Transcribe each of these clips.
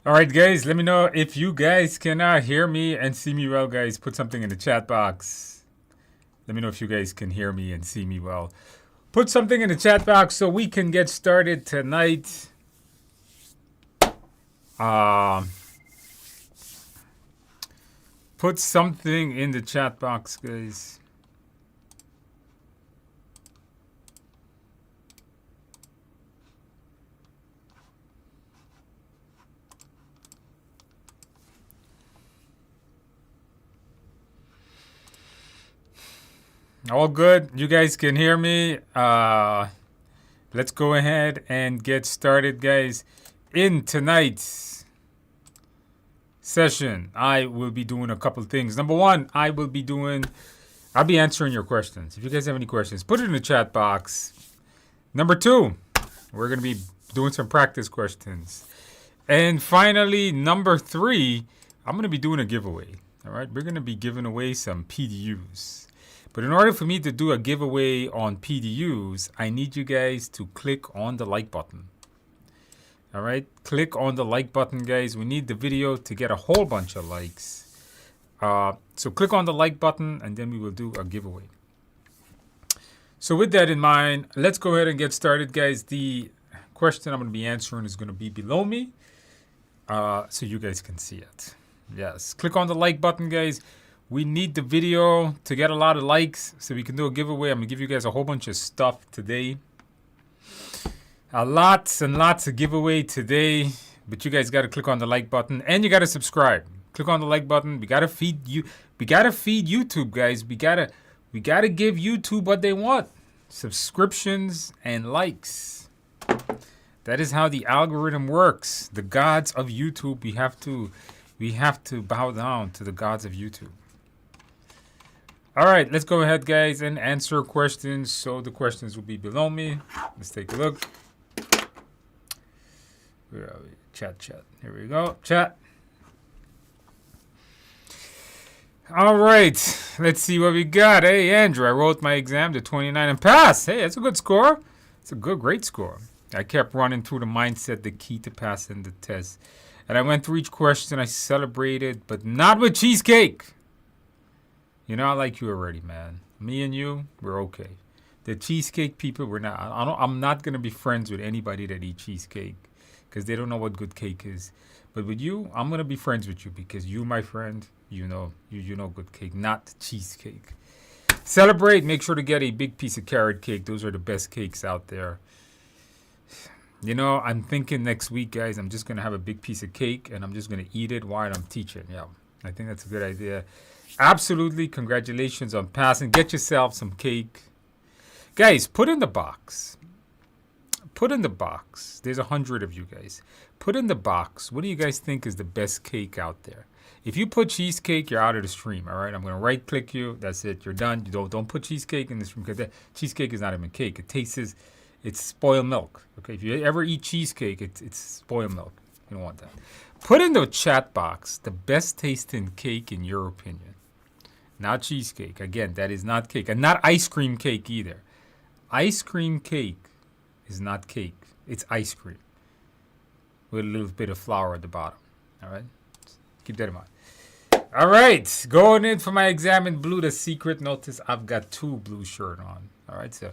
All right, guys, let me know if you guys can hear me and see me well, guys. Put something in the chat box. Let me know if you guys can hear me and see me well. Put something in the chat box so we can get started tonight. Put something in the chat box, guys. All good. You guys can hear me. Let's go ahead and get started, guys. In tonight's session, I will be doing a couple things. Number one, I'll be answering your questions. If you guys have any questions, put it in the chat box. Number two, we're going to be doing some practice questions. And finally, number three, I'm going to be doing a giveaway. All right, we're going to be giving away some PDUs. But in order for me to do a giveaway on PDUs, I need you guys to click on the like button. All right, click on the like button, guys. We need the video to get a whole bunch of likes. So click on the like button and then we will do a giveaway. So with that in mind, let's go ahead and get started, guys. The question I'm going to be answering is going to be below me so you guys can see it. Yes, click on the like button, guys. We need the video to get a lot of likes so we can do a giveaway. I'm going to give you guys a whole bunch of stuff today. Lots and lots of giveaway today. But you guys got to click on the like button and you got to subscribe. Click on the like button. We got to feed you. We got to feed YouTube, guys. We got to give YouTube what they want. Subscriptions and likes. That is how the algorithm works. The gods of YouTube, we have to bow down to the gods of YouTube. All right, let's go ahead, guys, and answer questions. So the questions will be below me. Let's take a look. Where are we? Chat. Here we go. Chat. All right, let's see what we got. Hey, Andrew, I wrote my exam to 29 and passed. Hey, that's a good score. It's a great score. I kept running through the mindset, the key to passing the test. And I went through each question. I celebrated, but not with cheesecake. You know, I like you already, man. Me and you, we're okay. The cheesecake people, we're not. I'm not going to be friends with anybody that eat cheesecake because they don't know what good cake is. But with you, I'm going to be friends with you because you, my friend, you know good cake, not cheesecake. Celebrate. Make sure to get a big piece of carrot cake. Those are the best cakes out there. You know, I'm thinking next week, guys, I'm just going to have a big piece of cake and I'm just going to eat it while I'm teaching. Yeah, I think that's a good idea. Absolutely. Congratulations on passing. Get yourself some cake. Guys, put in the box. Put in the box. There's 100 of you guys. Put in the box. What do you guys think is the best cake out there? If you put cheesecake, you're out of the stream, all right? I'm going to right-click you. That's it. You're done. You don't put cheesecake in the stream because cheesecake is not even cake. It's spoiled milk. Okay, if you ever eat cheesecake, it's spoiled milk. You don't want that. Put in the chat box the best tasting cake in your opinion. Not cheesecake. Again, that is not cake. And not ice cream cake either. Ice cream cake is not cake. It's ice cream with a little bit of flour at the bottom. All right? Keep that in mind. All right. Going in for my exam in blue. The secret notice, I've got 2 blue shirt on. All right? So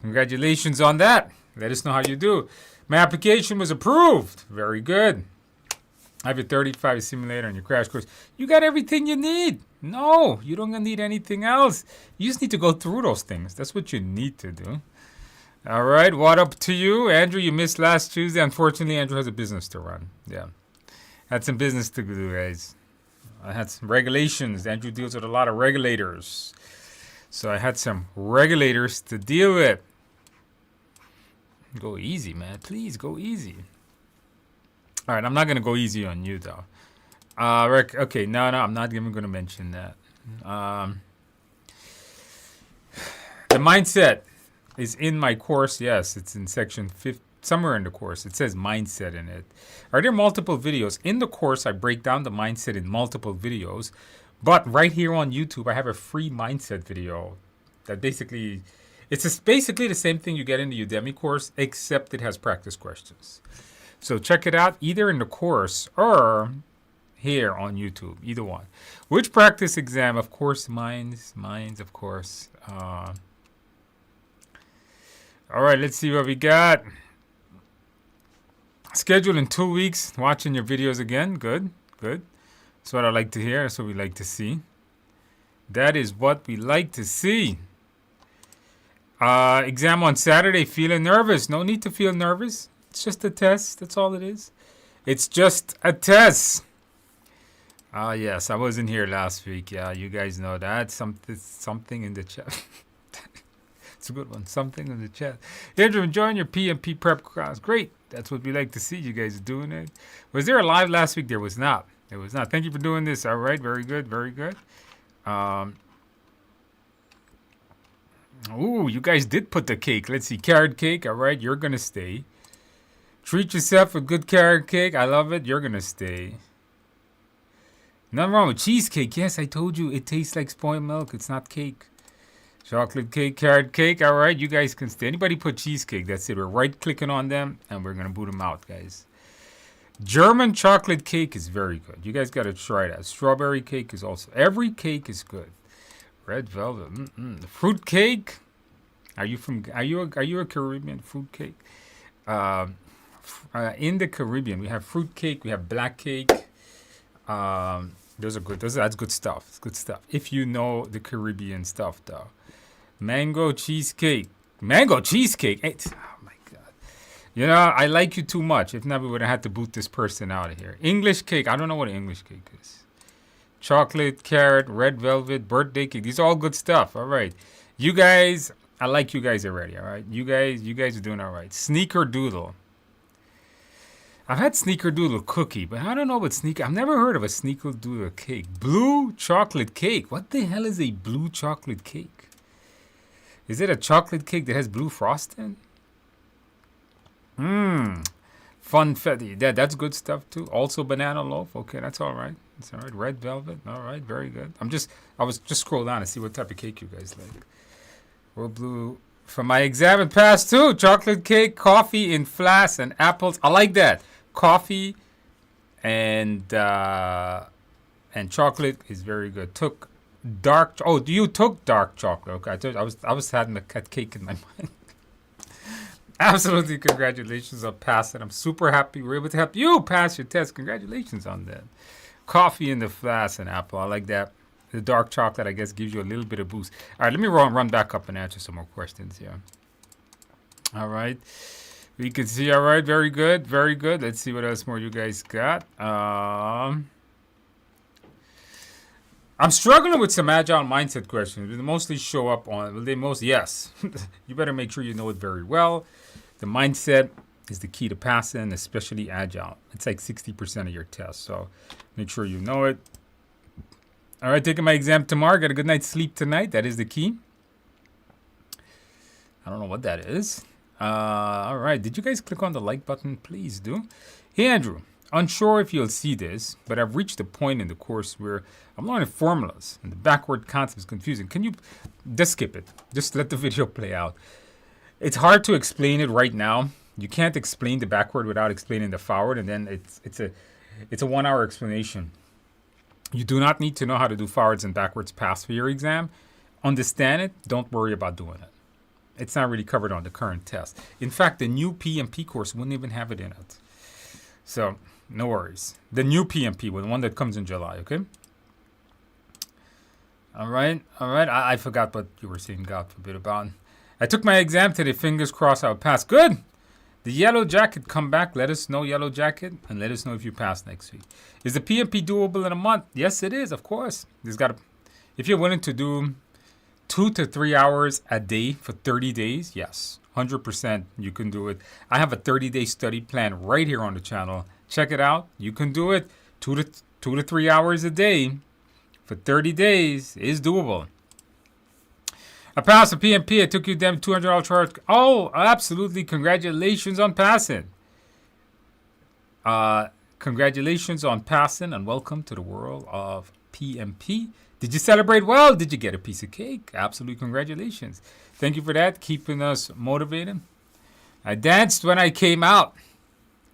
congratulations on that. Let us know how you do. My application was approved. Very good. I have a 35 simulator on your crash course. You got everything you need. No, you don't need anything else. You just need to go through those things. That's what you need to do. All right, what up to you? Andrew, you missed last Tuesday. Unfortunately, Andrew has a business to run. Yeah, had some business to do, guys. I had some regulations. Andrew deals with a lot of regulators. So I had some regulators to deal with. Go easy, man. Please go easy. All right, I'm not going to go easy on you, though. Okay, no, I'm not even going to mention that. The mindset is in my course. Yes, it's in section 5, somewhere in the course. It says mindset in it. Are there multiple videos? In the course, I break down the mindset in multiple videos. But right here on YouTube, I have a free mindset video that basically, it's basically the same thing you get in the Udemy course, except it has practice questions. So check it out either in the course or here on YouTube, either one. Which practice exam? Of course, mine's, of course. All right, let's see what we got. Scheduled in 2 weeks. Watching your videos again. Good, good. That's what I like to hear. That's what we like to see. That is what we like to see. Exam on Saturday. Feeling nervous. No need to feel nervous. It's just a test. That's all it is. It's just a test. Yes, I wasn't here last week. Yeah, you guys know that. Something in the chat. It's a good one. Something in the chat. Andrew, enjoying your PMP prep class. Great. That's what we like to see. You guys doing it. Was there a live last week? There was not. There was not. Thank you for doing this. All right. Very good. Very good. Ooh, you guys did put the cake. Let's see. Carrot cake. All right. You're going to stay. Treat yourself with good carrot cake. I love it. You're going to stay. Nothing wrong with cheesecake. Yes, I told you. It tastes like spoiled milk. It's not cake. Chocolate cake, carrot cake. All right, you guys can stay. Anybody put cheesecake, that's it. We're right-clicking on them, and we're going to boot them out, guys. German chocolate cake is very good. You guys got to try that. Strawberry cake is also. Every cake is good. Red velvet. Fruit cake. Are you a Caribbean? Fruit cake. In the Caribbean, we have fruit cake. We have black cake. Those are good. That's good stuff. It's good stuff. If you know the Caribbean stuff, though. Mango cheesecake. Mango cheesecake. Oh, my God. You know, I like you too much. If not, we would have had to boot this person out of here. English cake. I don't know what an English cake is. Chocolate, carrot, red velvet, birthday cake. These are all good stuff. All right. You guys, I like you guys already. All right. You guys are doing all right. Sneakerdoodle. I've had sneakerdoodle cookie, but I don't know what sneaker. I've never heard of a sneakerdoodle cake. Blue chocolate cake. What the hell is a blue chocolate cake? Is it a chocolate cake that has blue frosting? Funfetti. That's good stuff too. Also banana loaf. Okay, that's all right. That's all right. Red velvet. All right, very good. I was just scroll down and see what type of cake you guys like. World blue. For my exam and pass too. Chocolate cake, coffee in flask, and apples. I like that. Coffee and chocolate is very good. Took dark. Oh, you took dark chocolate. Okay, I was having a cut cake in my mind. Absolutely, congratulations on passing. I'm super happy we were able to help you pass your test. Congratulations on that. Coffee in the flask and apple. I like that. The dark chocolate, I guess, gives you a little bit of boost. All right, let me run back up and answer some more questions here. All right. We can see, all right, very good, very good. Let's see what else more you guys got. I'm struggling with some agile mindset questions. They mostly show up on, yes. You better make sure you know it very well. The mindset is the key to passing, especially agile. It's like 60% of your test, so make sure you know it. All right, taking my exam tomorrow. Got a good night's sleep tonight. That is the key. I don't know what that is. All right. Did you guys click on the like button? Please do. Hey, Andrew. Unsure if you'll see this, but I've reached a point in the course where I'm learning formulas and the backward concept is confusing. Can you just skip it? Just let the video play out. It's hard to explain it right now. You can't explain the backward without explaining the forward, and then it's a 1 hour explanation. You do not need to know how to do forwards and backwards pass for your exam. Understand it. Don't worry about doing it. It's not really covered on the current test. In fact, the new PMP course wouldn't even have it in it. So, no worries. The new PMP, the one that comes in July, okay? All right. I forgot what you were saying, God forbid, about. I took my exam today. Fingers crossed I'll pass. Good. The yellow jacket, come back. Let us know, yellow jacket, and let us know if you pass next week. Is the PMP doable in a month? Yes, it is, of course. If you're willing to do 2 to 3 hours a day for 30 days, yes, 100% you can do it. I have a 30-day study plan right here on the channel. Check it out. You can do it 2 to 3 hours a day for 30 days is doable. I passed a PMP. I took you them $200 charge. Oh, absolutely. Congratulations on passing. Congratulations on passing and welcome to the world of PMP. Did you celebrate well? Did you get a piece of cake? Absolutely. Congratulations. Thank you for that. Keeping us motivated. I danced when I came out.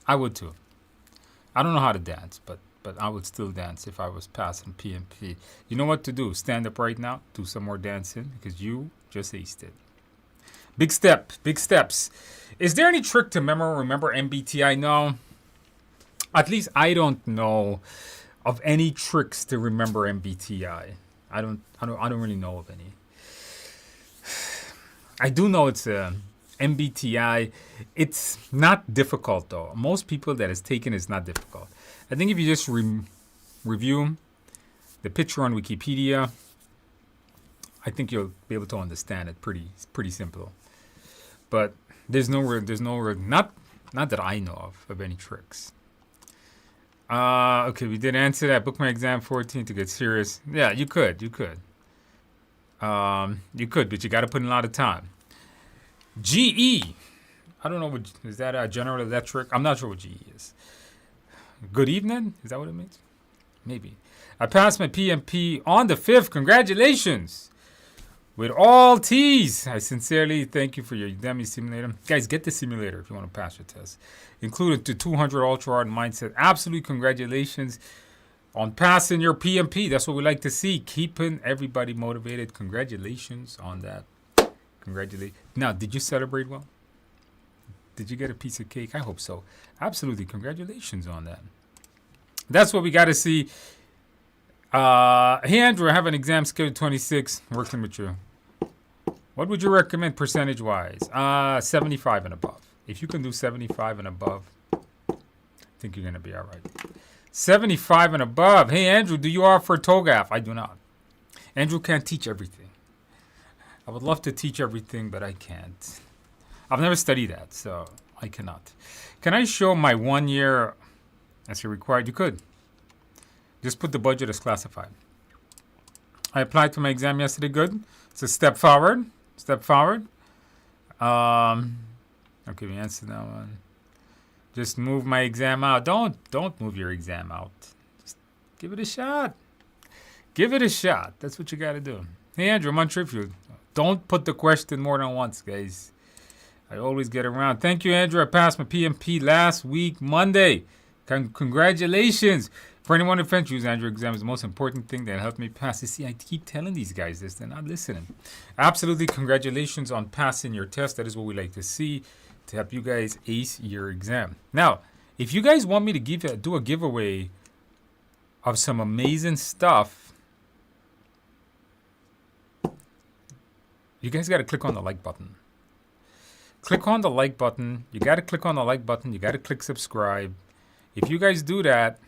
I would too. I don't know how to dance, but I would still dance if I was passing PMP. You know what to do. Stand up right now. Do some more dancing because you just aced it. Big step. Big steps. Is there any trick to remember MBTI? No. At least I don't know of any tricks to remember MBTI. I don't really know of any. I do know it's a MBTI. It's not difficult though. Most people that has taken it's not difficult. I think if you just review the picture on Wikipedia, I think you'll be able to understand it. Pretty simple. But there's not that I know of any tricks. Okay, we did answer that. Book my exam 14 to get serious. Yeah, you could. You could, but you got to put in a lot of time. GE. I don't know. Is that a General Electric? I'm not sure what GE is. Good evening? Is that what it means? Maybe. I passed my PMP on the 5th. Congratulations. With all T's. I sincerely thank you for your Udemy simulator. Guys, get the simulator if you want to pass your test. Included the 200 Ultra Hard Mindset. Absolutely congratulations on passing your PMP. That's what we like to see. Keeping everybody motivated. Congratulations on that. Congratulations. Now, did you celebrate well? Did you get a piece of cake? I hope so. Absolutely. Congratulations on that. That's what we got to see. Hey, Andrew, I have an exam scheduled 26. Working with you. What would you recommend percentage-wise? 75 and above. If you can do 75 and above, I think you're going to be all right. 75 and above. Hey, Andrew, do you offer TOGAF? I do not. Andrew can't teach everything. I would love to teach everything, but I can't. I've never studied that, so I cannot. Can I show my 1 year as you're required? You could. Just put the budget as classified. I applied to my exam yesterday. Good. It's a step forward. Step forward. Okay, we answered that one. Just move my exam out. Don't move your exam out. Just give it a shot. Give it a shot. That's what you got to do. Hey, Andrew, I'm on Tribute. Don't put the question more than once, guys. I always get around. Thank you, Andrew. I passed my PMP last week, Monday. Congratulations. For anyone who offends you, Andrew, exam is the most important thing that helped me pass. You see, I keep telling these guys this. They're not listening. Absolutely, congratulations on passing your test. That is what we like to see to help you guys ace your exam. Now, if you guys want me to do a giveaway of some amazing stuff, you guys got to click on the like button. Click on the like button. You got to click on the like button. You got to click subscribe. If you guys do that,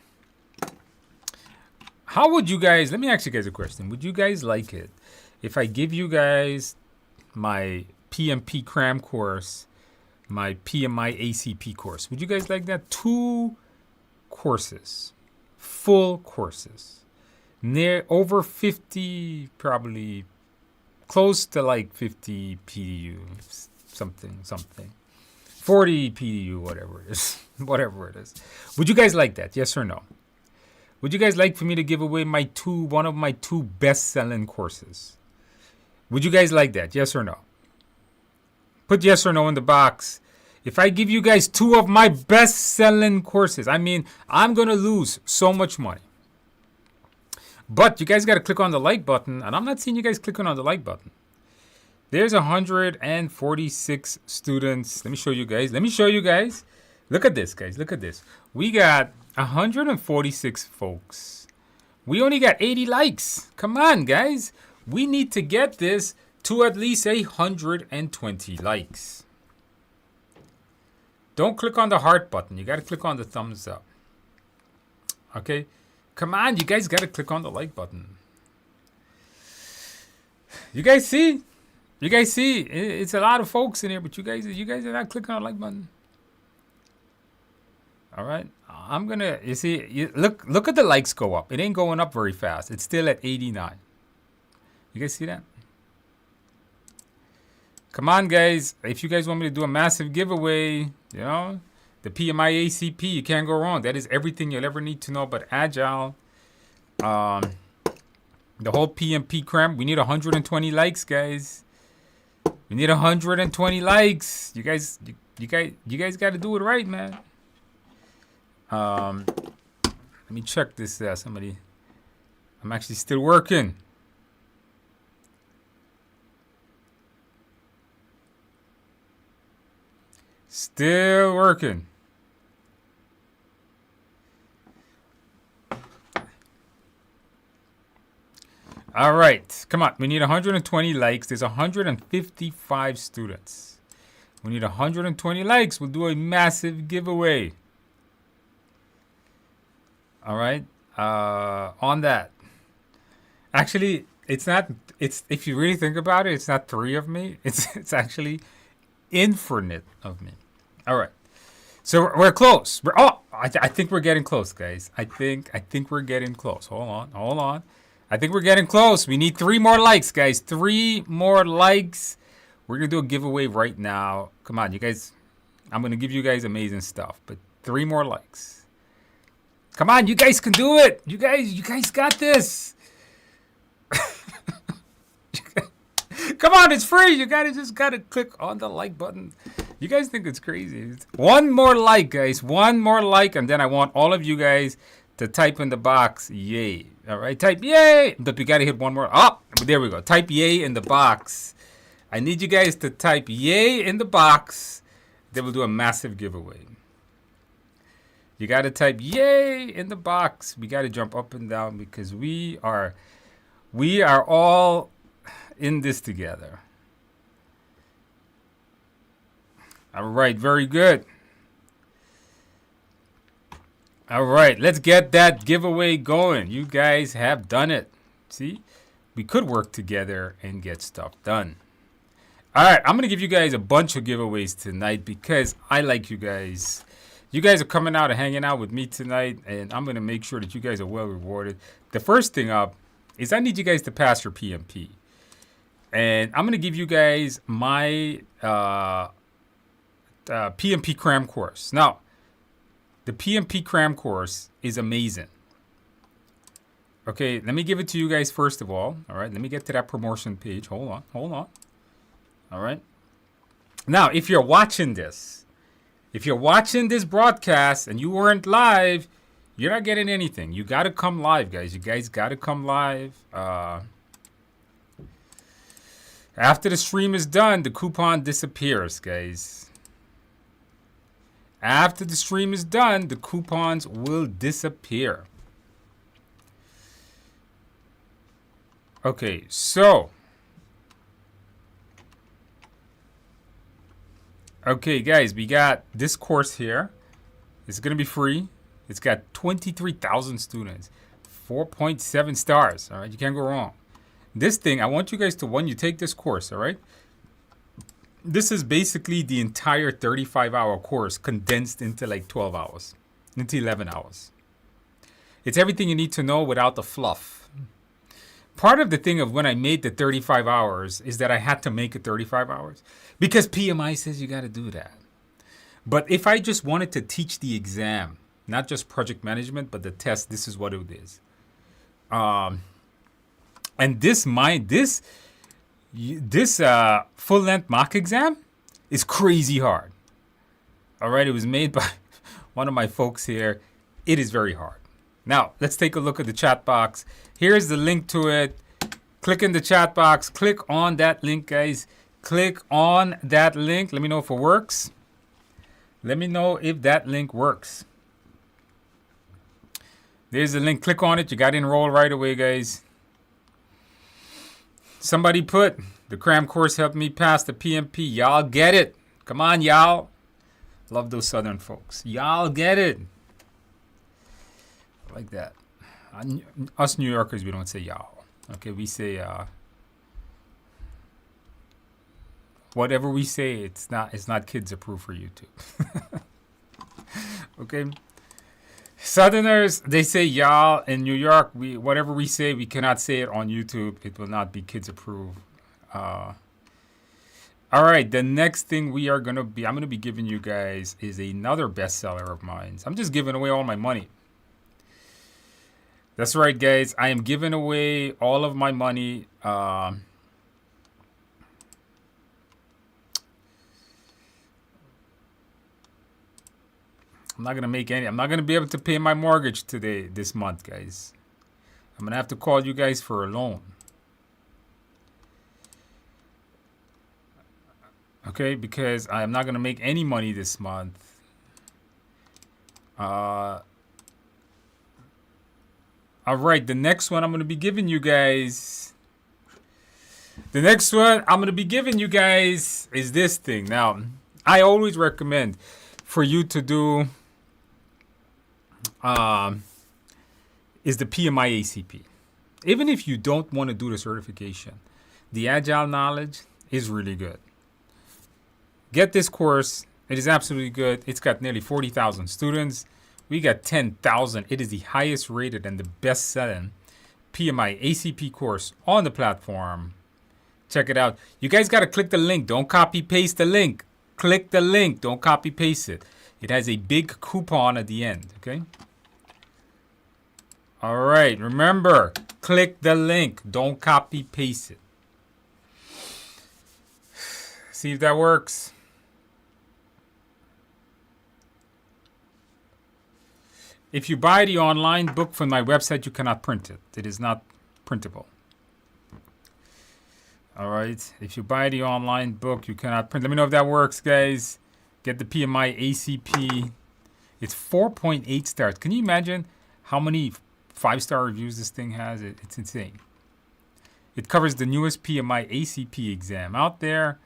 how would you guys, let me ask you guys a question. Would you guys like it if I give you guys my PMP cram course, my PMI ACP course? Would you guys like that? 2 courses, full courses, near over 50, probably close to like 50 PDU, something, 40 PDU, whatever it is, whatever it is. Would you guys like that? Yes or no? Would you guys like for me to give away one of my 2 best-selling courses? Would you guys like that? Yes or no? Put yes or no in the box. If I give you guys 2 of my best-selling courses, I mean, I'm going to lose so much money. But you guys got to click on the like button, and I'm not seeing you guys clicking on the like button. There's 146 students. Let me show you guys. Look at this, guys. Look at this. We got 146 folks. We only got 80 likes. Come on, guys. We need to get this to at least 120 likes. Don't click on the heart button. You got to click on the thumbs up. Okay? Come on, you guys got to click on the like button. You guys see? It's a lot of folks in here, but you guys are not clicking on the like button. All right, I'm gonna. You see, look at the likes go up. It ain't going up very fast. It's still at 89. You guys see that? Come on, guys. If you guys want me to do a massive giveaway, the PMI ACP, you can't go wrong. That is everything you'll ever need to know about Agile. The whole PMP cram. We need 120 likes, guys. We need 120 likes. You guys got to do it right, man. Let me check this. Somebody, I'm actually still working. Still working. All right, come on. We need 120 likes. There's 155 students. We need 120 likes. We'll do a massive giveaway. All right. On that. Actually, it's not. It's if you really think about it, it's not 3 of me. It's actually infinite of me. All right. So we're close. I think we're getting close, guys. I think we're getting close. Hold on. I think we're getting close. We need 3 more likes, guys. 3 more likes. We're going to do a giveaway right now. Come on, you guys. I'm going to give you guys amazing stuff. But 3 more likes. Come on, you guys can do it. You guys got this. Come on, it's free. You guys just got to click on the like button. You guys think it's crazy. 1 more like, guys. 1 more like. And then I want all of you guys to type in the box, yay. All right, type yay. But we got to hit 1 more. Oh, there we go. Type yay in the box. I need you guys to type yay in the box. Then we'll do a massive giveaway. You got to type yay in the box. We got to jump up and down because we are all in this together. All right, very good. All right, let's get that giveaway going. You guys have done it. See, we could work together and get stuff done. All right, I'm going to give you guys a bunch of giveaways tonight because I like you guys. You guys are coming out and hanging out with me tonight, and I'm going to make sure that you guys are well rewarded. The first thing up is I need you guys to pass your PMP. And I'm going to give you guys my PMP cram course. Now, the PMP cram course is amazing. Okay, let me give it to you guys first of all. All right, let me get to that promotion page. Hold on. All right. Now, if you're watching this broadcast and you weren't live, you're not getting anything. You got to come live, guys. You guys got to come live. After the stream is done, the coupon disappears, guys. After the stream is done, the coupons will disappear. Okay, so. Okay, guys, we got this course here. It's going to be free. It's got 23,000 students, 4.7 stars. All right, you can't go wrong. This thing, I want you guys to, when you take this course, all right? This is basically the entire 35-hour course condensed into like 12 hours, into 11 hours. It's everything you need to know without the fluff. Part of the thing of when I made the 35 hours is that I had to make it 35 hours because PMI says you got to do that. But if I just wanted to teach the exam, not just project management, but the test, this is what it is. And this full-length mock exam is crazy hard. All right, it was made by one of my folks here. It is very hard. Now, let's take a look at the chat box. Here's the link to it. Click in the chat box. Click on that link, guys. Click on that link. Let me know if it works. Let me know if that link works. There's the link. Click on it. You got to enroll right away, guys. Somebody put the cram course helped me pass the PMP. Y'all get it. Come on, y'all. Love those Southern folks. Y'all get it. Like that. Us New Yorkers, we don't say y'all. Okay, we say whatever we say. It's not kids approved for YouTube. Okay. Southerners, they say y'all. In New York, whatever we say, we cannot say it on YouTube. It will not be kids approved. All right, the next thing I'm going to be giving you guys is another bestseller of mine. I'm just giving away all my money. That's right, guys. I am giving away all of my money. I'm not gonna make any. I'm not gonna be able to pay my mortgage this month, guys. I'm gonna have to call you guys for a loan. Okay, because I'm not gonna make any money this month. All right, the next one I'm gonna be giving you guys. The next one I'm gonna be giving you guys is this thing. Now, I always recommend for you to do is the PMI ACP. Even if you don't want to do the certification, the Agile knowledge is really good. Get this course. It is absolutely good. It's got nearly 40,000 students. We got 10,000. It is the highest rated and the best selling PMI ACP course on the platform. Check it out. You guys got to click the link. Don't copy paste the link. Click the link. Don't copy paste it. It has a big coupon at the end. Okay. All right. Remember, click the link. Don't copy paste it. See if that works. If you buy the online book from my website, you cannot print it. It is not printable. All right. If you buy the online book, you cannot print. Let me know if that works, guys. Get the PMI ACP. It's 4.8 stars. Can you imagine how many 5-star reviews this thing has? It's insane. It covers the newest PMI ACP exam out there.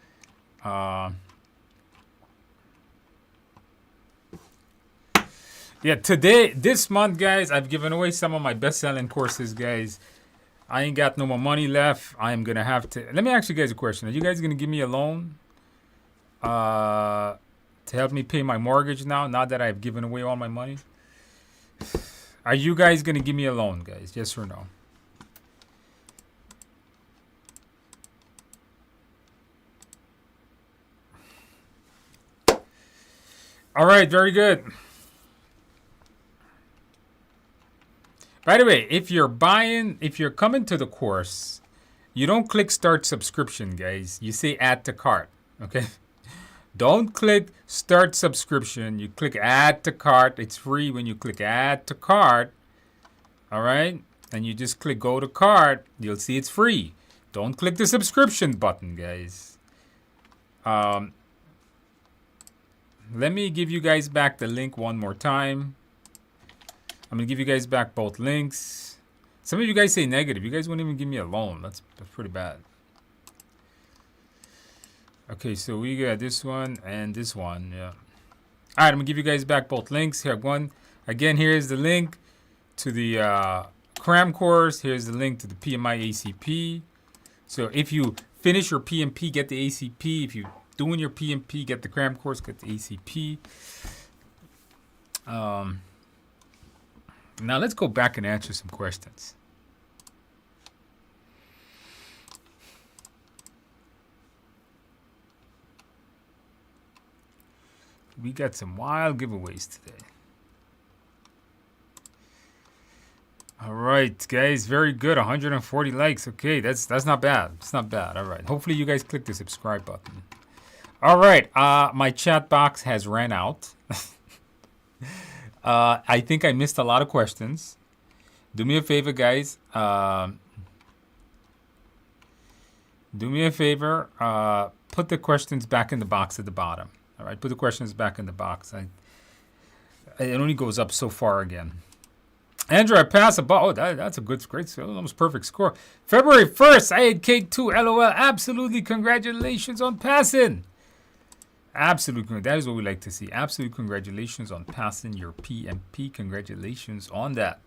Yeah, this month, guys, I've given away some of my best-selling courses, guys. I ain't got no more money left. I am going to have to... Let me ask you guys a question. Are you guys going to give me a loan to help me pay my mortgage now that I've given away all my money? Are you guys going to give me a loan, guys? Yes or no? All right, very good. By the way, if you're coming to the course, you don't click start subscription, guys. You say add to cart, okay? Don't click start subscription. You click add to cart. It's free when you click add to cart, all right? And you just click go to cart. You'll see it's free. Don't click the subscription button, guys. Let me give you guys back the link one more time. I'm going to give you guys back both links. Some of you guys say negative. You guys won't even give me a loan. That's pretty bad. Okay, so we got this one and this one. Yeah. All right, I'm going to give you guys back both links. Here, again, here's the link to the cram course. Here's the link to the PMI ACP. So if you finish your PMP, get the ACP. If you're doing your PMP, get the cram course, get the ACP. Now let's go back and answer some questions. We got some wild giveaways today. All right, guys, very good. 140 likes. Okay, that's not bad. It's not bad. All right. Hopefully you guys click the subscribe button. All right. My chat box has ran out. I think I missed a lot of questions. Do me a favor, guys. Do me a favor. Put the questions back in the box at the bottom. All right, put the questions back in the box. It only goes up so far again. Andrew, I passed about. Oh, that's a great score. Almost perfect score. February 1st, I had cake too. LOL. Absolutely. Congratulations on passing. Absolutely. That is what we like to see. Absolute congratulations on passing your PMP. Congratulations on that.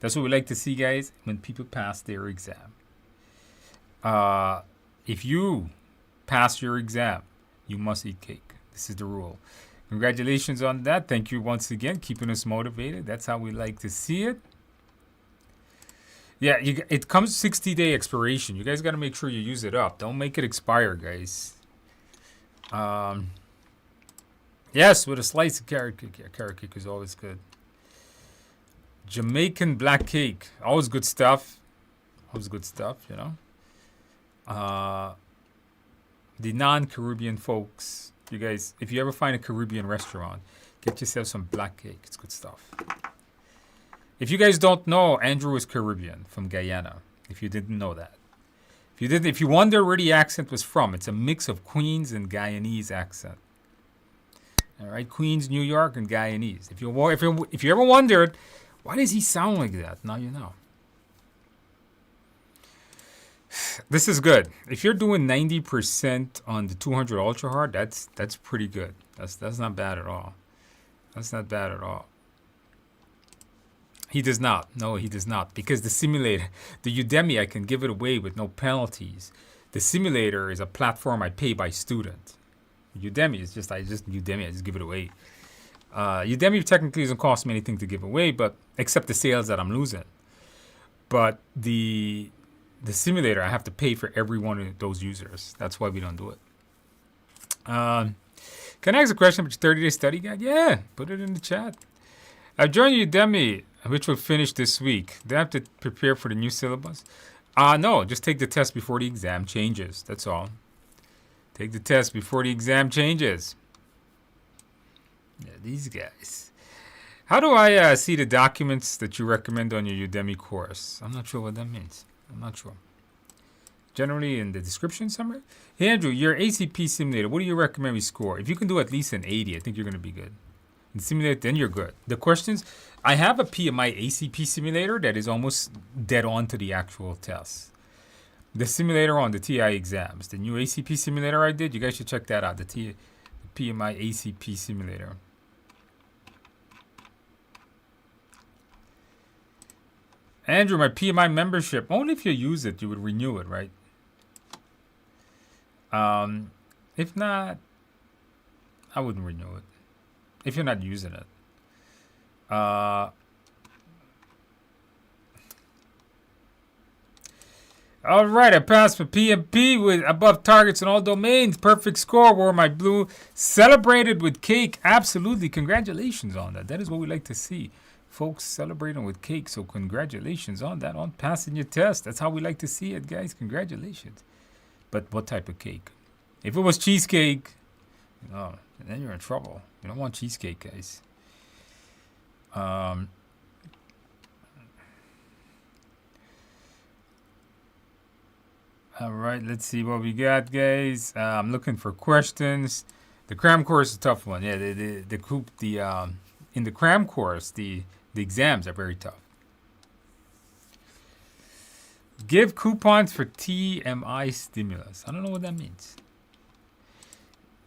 That's what we like to see, guys, when people pass their exam. If you pass your exam, you must eat cake. This is the rule. Congratulations on that. Thank you once again, keeping us motivated. That's how we like to see it. Yeah, it comes 60-day expiration. You guys got to make sure you use it up. Don't make it expire, guys. Yes, with a slice of carrot cake. Yeah, carrot cake is always good. Jamaican black cake. Always good stuff. Always good stuff, you know. The non-Caribbean folks, you guys, if you ever find a Caribbean restaurant, Get yourself some black cake. It's good stuff. If you guys don't know, Andrew is Caribbean from Guyana. If you didn't know that. If you wonder where the accent was from, it's a mix of Queens and Guyanese accent. All right, Queens, New York, and Guyanese. If you ever wondered, why does he sound like that? Now you know. This is good. If you're doing 90% on the 200 ultra hard, that's pretty good. That's not bad at all. That's not bad at all. He does not. No, he does not. Because the simulator, the Udemy, I can give it away with no penalties. The simulator is a platform I pay by student. Udemy is just Udemy. I just give it away. Udemy technically doesn't cost me anything to give away, but except the sales that I'm losing. But the simulator, I have to pay for every one of those users. That's why we don't do it. Can I ask a question about your 30-day study guide? Yeah, put it in the chat. I've joined Udemy, which will finish this week. Do I have to prepare for the new syllabus? No, just take the test before the exam changes. That's all. Take the test before the exam changes. Yeah, these guys. How do I see the documents that you recommend on your Udemy course? I'm not sure what that means. I'm not sure. Generally in the description somewhere? Hey Andrew, your ACP simulator, what do you recommend we score? If you can do at least an 80, I think you're going to be good. And simulate, then you're good. The questions, I have a PMI ACP simulator that is almost dead on to the actual test. The simulator on the TI exams, the new ACP simulator I did, you guys should check that out, the PMI ACP simulator. Andrew, my PMI membership, only if you use it, you would renew it, right? If not, I wouldn't renew it. If you're not using it. All right, I passed for PMP with above targets in all domains. Perfect score. Wore my blue. Celebrated with cake. Absolutely. Congratulations on that. That is what we like to see. Folks celebrating with cake. So congratulations on that. On passing your test. That's how we like to see it, guys. Congratulations. But what type of cake? If it was cheesecake, oh, then you're in trouble. You don't want cheesecake, guys. All right, let's see what we got, guys. I'm looking for questions. The cram course is a tough one. Yeah, in the cram course, the exams are very tough. Give coupons for TMI stimulus. I don't know what that means.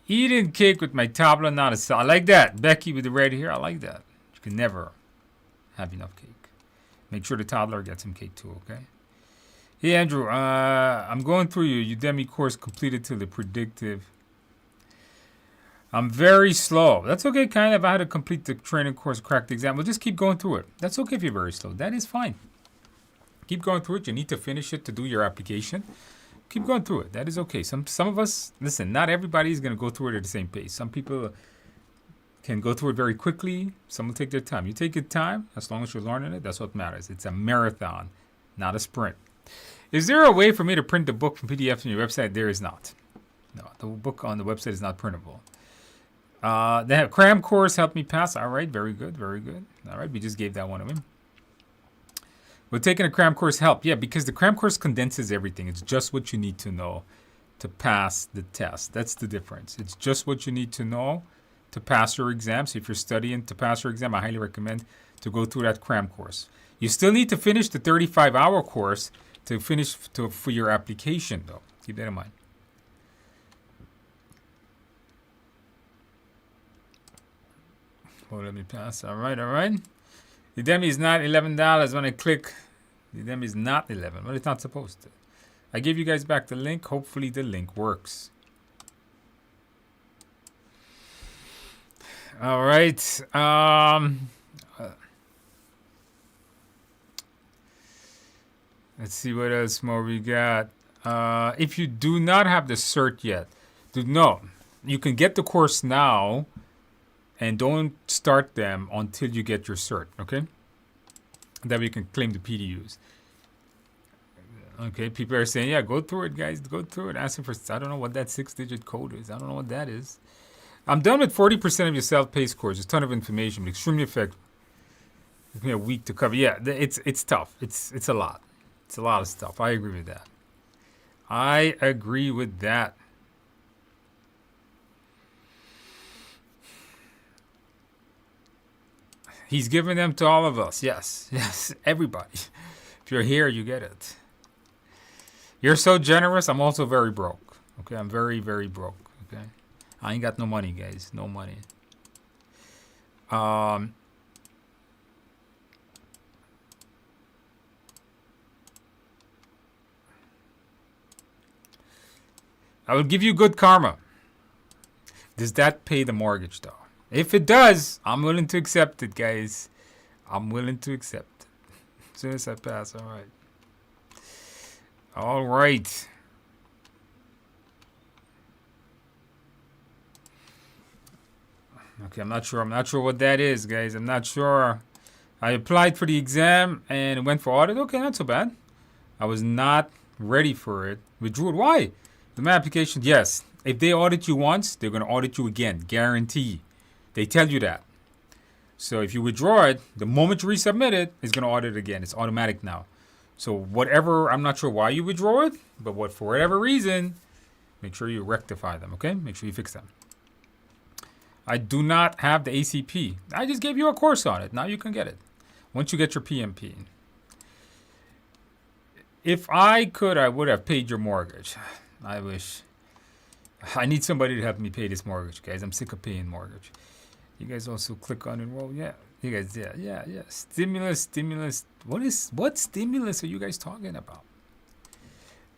Eating cake with my toddler, not a salad. I like that. Becky with the red hair, I like that. You can never have enough cake. Make sure the toddler gets some cake too, okay? Hey, Andrew, I'm going through your Udemy course completed to the predictive. I'm very slow. That's okay, kind of. I had to complete the training course, crack the exam. We'll just keep going through it. That's okay if you're very slow. That is fine. Keep going through it. You need to finish it to do your application. Keep going through it. That is okay. Some of us, listen, not everybody is going to go through it at the same pace. Some people can go through it very quickly. Some will take their time. You take your time, as long as you're learning it, that's what matters. It's a marathon, not a sprint. Is there a way for me to print the book from PDF on your website? There is not. No, the book on the website is not printable. They have cram course helped me pass. All right, very good, very good. All right, we just gave that one to him. We're taking a cram course help. Yeah, because the cram course condenses everything. It's just what you need to know to pass the test. That's the difference. It's just what you need to know to pass your exam. So if you're studying to pass your exam, I highly recommend to go through that cram course. You still need to finish the 35-hour course to finish for your application, though. Keep that in mind. Oh, let me pass. All right, all right. Udemy is not $11 when I click. Udemy is not 11. Well, it's not supposed to. I gave you guys back the link. Hopefully the link works. All right. Let's see what else more we got. If you do not have the cert yet, you can get the course now and don't start them until you get your cert, okay? That we can claim the PDUs. Okay, people are saying, yeah, go through it, guys. Go through it. Asking for, I don't know what that 6-digit code is. I don't know what that is. I'm done with 40% of your self-paced course. There's a ton of information, but extremely effective. It's me a week to cover. Yeah, it's tough. It's a lot. It's a lot of stuff. I agree with that. I agree with that. He's giving them to all of us. Yes, yes, everybody. If you're here, you get it. You're so generous. I'm also very broke. Okay, I'm very, very broke. Okay, I ain't got no money, guys. No money. I will give you good karma. Does that pay the mortgage, though? If it does, I'm willing to accept it, guys. I'm willing to accept it. As soon as I pass, all right. All right. Okay, I'm not sure. I'm not sure what that is, guys. I'm not sure. I applied for the exam and it went for audit. Okay, not so bad. I was not ready for it. Withdrew it. Why? The application, yes. If they audit you once, they're going to audit you again. Guarantee. They tell you that. So if you withdraw it, the moment you resubmit it, it's going to audit again. It's automatic now. So whatever, I'm not sure why you withdraw it, but for whatever reason, make sure you rectify them, okay? Make sure you fix them. I do not have the ACP. I just gave you a course on it. Now you can get it. Once you get your PMP. If I could, I would have paid your mortgage. I wish. I need somebody to help me pay this mortgage, guys. I'm sick of paying mortgage. You guys also click on enroll. Yeah. You guys, yeah. Stimulus. What stimulus are you guys talking about?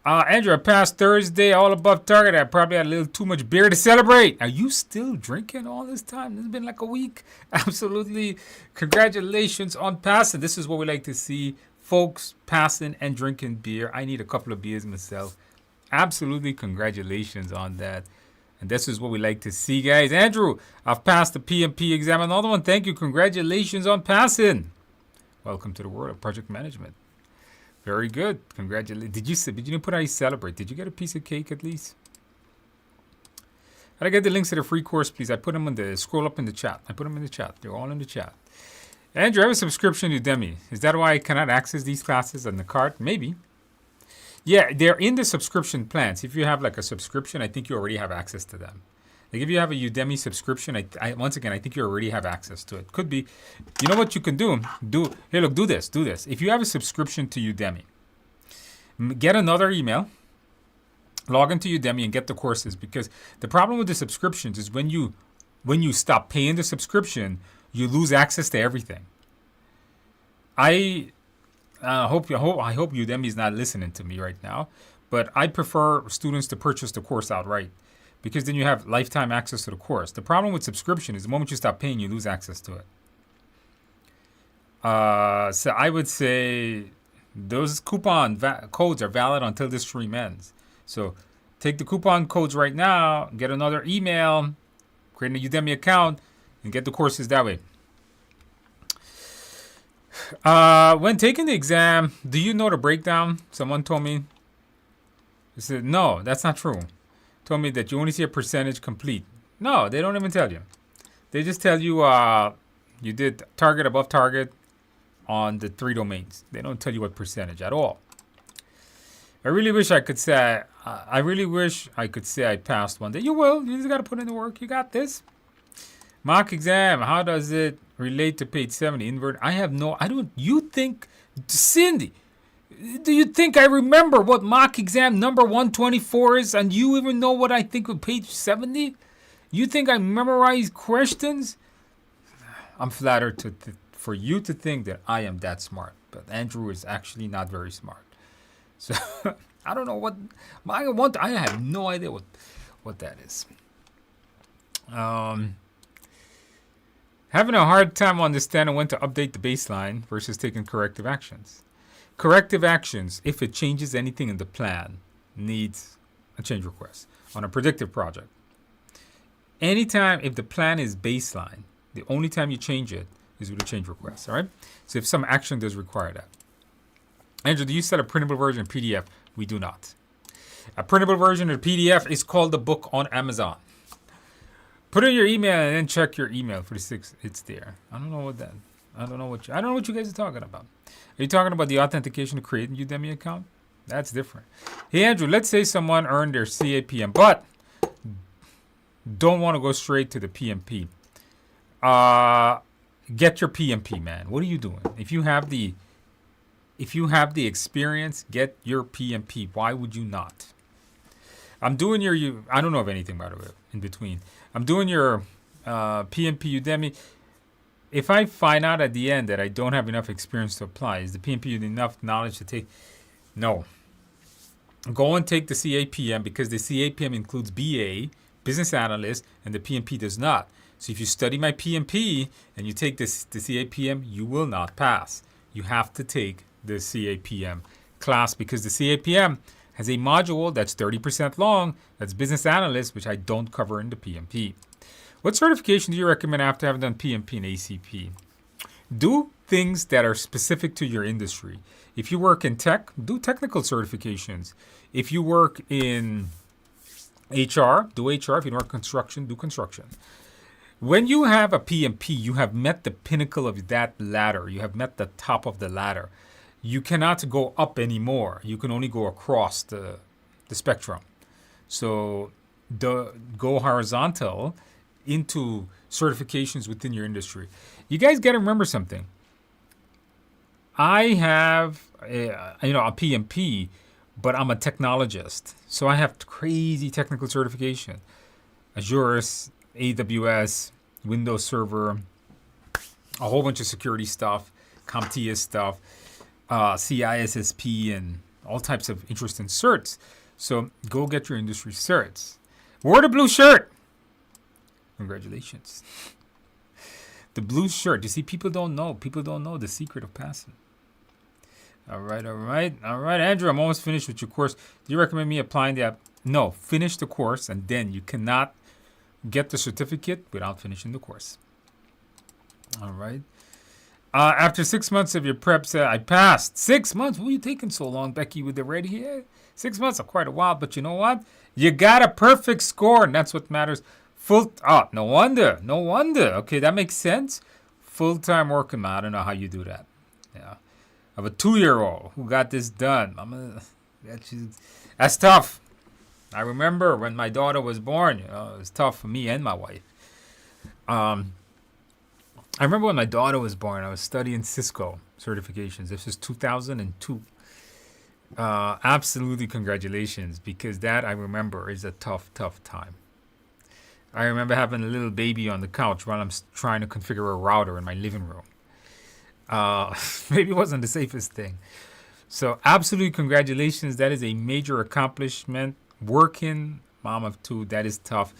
Andrew, I passed Thursday, all above target. I probably had a little too much beer to celebrate. Are you still drinking all this time? It's been like a week. Absolutely. Congratulations on passing. This is what we like to see. Folks passing and drinking beer. I need a couple of beers myself. Absolutely. Congratulations on that. And this is what we like to see, guys. Andrew, I've passed the PMP exam. Another one. Thank you. Congratulations on passing. Welcome to the world of project management. Very good. Congratulations. Did you put how you celebrate? Did you get a piece of cake at least? How do I get the links to the free course, please? I put them in the, scroll up in the chat. I put them in the chat. They're all in the chat. Andrew, I have a subscription to Udemy. Is that why I cannot access these classes on the cart? Maybe. Yeah, they're in the subscription plans. If you have like a subscription, I think you already have access to them. Like if you have a Udemy subscription, once again, I think you already have access to it. Could be. You know what you can do? Here, look, do this. If you have a subscription to Udemy, get another email, log into Udemy and get the courses, because the problem with the subscriptions is when you stop paying the subscription, you lose access to everything. I hope Udemy is not listening to me right now, but I prefer students to purchase the course outright, because then you have lifetime access to the course. The problem with subscription is the moment you stop paying, you lose access to it. So I would say those coupon codes are valid until this stream ends. So take the coupon codes right now, get another email, create a Udemy account, and get the courses that way. When taking the exam, do you know the breakdown? Someone told me. They said, no, that's not true. Told me that you only see a percentage complete. No, they don't even tell you. They just tell you you did target above target on the 3 domains. They don't tell you what percentage at all. I really wish I could say I passed one day. You will. You just got to put in the work. You got this. Mock exam. How does it relate to page 70? Invert. You think, Cindy, do you think I remember what mock exam number 124 is, and you even know what I think of page 70? You think I memorize questions? I'm flattered for you to think that I am that smart, but Andrew is actually not very smart. So I don't know what I have no idea what that is. Having a hard time understanding when to update the baseline versus taking corrective actions. Corrective actions, if it changes anything in the plan, needs a change request on a predictive project. Anytime if the plan is baseline, the only time you change it is with a change request, all right? So if some action does require that. Andrew, do you sell a printable version of PDF? We do not. A printable version of PDF is called the book on Amazon. Put in your email and then check your email for the 6th. It's there. I don't know what you guys are talking about. Are you talking about the authentication to create a Udemy account? That's different. Hey, Andrew, let's say someone earned their CAPM, but don't want to go straight to the PMP. Get your PMP, man. What are you doing? If you have the experience, get your PMP. Why would you not? I'm doing I don't know of anything, by the way, in between. I'm doing your PMP Udemy. If I find out at the end that I don't have enough experience to apply, is the PMP enough knowledge to take? No. Go and take the CAPM, because the CAPM includes BA, business analyst, and the PMP does not. So if you study my PMP and you take the CAPM, you will not pass. You have to take the CAPM class, because the CAPM has a module that's 30% long. That's business analyst, which I don't cover in the PMP. What certification do you recommend after having done PMP and ACP? Do things that are specific to your industry. If you work in tech, do technical certifications. If you work in HR, do HR. If you work in construction, do construction. When you have a PMP, you have met the pinnacle of that ladder. You have met the top of the ladder. You cannot go up anymore. You can only go across the spectrum. So go horizontal into certifications within your industry. You guys got to remember something. I have a PMP, but I'm a technologist. So I have crazy technical certification. Azure, AWS, Windows Server, a whole bunch of security stuff, CompTIA stuff, CISSP, and all types of interesting certs. So go get your industry certs. Wear the blue shirt. Congratulations. The blue shirt. You see, people don't know. People don't know the secret of passing. All right. Andrew, I'm almost finished with your course. Do you recommend me applying the app? No, finish the course, and then you cannot get the certificate without finishing the course. All right. After 6 months of your prep, I passed. 6 months? Why are you taking so long, Becky, with the red hair? 6 months are quite a while, but you know what? You got a perfect score, and that's what matters. No wonder. Okay, that makes sense. Full-time working, man. I don't know how you do that. Yeah. I have a 2-year-old who got this done. That's tough. I remember when my daughter was born, it was tough for me and my wife. I remember when my daughter was born, I was studying Cisco certifications. This is 2002. Absolutely congratulations, because that, I remember, is a tough time. I remember having a little baby on the couch while I'm trying to configure a router in my living room. Maybe it wasn't the safest thing. So absolutely congratulations. That is a major accomplishment. Working mom of 2, that is tough.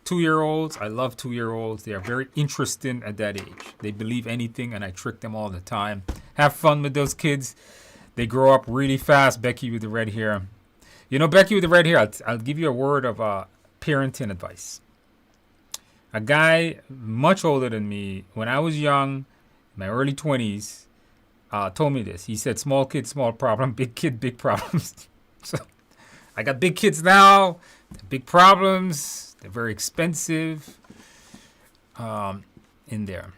2-year-olds, I love 2-year-olds. They are very interesting at that age. They believe anything, and I trick them all the time. Have fun with those kids. They grow up really fast. Becky with the red hair. You know, Becky with the red hair, I'll give you a word of parenting advice. A guy much older than me, when I was young, in my early 20s, told me this. He said, small kid, small problem, big kid, big problems. So I got big kids now, big problems. They're very expensive in there.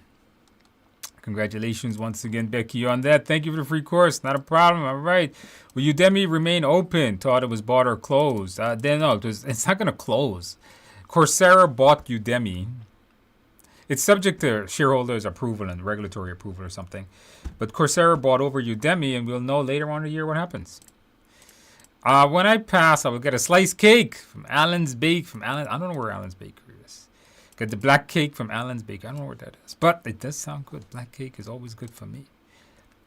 Congratulations once again, Becky, on that. Thank you for the free course. Not a problem. All right. Will Udemy remain open? Thought it was bought or closed. No, it's not going to close. Coursera bought Udemy. It's subject to shareholders' approval and regulatory approval or something. But Coursera bought over Udemy, and we'll know later on in the year what happens. When I pass, I will get a sliced cake from Allen's Bake. I don't know where Allen's Bakery is. Get the black cake from Allen's Bake. I don't know where that is. But it does sound good. Black cake is always good for me.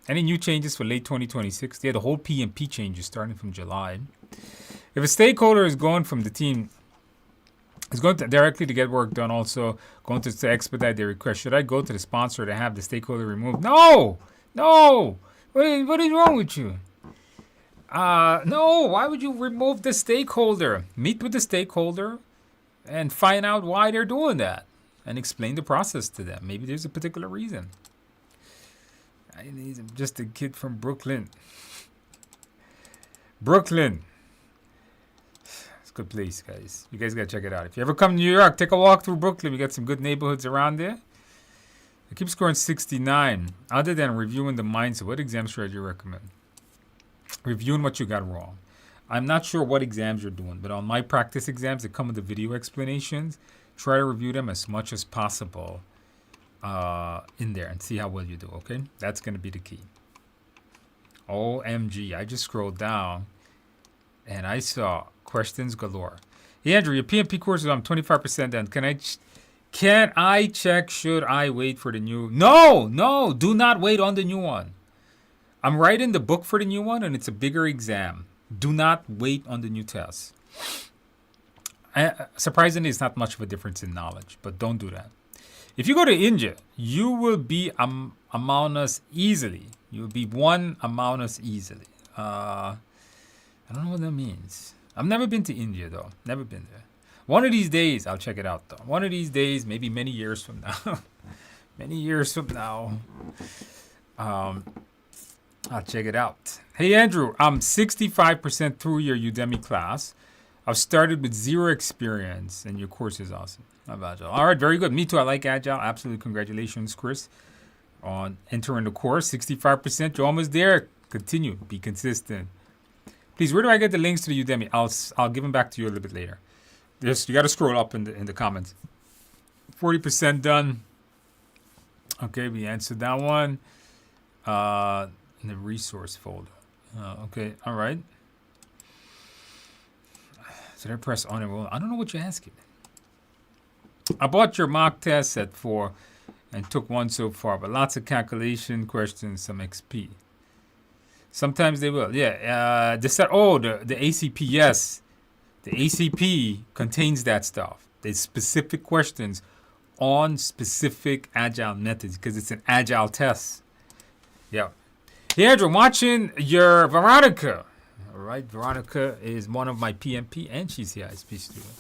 Any new changes for late 2026? Yeah, the whole PMP changes starting from July. If a stakeholder is going from the team, is going to directly to get work done, also going to expedite their request, should I go to the sponsor to have the stakeholder removed? No. What is wrong with you? No, why would you remove the stakeholder? Meet with the stakeholder and find out why they're doing that and explain the process to them. Maybe there's a particular reason. I'm just a kid from Brooklyn. It's good place, guys. You guys got to check it out. If you ever come to New York, take a walk through Brooklyn. We got some good neighborhoods around there. I keep scoring 69. Other than reviewing the mindset, what exam strategy you recommend? Reviewing what you got wrong. I'm not sure what exams you're doing, but on my practice exams that come with the video explanations, try to review them as much as possible in there and see how well you do, okay? That's going to be the key. OMG, I just scrolled down and I saw questions galore. Hey, Andrew, your PMP course is on 25% done. Can I check? Should I wait for the new? No, do not wait on the new one. I'm writing the book for the new one, and it's a bigger exam. Do not wait on the new test. Surprisingly, it's not much of a difference in knowledge, but don't do that. If you go to India, you will be among us easily. You'll be one among us easily. I don't know what that means. I've never been to India, though. Never been there. One of these days, I'll check it out, though. One of these days, maybe many years from now. Many years from now. I'll check it out. Hey, Andrew, I'm 65% through your Udemy class. I've started with 0 experience, and your course is awesome. How about Agile? All right, very good. Me too. I like Agile. Absolutely. Congratulations, Chris, on entering the course. 65%. You're almost there. Continue. Be consistent. Please, where do I get the links to the Udemy? I'll give them back to you a little bit later. Just, you got to scroll up in the comments. 40% done. Okay, we answered that one. In the resource folder. Okay, all right. So I press on enroll. I don't know what you're asking. I bought your mock test set 4 and took one so far, but lots of calculation questions, some XP. Sometimes they will. Yeah. The ACP, yes. The ACP contains that stuff. There's specific questions on specific Agile methods because it's an Agile test. Yeah. Hey, Andrew, I'm watching your Veronica. All right. Veronica is one of my PMP and she's the ISP student.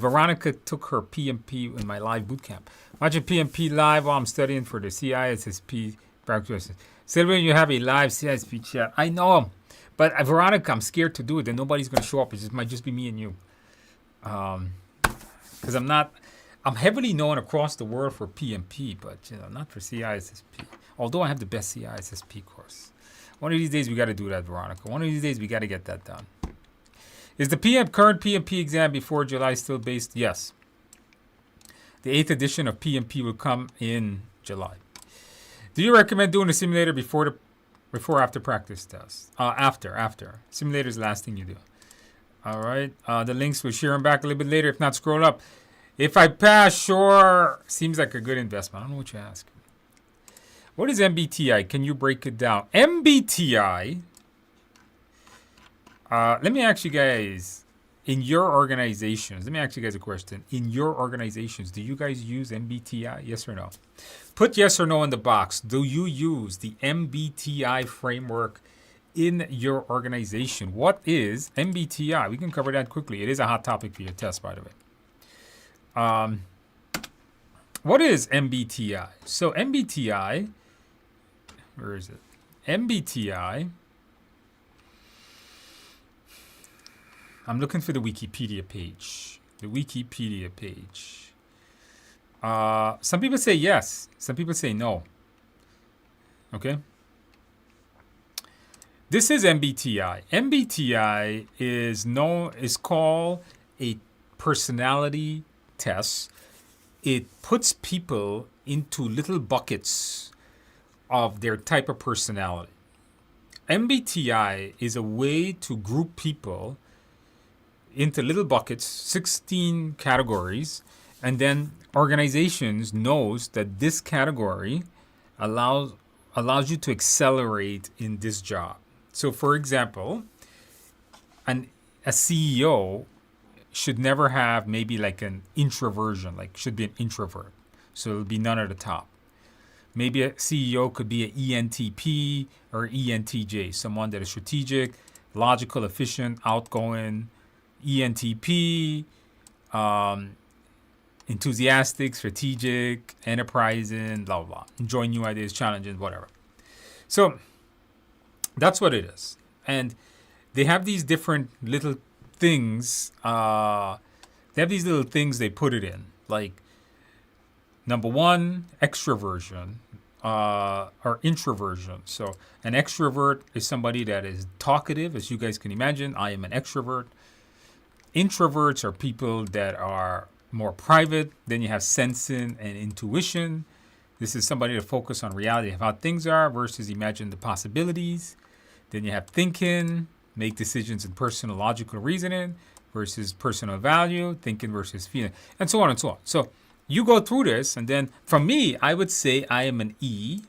Veronica took her PMP in my live bootcamp. Watching PMP live while I'm studying for the CISSP practice. Said when you have a live CISP chat. I know, but Veronica, I'm scared to do it. Then nobody's going to show up. It might just be me and you. Because I'm heavily known across the world for PMP, but not for CISSP. Although I have the best CISSP course. One of these days we got to do that, Veronica. One of these days we got to get that done. Is the current PMP exam before July still based? Yes. The 8th edition of PMP will come in July. Do you recommend doing a simulator before after practice test? After. Simulator is the last thing you do. All right. The links we'll share them back a little bit later. If not, scroll up. If I pass, sure. Seems like a good investment. I don't know what you're asking. What is MBTI? Can you break it down? MBTI. Let me ask you guys, in your organizations, let me ask you guys a question. In your organizations, do you guys use MBTI? Yes or no? Put yes or no in the box. Do you use the MBTI framework in your organization? What is MBTI? We can cover that quickly. It is a hot topic for your test, by the way. What is MBTI? So MBTI, where is it? MBTI, I'm looking for the Wikipedia page. The Wikipedia page. Some people say yes. Some people say no. Okay. This is MBTI. MBTI is called a personality test. It puts people into little buckets of their type of personality. MBTI is a way to group people into little buckets, 16 categories, and then organizations knows that this category allows you to accelerate in this job. So, for example, a CEO should never have maybe like an introversion, like should be an introvert. So it'll be none at the top. Maybe a CEO could be an ENTP or ENTJ, someone that is strategic, logical, efficient, outgoing. ENTP, enthusiastic, strategic, enterprising, blah, blah, blah. Enjoying new ideas, challenges, whatever. So that's what it is. And they have these different little things. They have these little things they put it in. Like, number one, extroversion or introversion. So an extrovert is somebody that is talkative, as you guys can imagine. I am an extrovert. Introverts are people that are more private. Then you have sensing and intuition. This is somebody to focus on reality of how things are versus imagine the possibilities. Then you have thinking, make decisions in personal logical reasoning versus personal value, thinking versus feeling, and so on and so on. So you go through this, and then from me, I would say I am an E,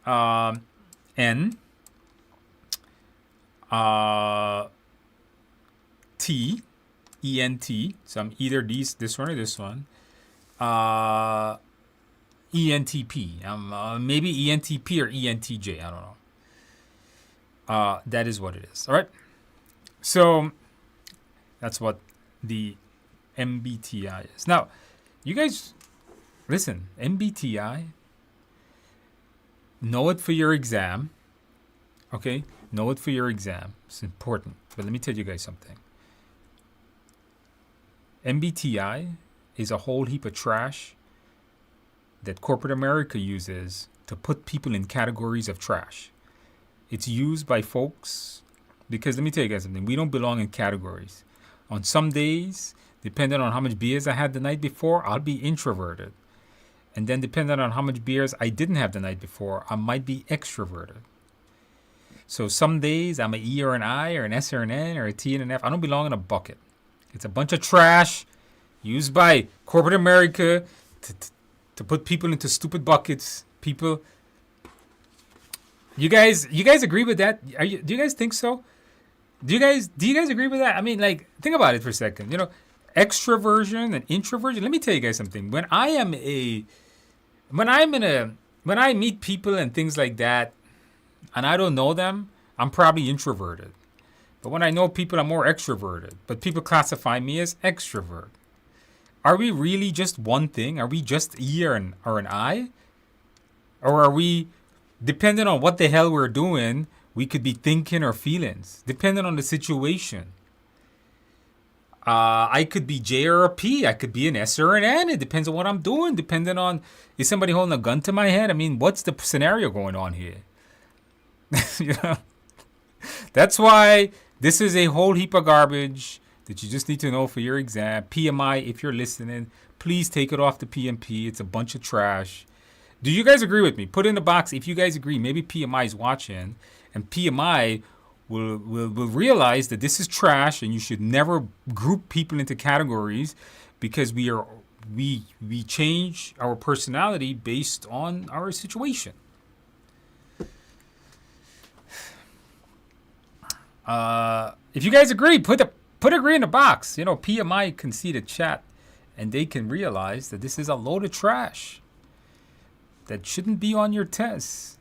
N, T, ENT. So I'm either this one or this one. ENTP. I'm maybe ENTP or ENTJ. I don't know. That is what it is. All right. So that's what the MBTI is. Now, you guys, listen, MBTI, know it for your exam. Okay? Know it for your exam. It's important. But let me tell you guys something. MBTI is a whole heap of trash that corporate America uses to put people in categories of trash. It's used by folks because, let me tell you guys something, we don't belong in categories. On some days, depending on how much beers I had the night before, I'll be introverted. And then depending on how much beers I didn't have the night before, I might be extroverted. So some days I'm an E or an I or an S or an N or a T and an F. I don't belong in a bucket. It's a bunch of trash used by corporate America to put people into stupid buckets. People, you guys agree with that? Do you guys think so? Do you guys agree with that? I mean, like, think about it for a second. You know, extroversion and introversion. Let me tell you guys something. When I meet people and things like that, and I don't know them, I'm probably introverted. But when I know people, I'm more extroverted. But people classify me as extrovert. Are we really just one thing? Are we just E or an I? Or are we, depending on what the hell we're doing, we could be thinking or feelings, depending on the situation. I could be J or a P. I could be an S or an N. It depends on what I'm doing, depending on, is somebody holding a gun to my head? I mean, what's the scenario going on here? You know? That's why this is a whole heap of garbage that you just need to know for your exam. PMI, if you're listening, please take it off the PMP. It's a bunch of trash. Do you guys agree with me? Put in the box if you guys agree. Maybe PMI is watching, and PMI will realize that this is trash and you should never group people into categories because we change our personality based on our situation. If you guys agree, put agree in the box. You know, PMI can see the chat and they can realize that this is a load of trash that shouldn't be on your tests.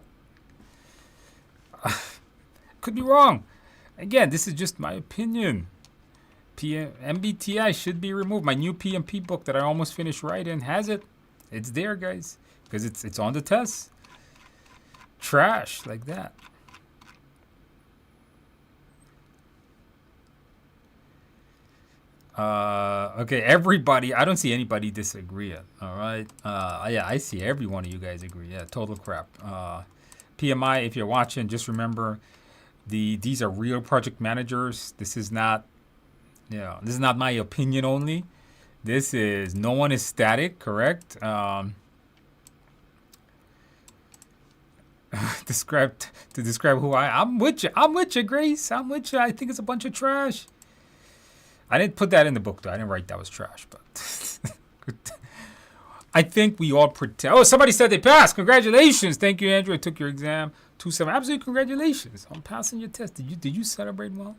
Could be wrong. Again, this is just my opinion. MBTI should be removed. My new PMP book that I almost finished writing has it. It's there, guys, because it's on the test. Trash like that. Okay, everybody. I don't see anybody disagree. All right. Yeah, I see every one of you guys agree. Yeah, total crap. PMI, if you're watching, just remember, these are real project managers. This is not, this is not my opinion only. This is, no one is static, correct? To describe who I'm with you. I'm with you, Grace. I'm with you. I think it's a bunch of trash. I didn't put that in the book, though. I didn't write that was trash, but I think we all pretend. Oh, somebody said they passed. Congratulations. Thank you, Andrew. I took your exam. 2-7. Absolutely congratulations on passing your test. Did you celebrate well?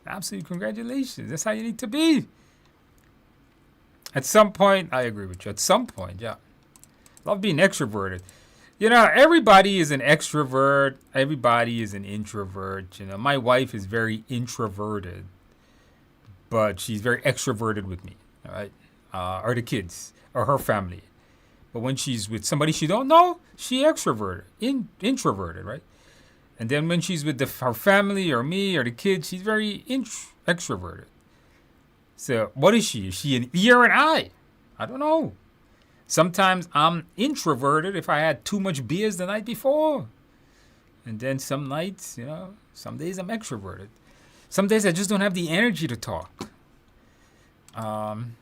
Absolutely congratulations. That's how you need to be. At some point, I agree with you. At some point, yeah. Love being extroverted. You know, everybody is an extrovert. Everybody is an introvert. You know, my wife is very introverted, but she's very extroverted with me, all right? Or the kids, or her family. But when she's with somebody she don't know, she extroverted, introverted, right? And then when she's with her family or me or the kids, she's very extroverted. So what is she? Is she an E or an I? I don't know. Sometimes I'm introverted if I had too much beers the night before. And then some nights, some days I'm extroverted. Some days I just don't have the energy to talk. And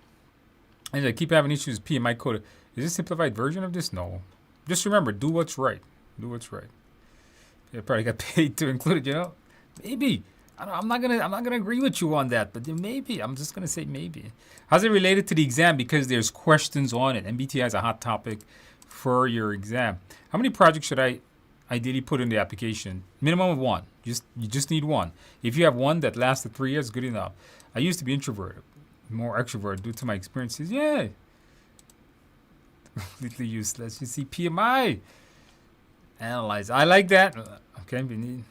I keep having issues with PMI code. Is this a simplified version of this? No. Just remember, do what's right. Do what's right. I probably got paid to include it, Maybe. I'm not gonna agree with you on that, but maybe. I'm just gonna say maybe. How's it related to the exam? Because there's questions on it. MBTI is a hot topic for your exam. How many projects should I ideally put in the application? Minimum of one. You just need one. If you have one that lasted 3 years, good enough. I used to be introverted, more extroverted due to my experiences. Yeah. Completely useless. You see, PMI. Analyze. I like that. Okay, we need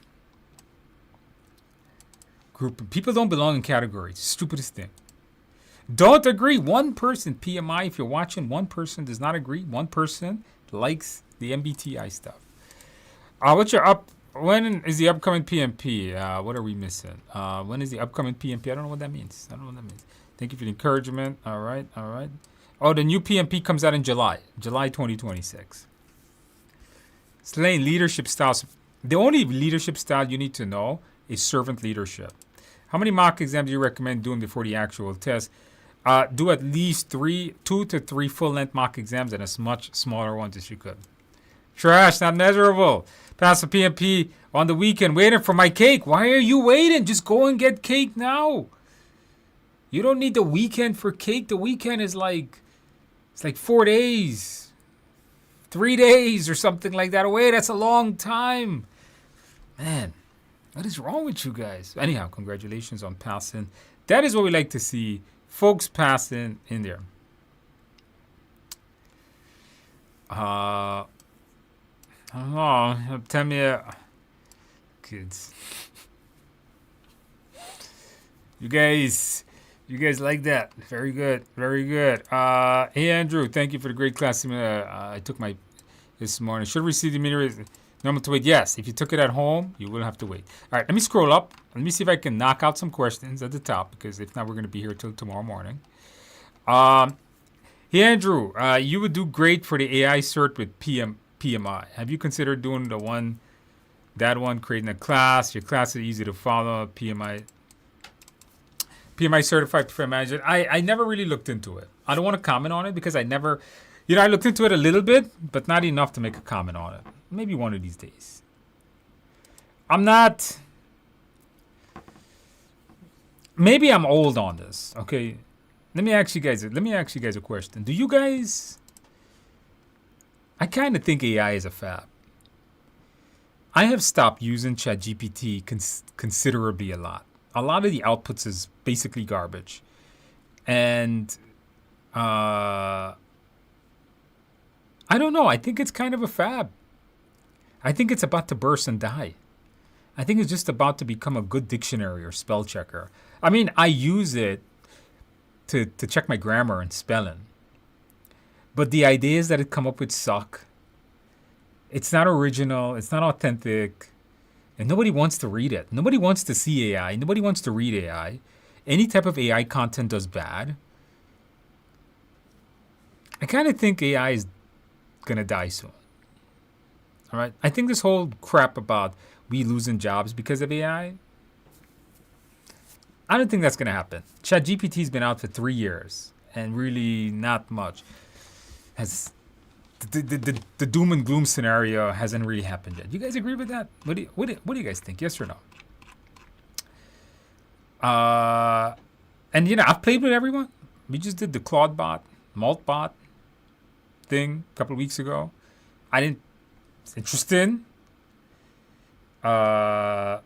group. People don't belong in categories. Stupidest thing. Don't agree. One person, PMI, if you're watching, one person does not agree. One person likes the MBTI stuff. When is the upcoming PMP? What are we missing? When is the upcoming PMP? I don't know what that means. Thank you for the encouragement. All right. Oh, the new PMP comes out in July 2026. Slane leadership styles. The only leadership style you need to know is servant leadership. How many mock exams do you recommend doing before the actual test? Do at least 2 to 3 full-length mock exams and as much smaller ones as you could. Trash, not measurable. Pass the PMP on the weekend waiting for my cake. Why are you waiting? Just go and get cake now. You don't need the weekend for cake. The weekend is it's like 4 days. 3 days or something like that away. That's a long time. Man, what is wrong with you guys? Anyhow, congratulations on passing. That is what we like to see. Folks passing in there. I don't know. Tell me, kids. You guys like that. Very good. Hey, Andrew, thank you for the great class. I took this morning. Should receive the immediate normal to wait. Yes, if you took it at home, you will have to wait. All right, let me scroll up. Let me see if I can knock out some questions at the top, because if not, we're going to be here till tomorrow morning. Hey, Andrew, you would do great for the AI cert with PMI. Have you considered doing that one, creating a class? Your class is easy to follow. PMI certified preferred manager. I never really looked into it. I don't want to comment on it because I never, I looked into it a little bit, but not enough to make a comment on it. Maybe one of these days. Maybe I'm old on this. Okay, let me ask you guys a question. Do you guys? I kind of think AI is a fad. I have stopped using ChatGPT considerably a lot. A lot of the outputs is basically garbage. And I don't know. I think it's kind of a fad. I think it's about to burst and die. I think it's just about to become a good dictionary or spell checker. I mean, I use it to check my grammar and spelling. But the ideas that it come up with suck. It's not original. It's not authentic. And nobody wants to read it. Nobody wants to see AI. Nobody wants to read AI. Any type of AI content does bad. I kind of think AI is going to die soon. All right? I think this whole crap about we losing jobs because of AI, I don't think that's going to happen. ChatGPT's been out for 3 years, and really not much has. The doom and gloom scenario hasn't really happened yet. You guys agree with that? What do you guys think? Yes or no? And I've played with everyone. We just did the Claude bot, Malt bot thing a couple of weeks ago. It's interesting. So,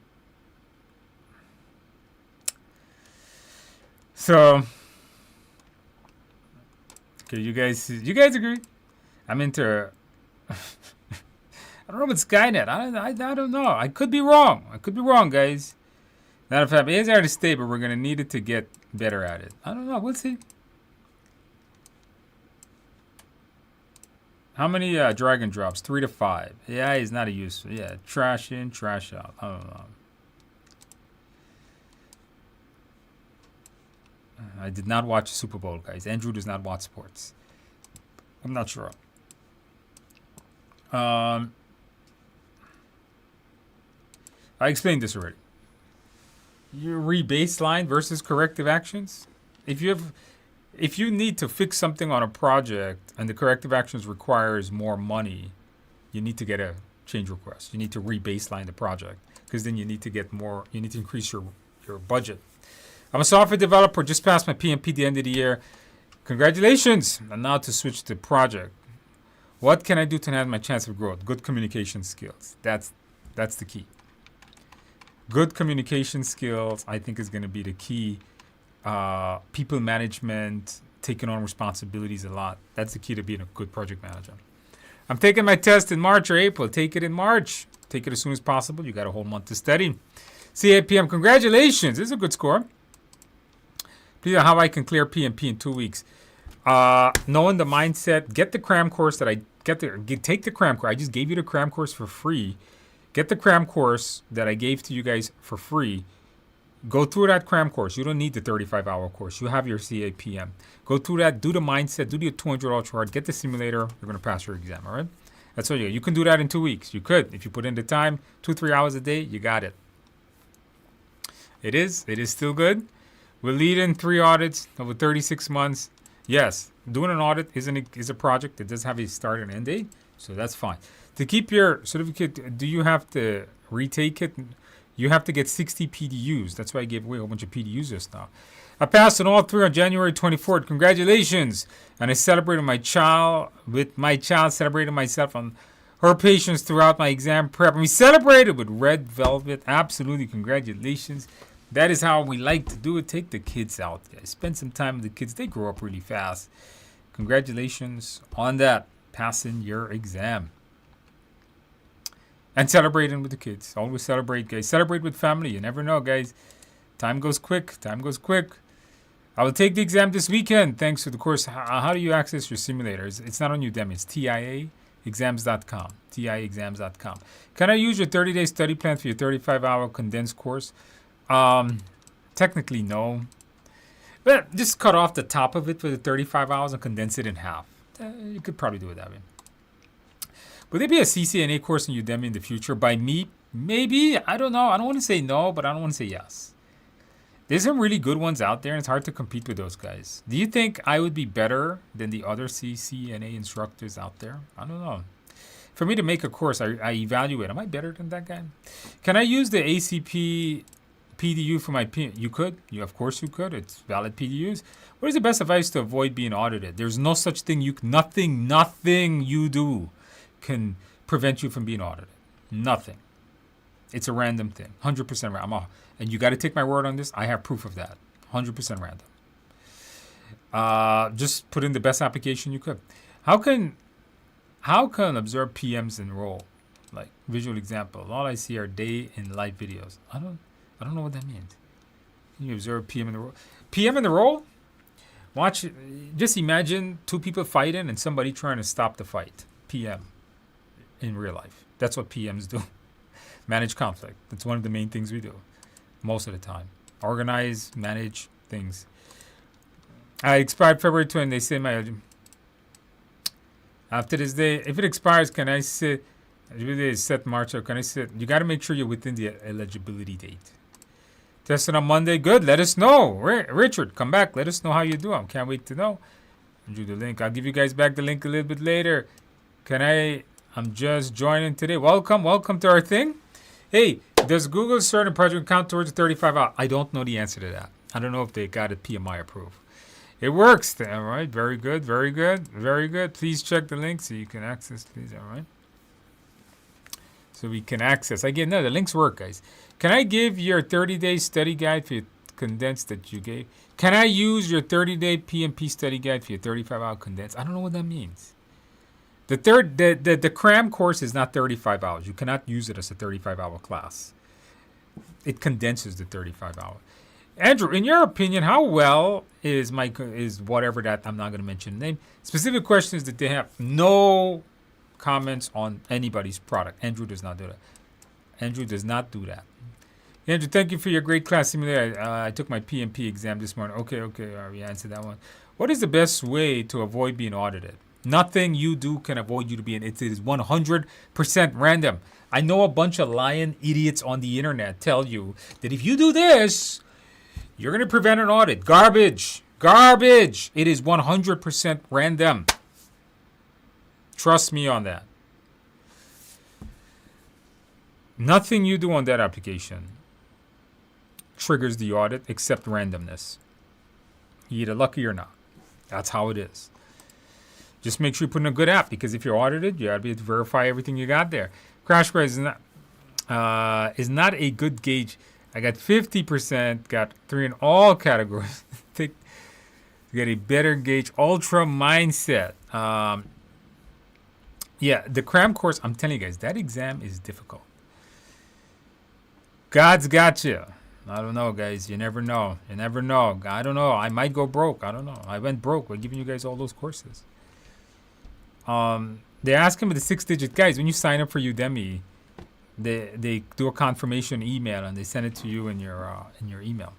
okay, you guys agree? I'm into. I don't know about Skynet. I don't know. I could be wrong. Guys. Not a fact. It's hard to stay, but we're gonna need it to get better at it. I don't know. We'll see. How many drag and drops? 3 to 5. Yeah, he's not a useful. Yeah, trash in, trash out. I don't know. I did not watch Super Bowl, guys. Andrew does not watch sports. I'm not sure. I explained this already. Your rebaseline versus corrective actions. If you need to fix something on a project and the corrective actions requires more money, you need to get a change request. You need to rebaseline the project because then you need to get more. You need to increase your budget. I'm a software developer. Just passed my PMP at the end of the year. Congratulations! And now to switch to project. What can I do to enhance my chance of growth? Good communication skills. That's the key. Good communication skills, I think, is going to be the key. People management, taking on responsibilities a lot. That's the key to being a good project manager. I'm taking my test in March or April. Take it in March. Take it as soon as possible. You got a whole month to study. CAPM, congratulations. This is a good score. Please, how I can clear PMP in 2 weeks. Knowing the mindset, get the cram course that I get there. Take the cram course. I just gave you the cram course for free. Get the cram course that I gave to you guys for free. Go through that cram course. You don't need the 35-hour course. You have your CAPM. Go through that. Do the mindset. Do the 200 ultra hard. Get the simulator. You're going to pass your exam. All right. That's all you. You can do that in 2 weeks. You could if you put in the time. 2-3 hours a day. You got it. It is still good. We'll lead in 3 audits over 36 months. Yes, doing an audit is a project that does have a start and end date, so that's fine. To keep your certificate, do you have to retake it? You have to get 60 PDUs. That's why I gave away a whole bunch of PDUs just now. I passed on all 3 on January 24th. Congratulations! And I celebrated my child celebrated myself on her patience throughout my exam prep. And we celebrated with red velvet. Absolutely, congratulations. That is how we like to do it. Take the kids out, guys. Spend some time with the kids. They grow up really fast. Congratulations on that. Passing your exam. And celebrating with the kids. Always celebrate, guys. Celebrate with family. You never know, guys. Time goes quick. Time goes quick. I will take the exam this weekend. Thanks to the course. How do you access your simulators? It's not on Udemy. It's TIAexams.com. TIAexams.com. Can I use your 30-day study plan for your 35-hour condensed course? Technically, no. But just cut off the top of it for the 35 hours and condense it in half. You could probably do it that way. Will there be a CCNA course in Udemy in the future? By me? Maybe. I don't know. I don't want to say no, but I don't want to say yes. There's some really good ones out there, and it's hard to compete with those guys. Do you think I would be better than the other CCNA instructors out there? I don't know. For me to make a course, I evaluate. Am I better than that guy? Can I use the ACP PDU for my PMP? You could. Of course you could. It's valid PDUs. What is the best advice to avoid being audited? There's no such thing. Nothing you do can prevent you from being audited. Nothing. It's a random thing. 100% random. And you got to take my word on this. I have proof of that. 100% random. Just put in the best application you could. How can observe PMs enroll? Like visual example. All I see are day in life videos. I don't know what that means. Can you observe PM in the role? PM in the role? Watch. Just imagine 2 people fighting and somebody trying to stop the fight. PM in real life. That's what PMs do. Manage conflict. That's one of the main things we do. Most of the time. Organize, manage things. I expired February 20. They say my... After this day, if it expires, can I sit... Really is set March, or can I sit? You got to make sure you're within the eligibility date. Testing on Monday. Good. Let us know. Richard, come back. Let us know how you do. I can't wait to know. Send you the link. I'll give you guys back the link a little bit later. I'm just joining today. Welcome to our thing. Hey, does Google certain project count towards the 35 hours? I don't know the answer to that. I don't know if they got it PMI approved. It works. All right. Very good. Very good. Very good. Please check the link so you can access, please. All right. So we can access. Again, no, the links work, guys. Can I give your 30-day study guide for your condensed that you gave? Can I use your 30-day PMP study guide for your 35-hour condensed? I don't know what that means. The cram course is not 35 hours. You cannot use it as a 35-hour class. It condenses the 35 hour. Andrew, in your opinion, how well is whatever that I'm not going to mention the name specific questions that they have no comments on anybody's product? Andrew does not do that. Andrew does not do that. Andrew, thank you for your great class simulator. I took my PMP exam this morning. Okay, we answered that one. What is the best way to avoid being audited? Nothing you do can avoid you to being. It is 100% random. I know a bunch of lying idiots on the internet tell you that if you do this, you're going to prevent an audit. Garbage. Garbage. It is 100% random. Trust me on that. Nothing you do on that application triggers the audit except randomness. You're either lucky or not. That's how it is. Just make sure you put in a good app, because if you're audited, you got to be able to verify everything you got there. Crash course is not a good gauge. I got 50%, got 3 in all categories. To get a better gauge. Ultra mindset. Yeah, the cram course, I'm telling you guys, that exam is difficult. God's got you. I don't know, guys. You never know. You never know. I don't know. I might go broke. I don't know. I went broke by giving you guys all those courses. They ask him with the 6-digit, guys, when you sign up for Udemy, they do a confirmation email and they send it to you in your email.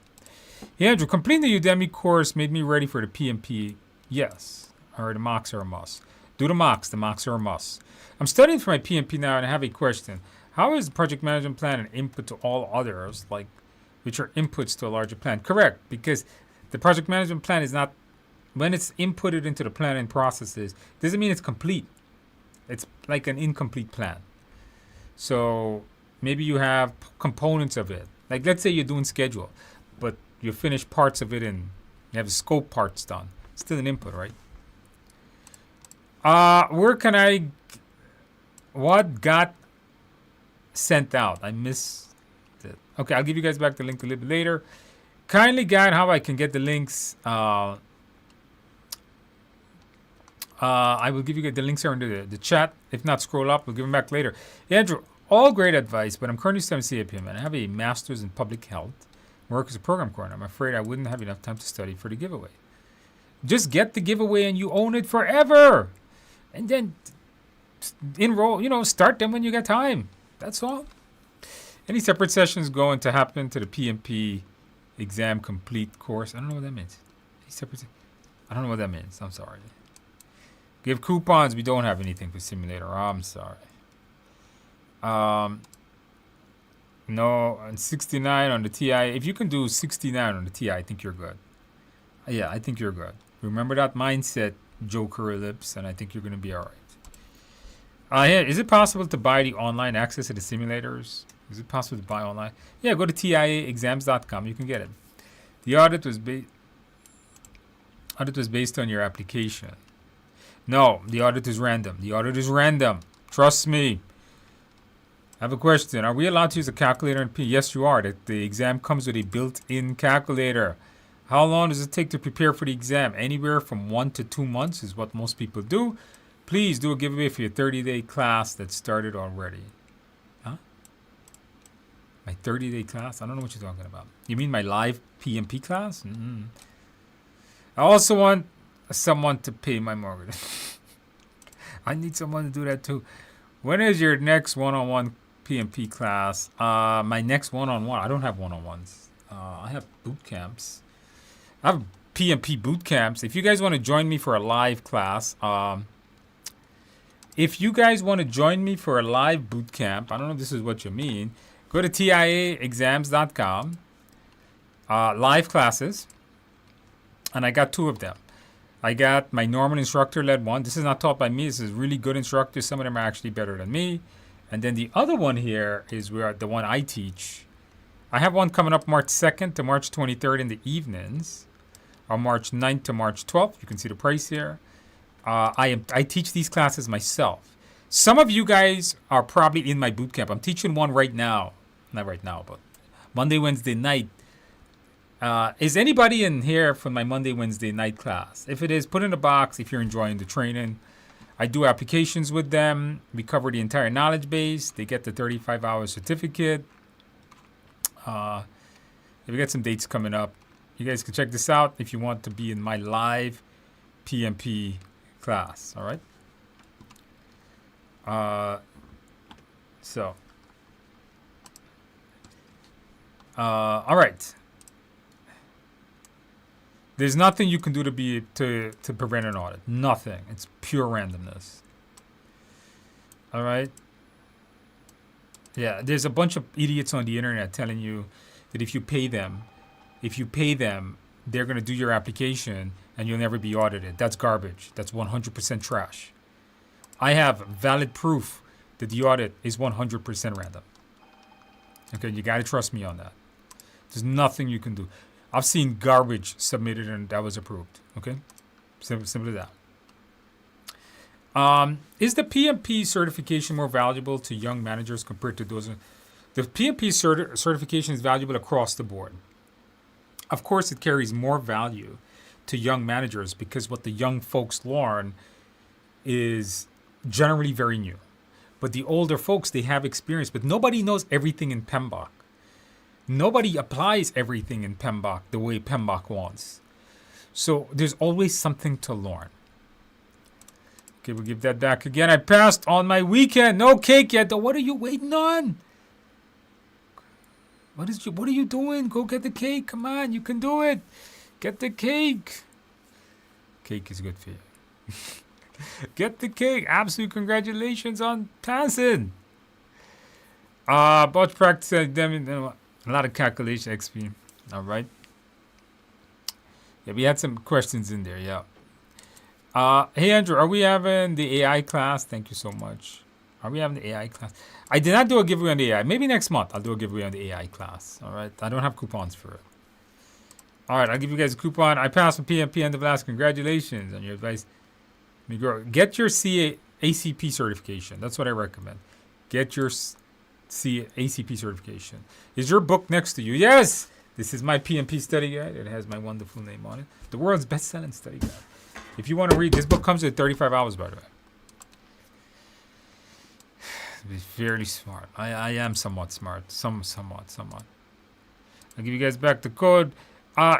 Yeah, Andrew, completing the Udemy course made me ready for the PMP. Yes. Or the mocks are a must. Do the mocks. The mocks are a must. I'm studying for my PMP now and I have a question. How is the project management plan an input to all others, like which are inputs to a larger plan? Correct, because the project management plan is not, when it's inputted into the planning processes, doesn't mean it's complete. It's like an incomplete plan. So maybe you have components of it. Like let's say you're doing schedule, but you finish parts of it and you have the scope parts done. It's still an input, right? Where can what got sent out? I missed it. Okay, I'll give you guys back the link a little bit later. Kindly guide how I can get the links. I will give you the links here in the chat. If not, scroll up. We'll give them back later. Andrew, all great advice, but I'm currently studying CAPM and I have a master's in public health. Work as a program coordinator. I'm afraid I wouldn't have enough time to study for the giveaway. Just get the giveaway and you own it forever. And then enroll, start them when you get time. That's all. Any separate sessions going to happen to the PMP exam complete course? I don't know what that means. I don't know what that means. I'm sorry. Give coupons. We don't have anything for simulator. I'm sorry. No, and 69 on the TI. If you can do 69 on the TI, I think you're good. Yeah, I think you're good. Remember that mindset, Joker Ellipse, and I think you're going to be all right. Is it possible to buy the online access to the simulators? Is it possible to buy online? Yeah, go to tiaexams.com. You can get it. The audit was based on your application. No, the audit is random. The audit is random. Trust me. I have a question. Are we allowed to use a calculator in P? Yes, you are. The exam comes with a built-in calculator. How long does it take to prepare for the exam? Anywhere from 1 to 2 months is what most people do. Please do a giveaway for your 30-day class that started already. Huh? My 30-day class? I don't know what you're talking about. You mean my live PMP class? Mm-hmm. I also want someone to pay my mortgage. I need someone to do that too. When is your next one-on-one PMP class? My next one-on-one. I don't have one-on-ones. I have boot camps. I have PMP boot camps. If you guys want to join me for a live class, if you guys want to join me for a live boot camp, I don't know if this is what you mean. Go to tiaexams.com. Live classes. And I got 2 of them. I got my normal instructor-led one. This is not taught by me. This is really good instructors. Some of them are actually better than me. And then the other one here is the one I teach. I have one coming up March 2nd to March 23rd in the evenings. Or March 9th to March 12th. You can see the price here. I teach these classes myself. Some of you guys are probably in my boot camp. I'm teaching one right now. Not right now, but Monday, Wednesday night. Is anybody in here from my Monday, Wednesday night class? If it is, put in a box if you're enjoying the training. I do applications with them. We cover the entire knowledge base. They get the 35-hour certificate. We got some dates coming up. You guys can check this out if you want to be in my live PMP class. All right. All right. There's nothing you can do to prevent an audit. Nothing. It's pure randomness. All right. Yeah, there's a bunch of idiots on the internet telling you that if you pay them, they're going to do your application and you'll never be audited. That's garbage. That's 100% trash. I have valid proof that the audit is 100% random. Okay, you got to trust me on that. There's nothing you can do. I've seen garbage submitted and that was approved. Okay, simple as that. Is the PMP certification more valuable to young managers compared to those? The PMP certification is valuable across the board. Of course, it carries more value to young managers because what the young folks learn is generally very new. But the older folks, they have experience, but nobody knows everything in PMBOK. Nobody applies everything in PMBOK the way PMBOK wants. So there's always something to learn. Okay, we'll give that back again. I passed on my weekend. No cake yet, though. What are you waiting on? What are you doing? Go get the cake. Come on, you can do it. Get the cake. Cake is good for you. Get the cake. Absolute congratulations on passing. Bunch practice, a lot of calculation XP. All right. Yeah, we had some questions in there. Yeah. Hey, Andrew, are we having the AI class? Thank you so much. Are we having the AI class? I did not do a giveaway on the AI. Maybe next month I'll do a giveaway on the AI class. All right. I don't have coupons for it. All right. I'll give you guys a coupon. I passed with PMP end of last. Congratulations on your advice. Get your ACP certification. That's what I recommend. Get your ACP certification. Is your book next to you? Yes. This is my PMP study guide. It has my wonderful name on it. The world's best-selling study guide. If you want to read, this book comes with 35 hours, by the way. It's fairly smart. I am somewhat smart. Somewhat. I'll give you guys back the code.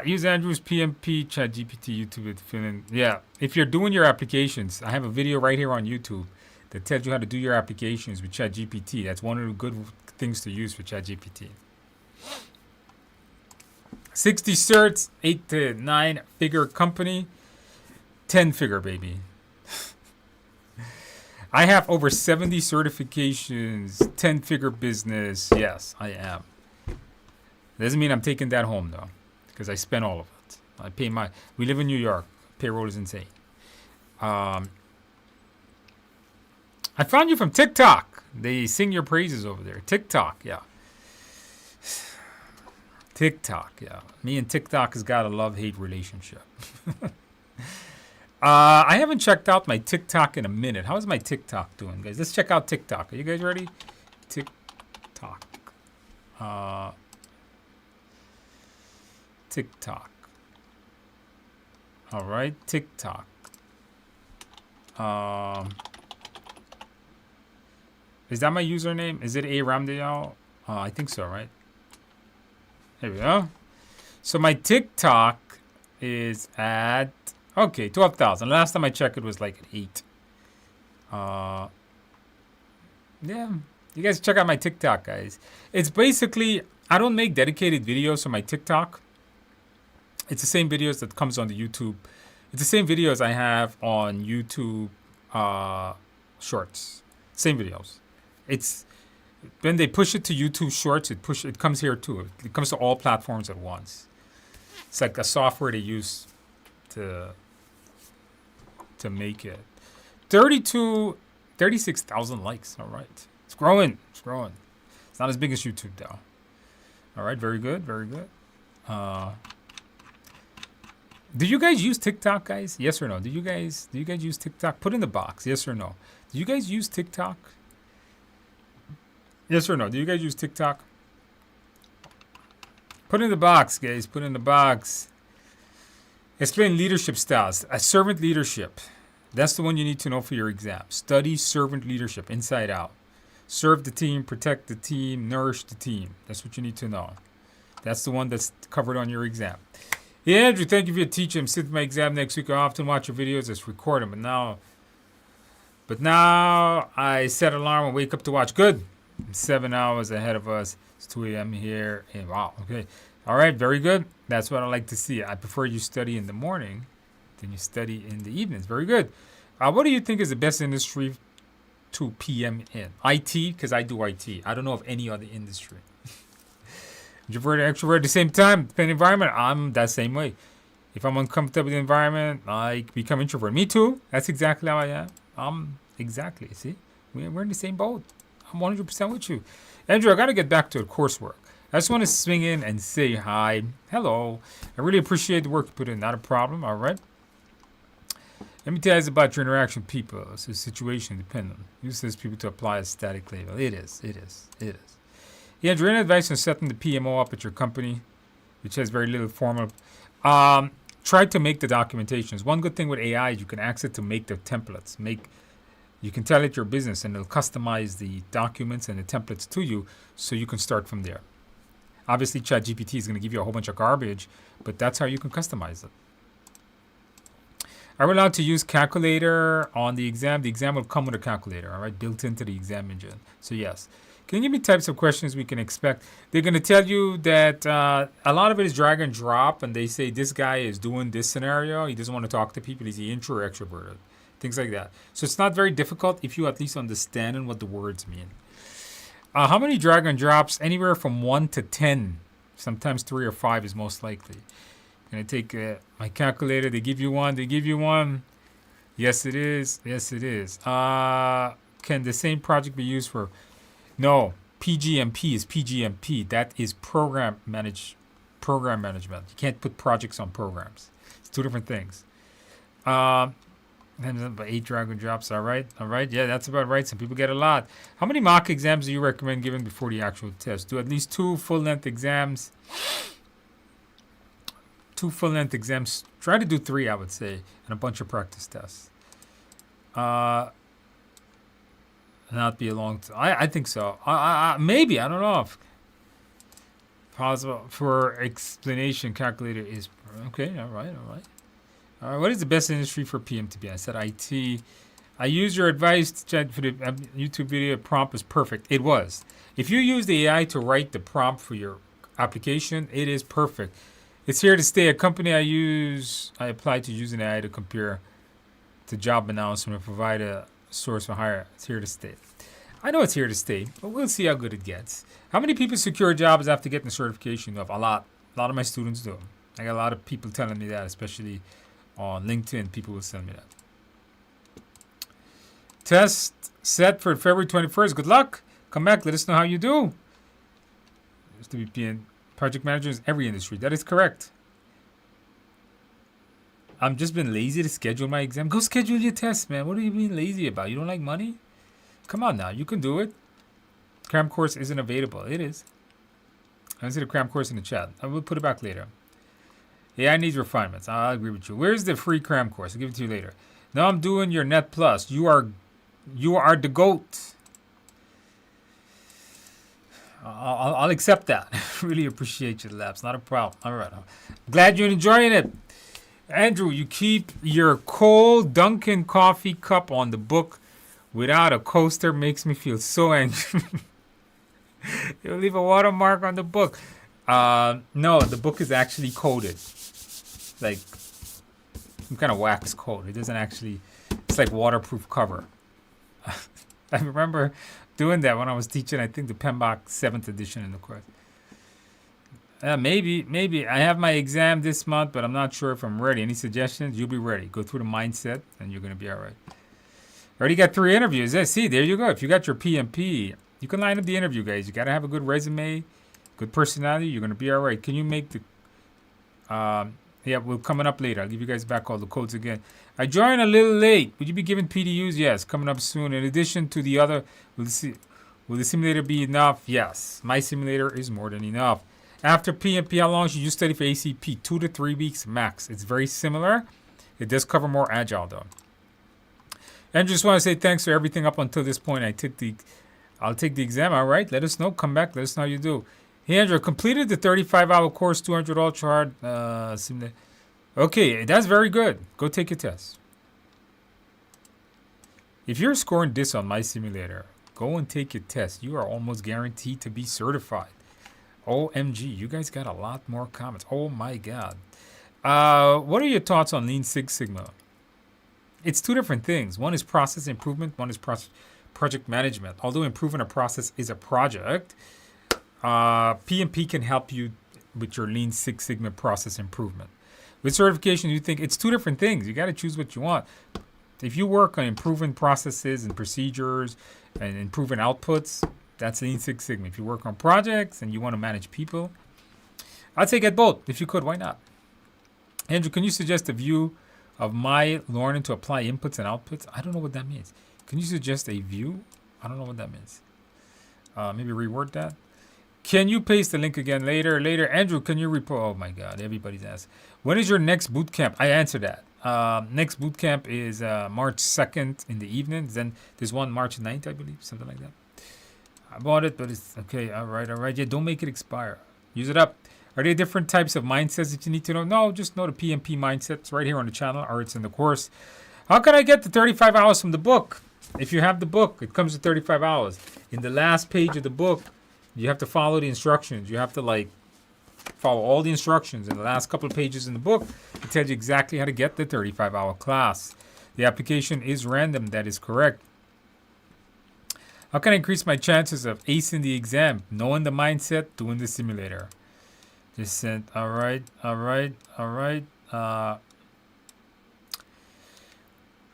Use Andrew's PMP, ChatGPT, YouTube, fill in. Yeah, if you're doing your applications, I have a video right here on YouTube that tells you how to do your applications with ChatGPT. That's one of the good things to use for ChatGPT. 60 certs, 8 to 9 figure company, 10 figure baby. I have over 70 certifications, 10 figure business. Yes, I am. Doesn't mean I'm taking that home though, because I spent all of it. I pay we live in New York. Payroll is insane. I found you from TikTok. They sing your praises over there. TikTok, yeah. TikTok, yeah. Me and TikTok has got a love-hate relationship. I haven't checked out my TikTok in a minute. How is my TikTok doing, guys? Let's check out TikTok. Are you guys ready? TikTok. TikTok. All right, TikTok. Is that my username? Is it A Ramdayal? I think so, right? There we go. So my TikTok is at 12,000. Last time I checked, it was like at 8. Yeah, you guys check out my TikTok, guys. It's basically, I don't make dedicated videos for my TikTok. It's the same videos that comes on the YouTube. It's the same videos I have on YouTube Shorts. Same videos. It's when they push it to YouTube Shorts, it comes here too. It comes to all platforms at once. It's like a software they use to make it. 36,000 likes. All right. It's growing. It's not as big as YouTube though. All right, very good. Do you guys use TikTok, guys? Yes or no? Do you guys use TikTok? Put in the box. Yes or no? Do you guys use TikTok? Yes or no? Do you guys use TikTok? Put in the box, guys. Put in the box. Explain leadership styles. Servant leadership. That's the one you need to know for your exam. Study servant leadership inside out. Serve the team, protect the team, nourish the team. That's what you need to know. That's the one that's covered on your exam. Yeah, Andrew, thank you for your teaching. I'm sitting for my exam next week. I often watch your videos, just record them. But now I set an alarm and wake up to watch. Good. 7 hours ahead of us. It's 2 a.m. here. And wow. Okay. All right. Very good. That's what I like to see. I prefer you study in the morning than you study in the evenings. Very good. What do you think is the best industry to PM in? IT, because I do IT. I don't know of any other industry. Introvert and extrovert at the same time, depending on the environment, I'm that same way. If I'm uncomfortable with the environment, I become introvert. Me too. That's exactly how I am. Exactly. See? We're in the same boat. I'm 100% with you. Andrew, I got to get back to the coursework. I just want to swing in and say hi. Hello. I really appreciate the work you put in. Not a problem. All right. MBTI is about your interaction with people. It's a situation dependent. Uses people to apply a static label. It is. Yeah, Andrew, any advice on setting the PMO up at your company, which has very little formal? Try to make the documentations. One good thing with AI is you can ask it to make the templates. You can tell it your business, and it'll customize the documents and the templates to you, so you can start from there. Obviously, ChatGPT is going to give you a whole bunch of garbage, but that's how you can customize it. Are we allowed to use calculator on the exam? The exam will come with a calculator, all right, built into the exam engine. So yes. Can you give me types of questions we can expect? They're going to tell you that a lot of it is drag and drop, and they say this guy is doing this scenario. He doesn't want to talk to people. Is he intro or extroverted? Things like that. So it's not very difficult if you at least understand what the words mean. How many drag and drops? Anywhere from 1 to 10. Sometimes 3 or 5 is most likely. I'm going to take my calculator. They give you one. Yes, it is. Can the same project be used for... No, PGMP is PGMP. That is program management. You can't put projects on programs. It's two different things. And 8 drag and drops. All right. Yeah, that's about right. Some people get a lot. How many mock exams do you recommend giving before the actual test? Do at least 2 full-length exams. 2 full-length exams. Try to do 3, I would say, and a bunch of practice tests. Not be a long time. I think so. Maybe. I don't know if possible for explanation calculator is okay. All right. What is the best industry for PM to be? I said IT. I used your advice to check for the YouTube video. Prompt was perfect. It was. If you use the AI to write the prompt for your application, it is perfect. It's here to stay. A company I applied to using AI to compare to job announcement and provide a source for hire. It's here to stay. I know it's here to stay, but we'll see how good it gets. How many people secure jobs after getting the certification? Of a lot. A lot of my students do. I got a lot of people telling me that, especially on LinkedIn. People will send me that. Test set for February 21st. Good luck. Come back. Let us know how you do. Used to be being project managers in every industry. That is correct. I'm just been lazy to schedule my exam. Go schedule your test, man. What are you being lazy about? You don't like money? Come on now. You can do it. Cram course isn't available. It is. I see the cram course in the chat. I will put it back later. AI needs refinements. I'll agree with you. Where's the free cram course? I'll give it to you later. Now I'm doing your Net Plus. You are the GOAT. I'll accept that. Really appreciate your labs. Not a problem. All right. Glad you're enjoying it. Andrew, you keep your cold Dunkin' coffee cup on the book without a coaster. Makes me feel so angry. You'll leave a watermark on the book. No, the book is actually coated. Like some kind of wax coat. It doesn't actually... It's like waterproof cover. I remember doing that when I was teaching, I think, the PMBOK 7th edition in the course. Maybe. I have my exam this month, but I'm not sure if I'm ready. Any suggestions? You'll be ready. Go through the mindset, and you're going to be all right. Already got 3 interviews. See, there you go. If you got your PMP, you can line up the interview, guys. You got to have a good resume, good personality. You're going to be all right. Can you make the... yeah, we're coming up later. I'll give you guys back all the codes again. I joined a little late. Would you be giving PDUs? Yes, coming up soon. In addition to the other, will the simulator be enough? Yes. My simulator is more than enough. After PMP, how long should you study for ACP? 2 to 3 weeks max. It's very similar. It does cover more agile, though. And just want to say thanks for everything up until this point. I'll take the exam. All right. Let us know. Come back. Let us know how you do. Hey, Andrew, completed the 35-hour course, 200 ultra hard. Okay, that's very good. Go take your test. If you're scoring this on my simulator, go and take your test. You are almost guaranteed to be certified. OMG, you guys got a lot more comments. Oh my God. What are your thoughts on Lean Six Sigma? It's two different things. One is process improvement. One is project management. Although improving a process is a project, PMP can help you with your Lean Six Sigma process improvement. With certification, you think it's two different things. You got to choose what you want. If you work on improving processes and procedures and improving outputs, that's Lean Six Sigma. If you work on projects and you want to manage people, I'd say get both. If you could, why not? Andrew, can you suggest a view of my learning to apply inputs and outputs? I don't know what that means. Can you suggest a view? I don't know what that means. Maybe reword that. Can you paste the link again later? Andrew, can you oh my God, everybody's asked. When is your next boot camp? I answered that. Next boot camp is March 2nd in the evening. Then there's one March 9th, I believe, something like that. I bought it, but it's okay. All right. Yeah, don't make it expire. Use it up. Are there different types of mindsets that you need to know? No, just know the PMP mindsets right here on the channel, or it's in the course. How can I get the 35 hours from the book? If you have the book, it comes with 35 hours. In the last page of the book, you have to follow the instructions. You have to follow all the instructions. In the last couple of pages in the book, it tells you exactly how to get the 35-hour class. The application is random. That is correct. How can I increase my chances of acing the exam? Knowing the mindset, doing the simulator. Just sent. All right.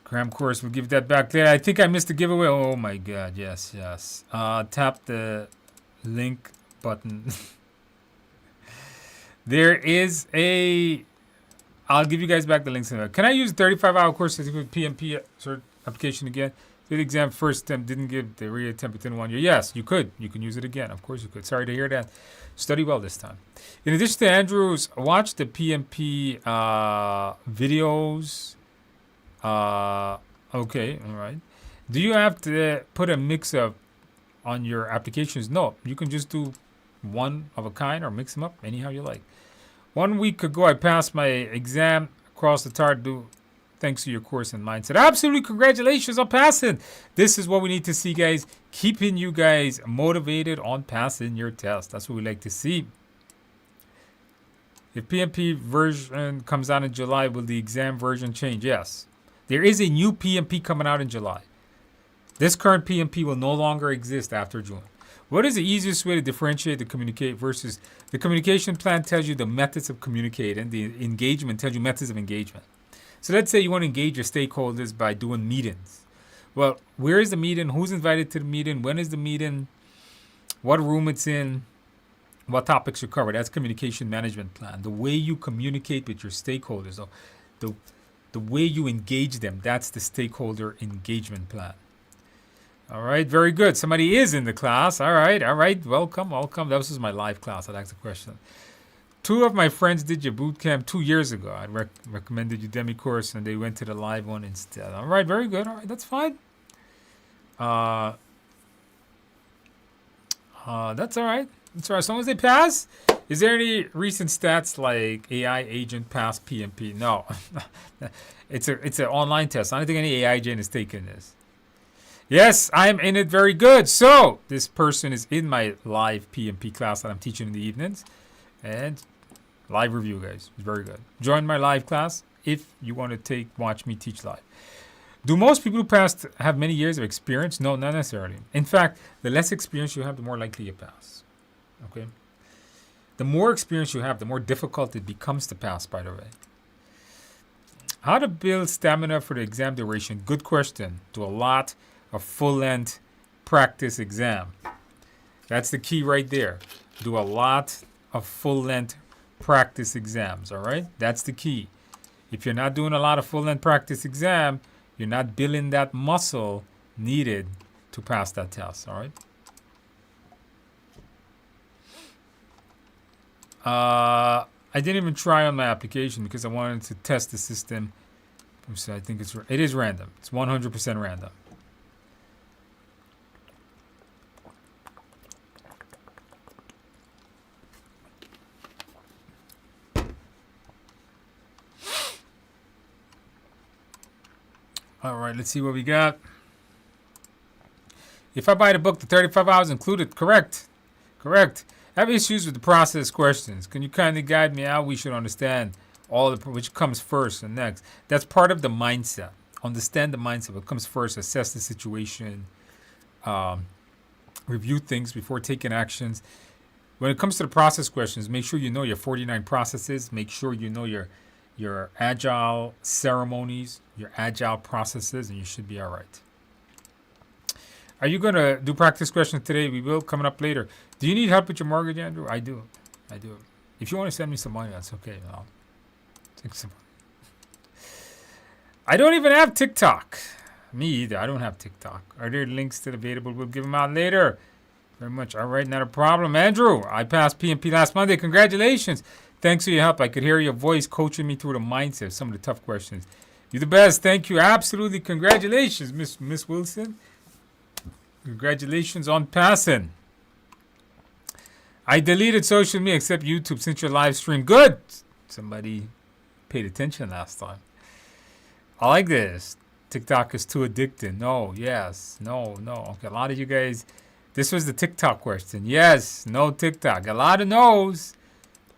Cram course, we'll give that back there. I think I missed the giveaway. Oh my God. Yes. Tap the link button. There is I'll give you guys back the links. Can I use 35-hour course with PMP application again? Did the exam first attempt, didn't give the reattempt within 1 year. Yes, you could. You can use it again. Of course you could. Sorry to hear that. Study well this time. In addition to Andrews, watch the PMP videos. Okay, all right. Do you have to put a mix of on your applications? No, you can just do one of a kind or mix them up anyhow you like. 1 week ago, I passed my exam across the tardu thanks to your course and mindset. Absolutely, congratulations on passing. This is what we need to see, guys. Keeping you guys motivated on passing your test. That's what we like to see. If PMP version comes out in July, will the exam version change? Yes. There is a new PMP coming out in July. This current PMP will no longer exist after June. What is the easiest way to differentiate the communicate versus the communication plan tells you the methods of communicating. The engagement tells you methods of engagement. So let's say you want to engage your stakeholders by doing meetings. Well, where is the meeting? Who's invited to the meeting? When is the meeting? What room it's in? What topics you cover? That's communication management plan. The way you communicate with your stakeholders, the way you engage them, that's the stakeholder engagement plan. All right, very good. Somebody is in the class. All right. Welcome. That was my live class. I'd ask the question. 2 of my friends did your boot camp 2 years ago. I recommended Udemy course, and they went to the live one instead. All right, very good. All right, that's fine. That's all right. That's all right. As long as they pass. Is there any recent stats like AI agent pass PMP? No. It's an online test. I don't think any AI agent is taking this. Yes, I'm in it very good. So this person is in my live PMP class that I'm teaching in the evenings. And live review, guys. It's very good. Join my live class if you want to watch me teach live. Do most people who pass have many years of experience? No, not necessarily. In fact, the less experience you have, the more likely you pass. Okay? The more experience you have, the more difficult it becomes to pass, by the way. How to build stamina for the exam duration? Good question. Do a lot of full-length practice exam. That's the key right there. Do a lot of full-length practice exams, all right? That's the key. If you're not doing a lot of full-length practice exam, you're not building that muscle needed to pass that test, all right? I didn't even try on my application because I wanted to test the system. So I think it is random. It's 100% random. All right, let's see what we got. If I buy the book, the 35 hours included. Correct. Correct. I have issues with the process questions. Can you kindly guide me how we should understand all the which comes first and next? That's part of the mindset. Understand the mindset. What comes first? Assess the situation. Review things before taking actions. When it comes to the process questions, make sure you know your 49 processes. Make sure you know your agile ceremonies, your agile processes, and you should be all right. Are you going to do practice questions today? We will, coming up later. Do you need help with your mortgage, Andrew? I do. I do. If you want to send me some money, that's okay. I'll take some. I don't even have TikTok. Me either. I don't have TikTok. Are there links still available? We'll give them out later. Very much. All right, not a problem. Andrew, I passed PMP last Monday. Congratulations. Thanks for your help. I could hear your voice coaching me through the mindset, some of the tough questions. You're the best. Thank you. Absolutely. Congratulations, Miss Wilson. Congratulations on passing. I deleted social media except YouTube since your live stream. Good. Somebody paid attention last time. I like this. TikTok is too addicting. No, yes, no. Okay, a lot of you guys, this was the TikTok question. Yes, no TikTok. A lot of no's.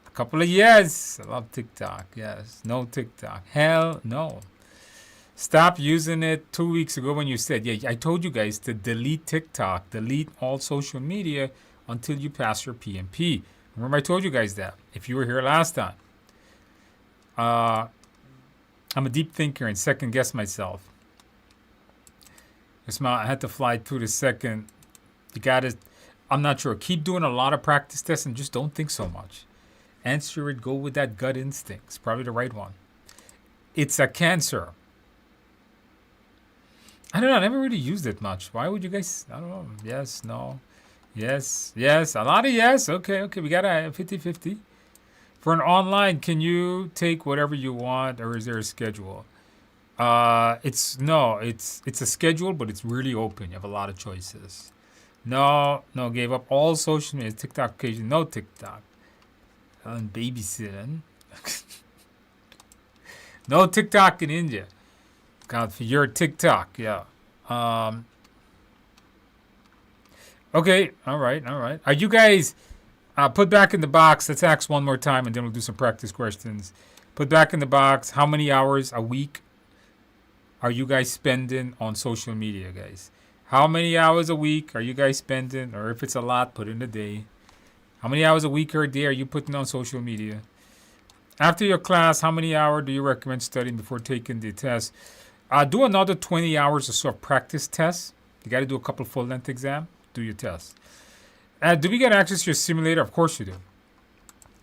A couple of yes. I love TikTok. Yes, no TikTok. Hell no. Stop using it 2 weeks ago when you said, yeah, I told you guys to delete TikTok, delete all social media until you pass your PMP. Remember I told you guys that if you were here last time. I'm a deep thinker and second guess myself. I had to fly through the second. You got to, I'm not sure. Keep doing a lot of practice tests and just don't think so much. Answer it. Go with that gut instinct. It's probably the right one. It's a cancer. I don't know. I never really used it much. Why would you guys? I don't know. Yes, no. Yes. A lot of yes. Okay. We got a 50-50. For an online, can you take whatever you want, or is there a schedule? It's a schedule, but it's really open. You have a lot of choices. No, gave up all social media. TikTok occasion. No TikTok. And babysitting. No TikTok in India. God, for your TikTok, yeah. Okay, all right. Are you guys put back in the box? Let's ask one more time, and then we'll do some practice questions. Put back in the box. How many hours a week are you guys spending on social media, guys? How many hours a week are you guys spending? Or if it's a lot, put in a day. How many hours a week or a day are you putting on social media? After your class, how many hours do you recommend studying before taking the test? Do another 20 hours or so of practice tests. You got to do a couple full-length exam. Do your test. Do we get access to your simulator? Of course you do.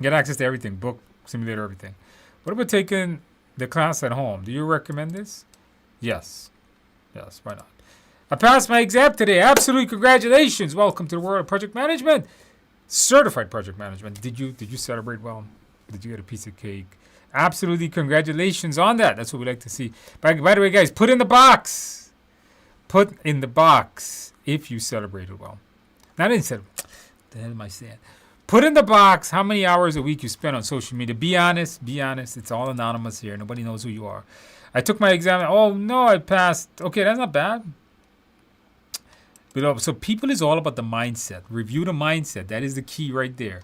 Get access to everything. Book, simulator, everything. What about taking the class at home? Do you recommend this? Yes, why not? I passed my exam today. Absolutely, congratulations. Welcome to the world of project management. Certified project management. Did you celebrate well? Did you get a piece of cake? Absolutely, congratulations on that. That's what we like to see. By the way, guys, put in the box. Put in the box if you celebrated well. Not instead. The hell am I saying? Put in the box how many hours a week you spend on social media. Be honest. It's all anonymous here. Nobody knows who you are. I took my exam. Oh, no, I passed. Okay, that's not bad. But, so people is all about the mindset. Review the mindset. That is the key right there.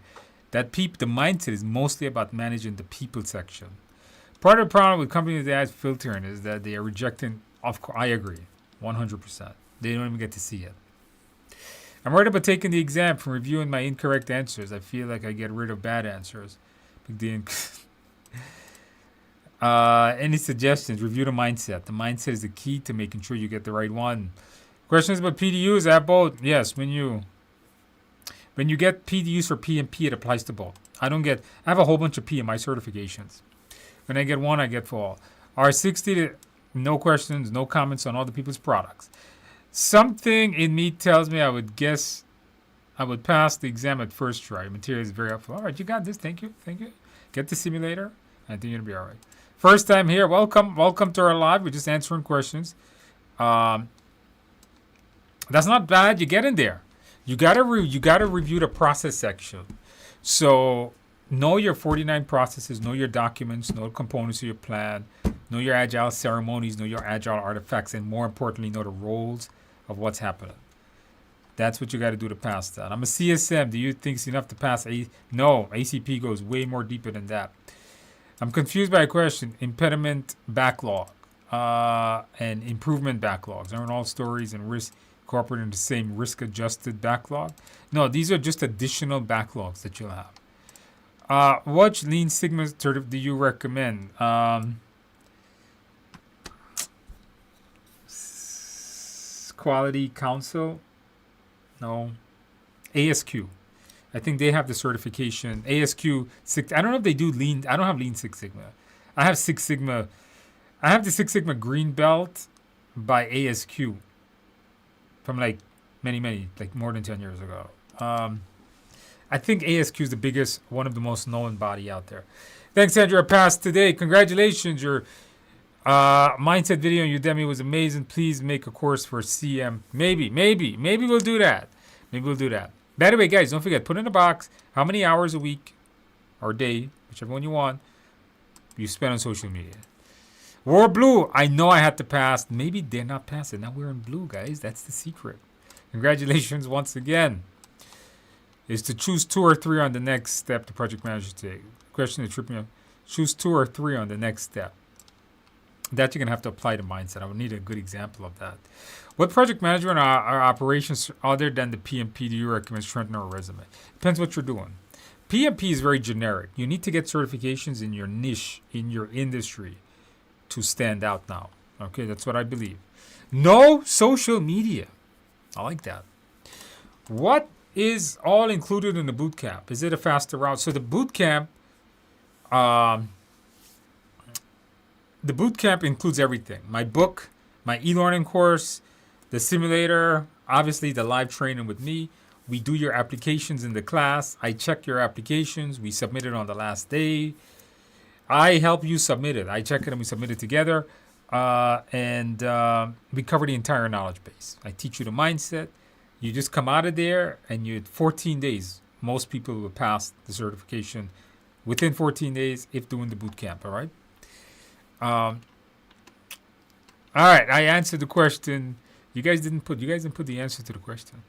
The mindset is mostly about managing the people section. Part of the problem with companies that have filtering is that they are rejecting. I agree, 100%. They don't even get to see it. I'm worried about taking the exam from reviewing my incorrect answers. I feel like I get rid of bad answers. Any suggestions? Review the mindset. The mindset is the key to making sure you get the right one. Questions about PDUs? I have both. Yes, when you get PDUs for PMP, it applies to both. I have a whole bunch of PMI certifications. When I get one, I get for all. R60, no questions, no comments on other people's products. Something in me tells me I would pass the exam at first try. Material is very helpful. All right, you got this. Thank you. Get the simulator. I think you'll be all right. First time here. Welcome to our live. We're just answering questions. That's not bad. You get in there. You gotta review the process section. So know your 49 processes, know your documents, know the components of your plan, know your agile ceremonies, know your agile artifacts, and more importantly, know the roles of what's happening. That's what you got to do to pass that. I'm a CSM. Do you think it's enough to pass? No, ACP goes way more deeper than that. I'm confused by a question. Impediment backlog and improvement backlogs. Aren't all stories and risk incorporated in the same risk-adjusted backlog? No, these are just additional backlogs that you'll have. What Lean Sigma certificate do you recommend? Quality Council? No. ASQ. I think they have the certification. ASQ 6. I don't know if they do Lean. I don't have Lean Six Sigma. I have Six Sigma. I have the Six Sigma Green Belt by ASQ from like many, like more than 10 years ago. I think ASQ is the biggest, one of the most known body out there. Thanks, Andrew. I passed today. Congratulations. Your mindset video on Udemy was amazing. Please make a course for CM. Maybe we'll do that. By the way, guys, don't forget, put in a box how many hours a week or day, whichever one you want, you spend on social media. We're blue. I know I had to pass. Maybe they're not passing. Now we're in blue, guys. That's the secret. Congratulations once again. Is to choose 2 or 3 on the next step the project manager take. Question that tripped me up. Choose 2 or 3 on the next step. That you're going to have to apply to mindset. I would need a good example of that. What project management or operations other than the PMP do you recommend strengthen our resume? Depends what you're doing. PMP is very generic. You need to get certifications in your niche, in your industry to stand out now. Okay, that's what I believe. No social media. I like that. What is all included in the boot camp? Is it a faster route? So the boot camp includes everything. My book, my e-learning course, the simulator, obviously the live training with me. We do your applications in the class. I check your applications. We submit it on the last day. I help you submit it. I check it and we submit it together. And we cover the entire knowledge base. I teach you the mindset. You just come out of there and you 14 days. Most people will pass the certification within 14 days if doing the boot camp, all right? All right, I answered the question. You guys didn't put the answer to the question.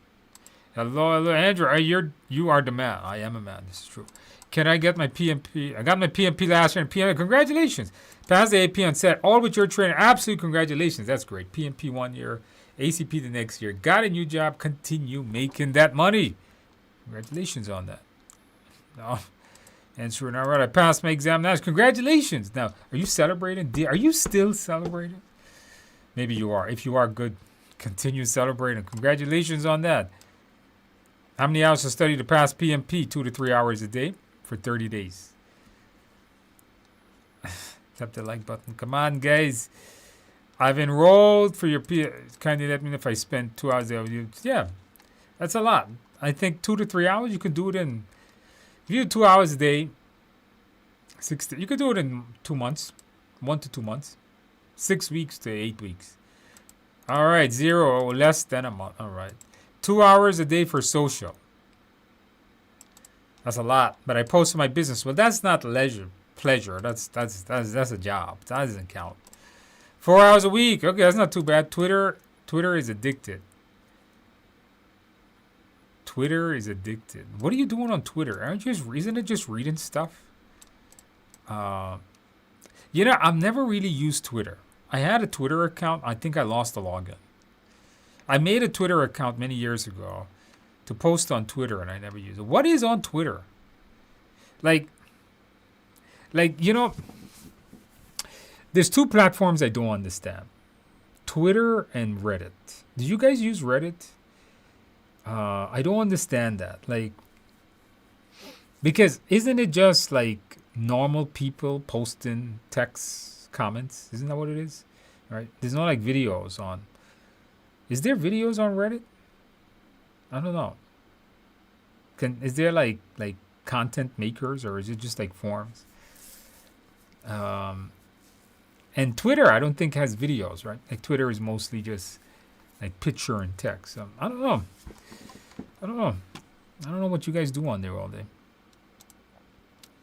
Hello, Andrew. You are the man. I am a man. This is true. Can I get my PMP? I got my PMP last year and PMP. Congratulations. Passed the AP on set. All with your training. Absolute congratulations. That's great. PMP 1 year. ACP the next year. Got a new job. Continue making that money. Congratulations on that. No. Answering all right. I passed my exam. Now, congratulations. Now, are you celebrating? Are you still celebrating? Maybe you are. If you are, good. Continue celebrating. Congratulations on that. How many hours to study to pass PMP? 2 to 3 hours a day for 30 days. Tap the like button. Come on, guys. I've enrolled for your kindly let me know if I spend 2 hours there with you. Yeah, that's a lot. I think 2 to 3 hours, you can do it in, if you do 2 hours a day, you could do it in 2 months, 1 to 2 months, 6 weeks to 8 weeks. All right, 0 or less than a month. All right. 2 hours a day for social. That's a lot. But I post my business. Well, that's not pleasure. That's a job. That doesn't count. 4 hours a week. Okay, that's not too bad. Twitter is addicted. Twitter is addicted. What are you doing on Twitter? Isn't it just reading stuff? I've never really used Twitter. I had a Twitter account. I think I lost the login. I made a Twitter account many years ago to post on Twitter, and I never used it. What is on Twitter? There's 2 platforms I don't understand. Twitter and Reddit. Do you guys use Reddit? I don't understand that. Because isn't it just like normal people posting text comments? Isn't that what it is? Right? There's no videos on. Is there videos on Reddit? I don't know. Is there like content makers, or is it just like forums? And Twitter, I don't think has videos, right? Twitter is mostly just picture and text. I don't know. I don't know what you guys do on there all day.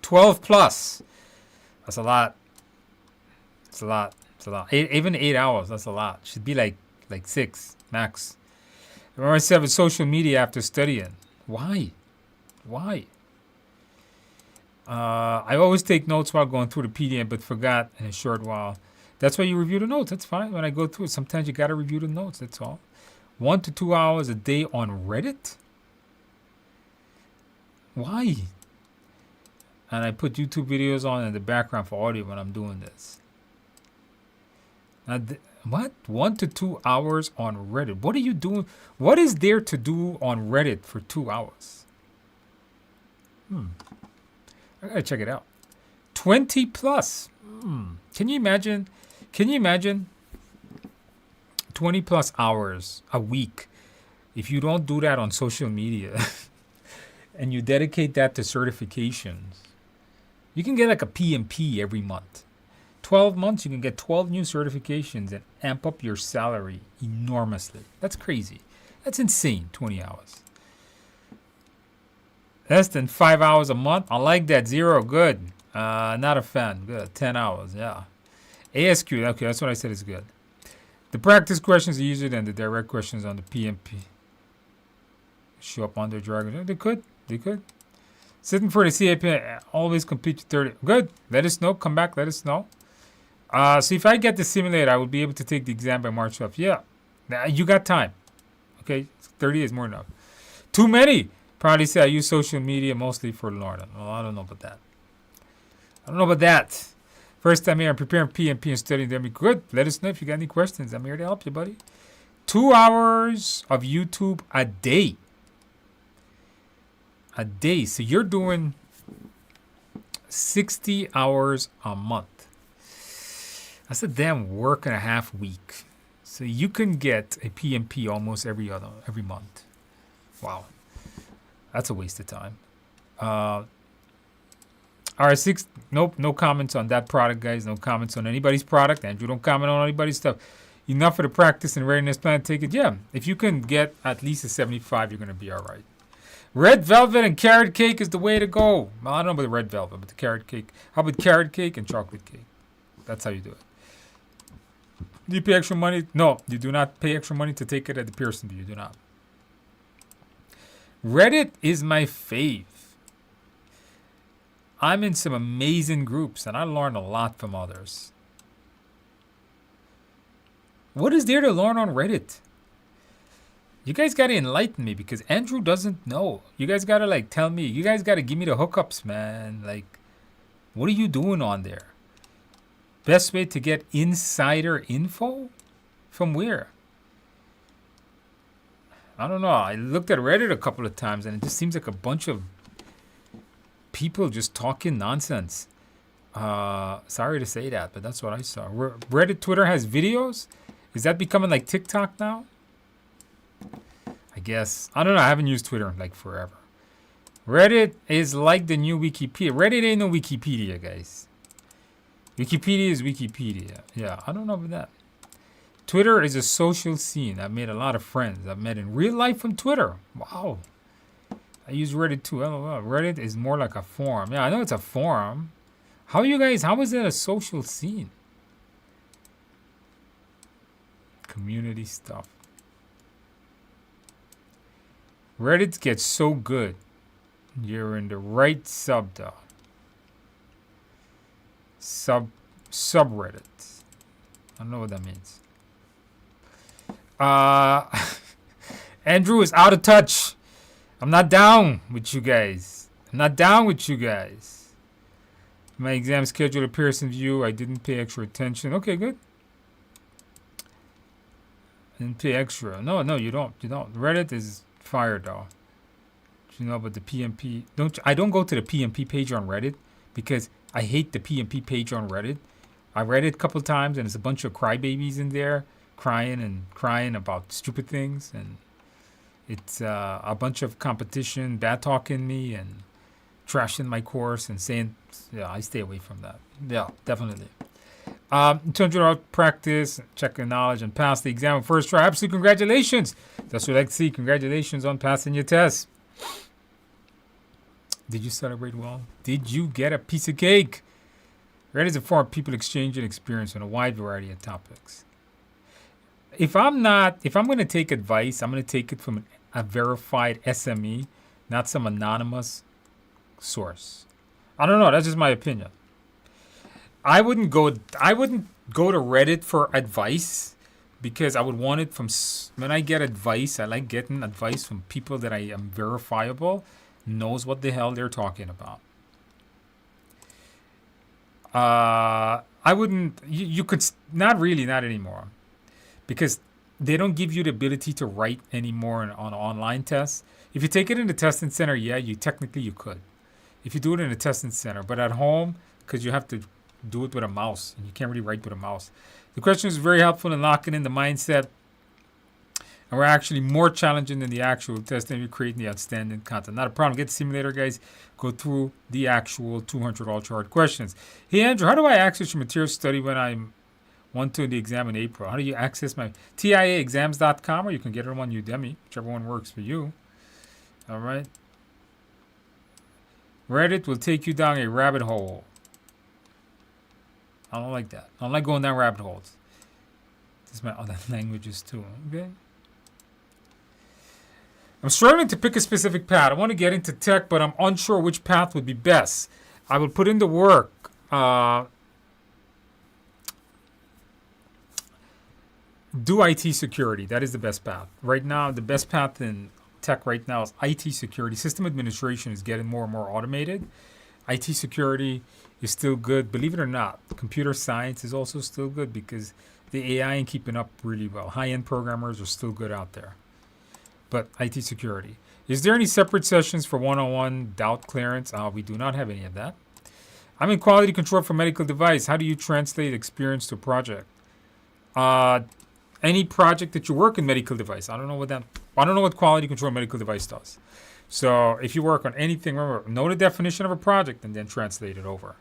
12 plus. That's a lot. It's a lot. It's a lot. Even 8 hours. That's a lot. Should be like 6 max. Remember 7 social media after studying. Why? I always take notes while going through the PDF, but forgot in a short while. That's why you review the notes. That's fine. When I go through it, sometimes you got to review the notes. That's all. 1 to 2 hours a day on Reddit? Why? And I put YouTube videos on in the background for audio when I'm doing this. Now, what? 1 to 2 hours on Reddit? What are you doing? What is there to do on Reddit for 2 hours? I gotta check it out. 20 plus. Can you imagine? 20 plus hours a week if you don't do that on social media and you dedicate that to certifications. You can get like a PMP every month. 12 months, you can get 12 new certifications and amp up your salary enormously. That's crazy. That's insane, 20 hours. Less than 5 hours a month. I like that. 0, good. Not a fan. Good. 10 hours, yeah. ASQ, okay, that's what I said is good. The practice questions are easier than the direct questions on the PMP. Show up on their dragon. They could. Sitting for the CAPM, always complete 30. Good. Let us know. Come back. Let us know. So if I get the simulator, I will be able to take the exam by March 12th. Yeah. You got time. Okay. 30 is more enough. Too many. Probably say I use social media mostly for learning. Well, I don't know about that. First time here, I'm preparing PMP and studying them. Good. Let us know if you got any questions. I'm here to help you, buddy. 2 hours of YouTube a day. So you're doing 60 hours a month. That's a damn work and a half week. So you can get a PMP almost every month. Wow. That's a waste of time. R6, nope, no comments on that product, guys. No comments on anybody's product. Andrew, don't comment on anybody's stuff. Enough for the practice and readiness plan. Take it. Yeah, if you can get at least a 75, you're going to be all right. Red velvet and carrot cake is the way to go. Well, I don't know about the red velvet, but the carrot cake. How about carrot cake and chocolate cake? That's how you do it. Do you pay extra money? No, you do not pay extra money to take it at the Pearson View. You do not. Reddit is my fave. I'm in some amazing groups, and I learn a lot from others. What is there to learn on Reddit? You guys got to enlighten me because Andrew doesn't know. You guys got to tell me. You guys got to give me the hookups, man. What are you doing on there? Best way to get insider info? From where? I don't know. I looked at Reddit a couple of times, and it just seems like a bunch of people just talking nonsense. Sorry to say that, but that's what I saw. Reddit, Twitter has videos. Is that becoming like TikTok now? I guess. I don't know. I haven't used Twitter in forever. Reddit is like the new Wikipedia. Reddit ain't no Wikipedia, guys. Wikipedia is Wikipedia. Yeah, I don't know about that. Twitter is a social scene. I've made a lot of friends I've met in real life from Twitter. Wow. I use Reddit too. LOL. Reddit is more like a forum. Yeah, I know it's a forum. How is it a social scene? Community stuff. Reddit gets so good. You're in the right subreddit. Subreddit. I don't know what that means. Andrew is out of touch. I'm not down with you guys. My exam schedule at Pearson View. I didn't pay extra attention. Okay, good. Didn't pay extra. No, you don't. Reddit is fire, though. You know about the PMP? I don't go to the PMP page on Reddit because I hate the PMP page on Reddit. I read it a couple of times, and there's a bunch of crybabies in there crying about stupid things, and it's a bunch of competition, bad talking me, and trashing my course, and saying, yeah, I stay away from that. Yeah, definitely. 200-hour practice, check your knowledge, and pass the exam first try. Absolutely, congratulations. That's what I like to see. Congratulations on passing your test. Did you celebrate well? Did you get a piece of cake? Reddit is a forum people exchange and experience on a wide variety of topics. If I'm going to take advice, I'm going to take it from a verified SME, not some anonymous source. I don't know. That's just my opinion. I wouldn't go to Reddit for advice because I would want it from when I get advice. I like getting advice from people that I am verifiable, knows what the hell they're talking about. I wouldn't. You could not really, not anymore, because they don't give you the ability to write anymore on online tests. If you take it in the testing center, yeah, you could. If you do it in a testing center, but at home, because you have to do it with a mouse, and you can't really write with a mouse. The question is very helpful in locking in the mindset, and we're actually more challenging than the actual test, and we're creating the outstanding content. Not a problem. Get the simulator, guys. Go through the actual 200 ultra-hard questions. Hey, Andrew, how do I access your material study when I'm want to the exam in April? How do you access my TIAexams.com, or you can get it on Udemy, whichever one works for you. All right. Reddit will take you down a rabbit hole. I don't like that. I don't like going down rabbit holes. This is my other languages too. Okay. I'm struggling to pick a specific path. I want to get into tech, but I'm unsure which path would be best. I will put in the work. Do IT security. That is the best path. Right now, the best path in tech right now is IT security. System administration is getting more and more automated. IT security is still good. Believe it or not, computer science is also still good because the AI ain't keeping up really well. High-end programmers are still good out there. But IT security. Is there any separate sessions for one-on-one doubt clearance? We do not have any of that. I'm in quality control for medical device. How do you translate experience to a project? Any project that you work in medical device. I don't know what quality control medical device does. So if you work on anything, remember, know the definition of a project and then translate it over.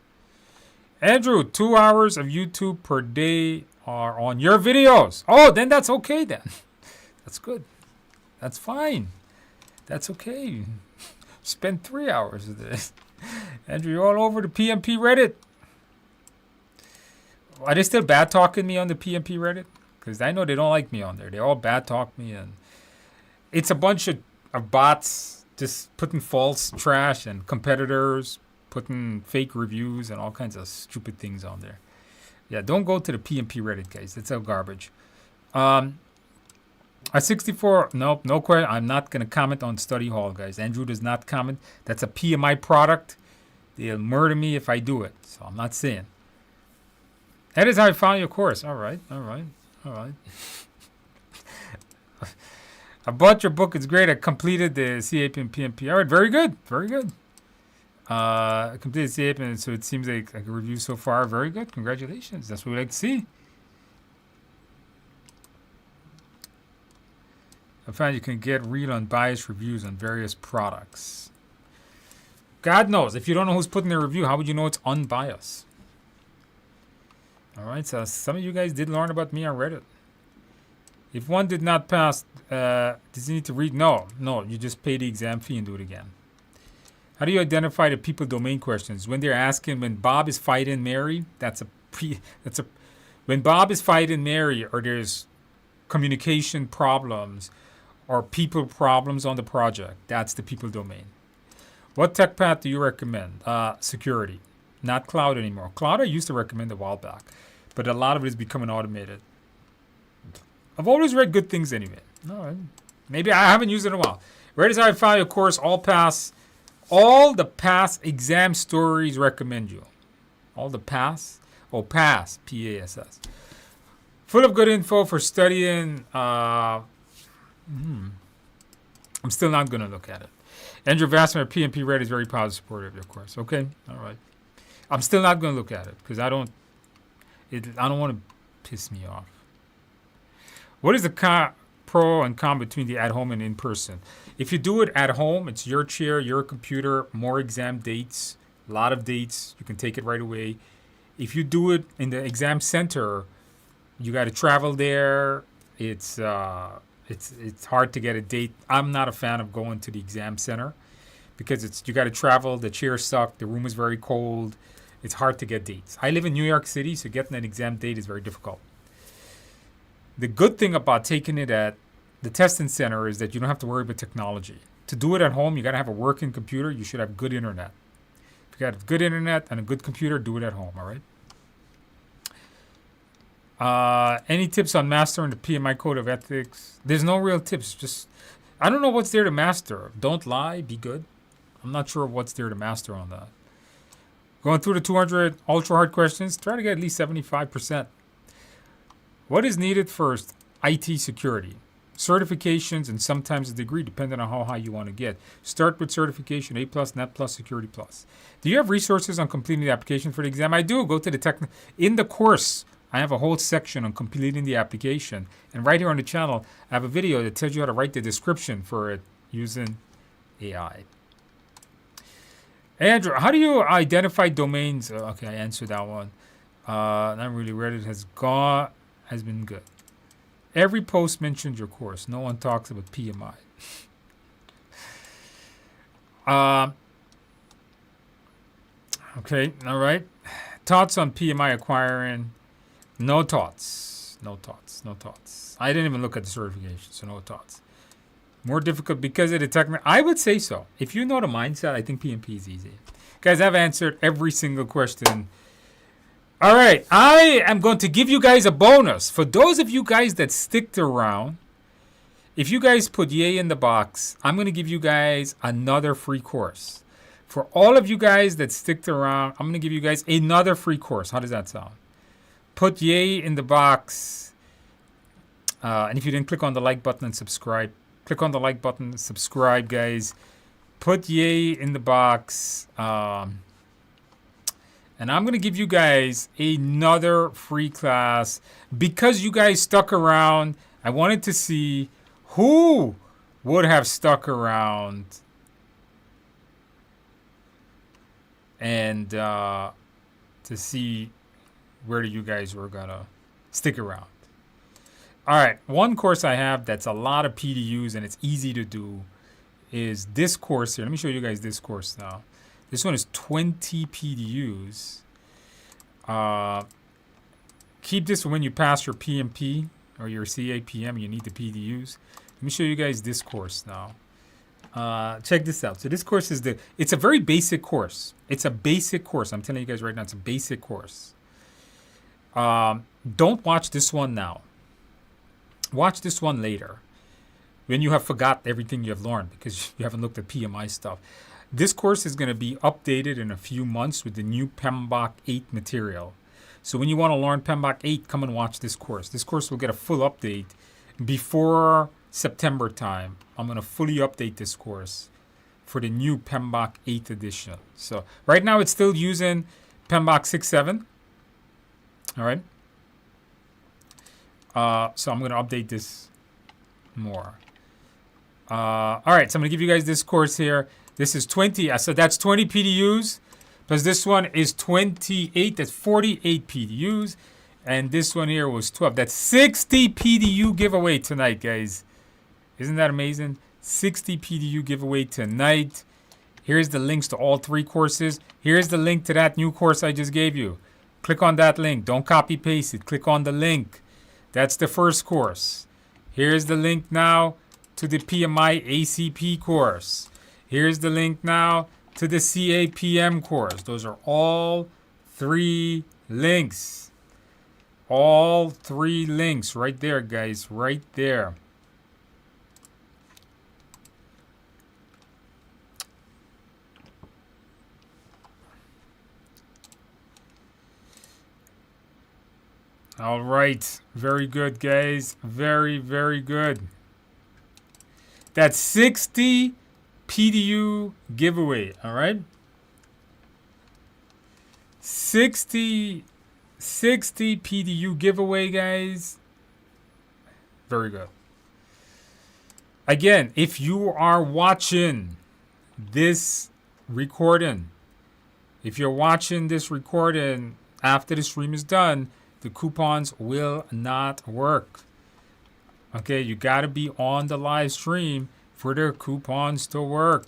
Andrew, 2 hours of YouTube per day are on your videos. Oh, then that's okay then. That's good. That's fine. That's okay. Spend 3 hours of this. Andrew, you're all over the PMP Reddit. Are they still bad talking me on the PMP Reddit? Because I know they don't like me on there. They all bad talk me, and it's a bunch of bots just putting false trash and competitors putting fake reviews and all kinds of stupid things on there. Yeah, don't go to the PMP Reddit, guys. It's all garbage. At 64, nope, no question. I'm not going to comment on study hall, guys. Andrew does not comment. That's a PMI product. They'll murder me if I do it. So I'm not saying. That is how I found your course. All right. I bought your book. It's great. I completed the CAPM PMP. All right, very good. I completed CAPM, so it seems like a review so far. Very good. Congratulations. That's what we like to see. I found you can get real unbiased reviews on various products. God knows. If you don't know who's putting their review, how would you know it's unbiased? All right, so some of you guys did learn about me on Reddit. If one did not pass, does he need to read? No, you just pay the exam fee and do it again. How do you identify the people domain questions? When they're asking, when Bob is fighting Mary, when Bob is fighting Mary, or there's communication problems or people problems on the project, that's the people domain. What tech path do you recommend? Security. Not cloud anymore. Cloud I used to recommend a while back, but a lot of it is becoming automated. I've always read good things anyway. No, maybe I haven't used it in a while. Ready as I found your course, all the past exam stories recommend you. All the past? Oh, pass. P-A-S-S. Full of good info for studying. I'm still not going to look at it. Andrew Vassmer, PMP Red is very positive supporter of your course. Okay, all right. I'm still not going to look at it because I don't want to piss me off. What is the pro and con between the at home and in person? If you do it at home, it's your chair, your computer, more exam dates, a lot of dates. You can take it right away. If you do it in the exam center, you got to travel there. It's hard to get a date. I'm not a fan of going to the exam center because you got to travel. The chairs suck. The room is very cold. It's hard to get dates. I live in New York City, so getting an exam date is very difficult. The good thing about taking it at the testing center is that you don't have to worry about technology. To do it at home, you got to have a working computer. You should have good internet. If you got good internet and a good computer, do it at home, all right? Any tips on mastering the PMI code of ethics? There's no real tips. Just, I don't know what's there to master. Don't lie, be good. I'm not sure what's there to master on that. Going through the 200 ultra hard questions, try to get at least 75%. What is needed first? IT security. Certifications and sometimes a degree, depending on how high you want to get. Start with certification, A+, Net+, Security+. Do you have resources on completing the application for the exam? I do. Go to the in the course, I have a whole section on completing the application. And right here on the channel, I have a video that tells you how to write the description for it using AI. Andrew, how do you identify domains? Okay, I answered that one. Not really. Reddit has been good. Every post mentions your course. No one talks about PMI. Okay, all right. Thoughts on PMI acquiring? No thoughts. No thoughts. No thoughts. I didn't even look at the certification, so no thoughts. More difficult because of the technical. I would say so. If you know the mindset, I think PMP is easy. Guys, I've answered every single question. All right, I am going to give you guys a bonus. For those of you guys that sticked around, if you guys put yay in the box, I'm going to give you guys another free course. For all of you guys that sticked around, I'm going to give you guys another free course. How does that sound? Put yay in the box. And if you didn't click on the like button and subscribe, click on the like button, subscribe, guys. Put yay in the box. And I'm going to give you guys another free class. Because you guys stuck around, I wanted to see who would have stuck around. And to see where you guys were going to stick around. All right, one course I have that's a lot of PDUs and it's easy to do is this course here. Let me show you guys this course now. This one is 20 PDUs. Keep this for when you pass your PMP or your CAPM. You need the PDUs. Let me show you guys this course now. Check this out. So this course is it's a very basic course. It's a basic course. I'm telling you guys right now, it's a basic course. Don't watch this one now. Watch this one later when you have forgot everything you have learned because you haven't looked at PMI stuff. This course is going to be updated in a few months with the new PMBOK 8 material. So when you want to learn PMBOK 8, come and watch this course. This course will get a full update before September time. I'm going to fully update this course for the new PMBOK 8 edition. So right now it's still using PMBOK 6.7. All right. So I'm going to update this more. All right. So I'm going to give you guys this course here. This is 20. So that's 20 PDUs. Plus this one is 28. That's 48 PDUs. And this one here was 12. That's 60 PDU giveaway tonight, guys. Isn't that amazing? 60 PDU giveaway tonight. Here's the links to all three courses. Here's the link to that new course I just gave you. Click on that link. Don't copy paste it. Click on the link. That's the first course. Here's the link now to the PMI ACP course. Here's the link now to the CAPM course. Those are all three links. All three links right there, guys. Right there. All right. Very good, guys. Very, very good. That's 60 PDU giveaway. All right. 60 PDU giveaway, guys. Very good. Again, if you are watching this recording, after the stream is done, the coupons will not work. Okay, you got to be on the live stream for the coupons to work.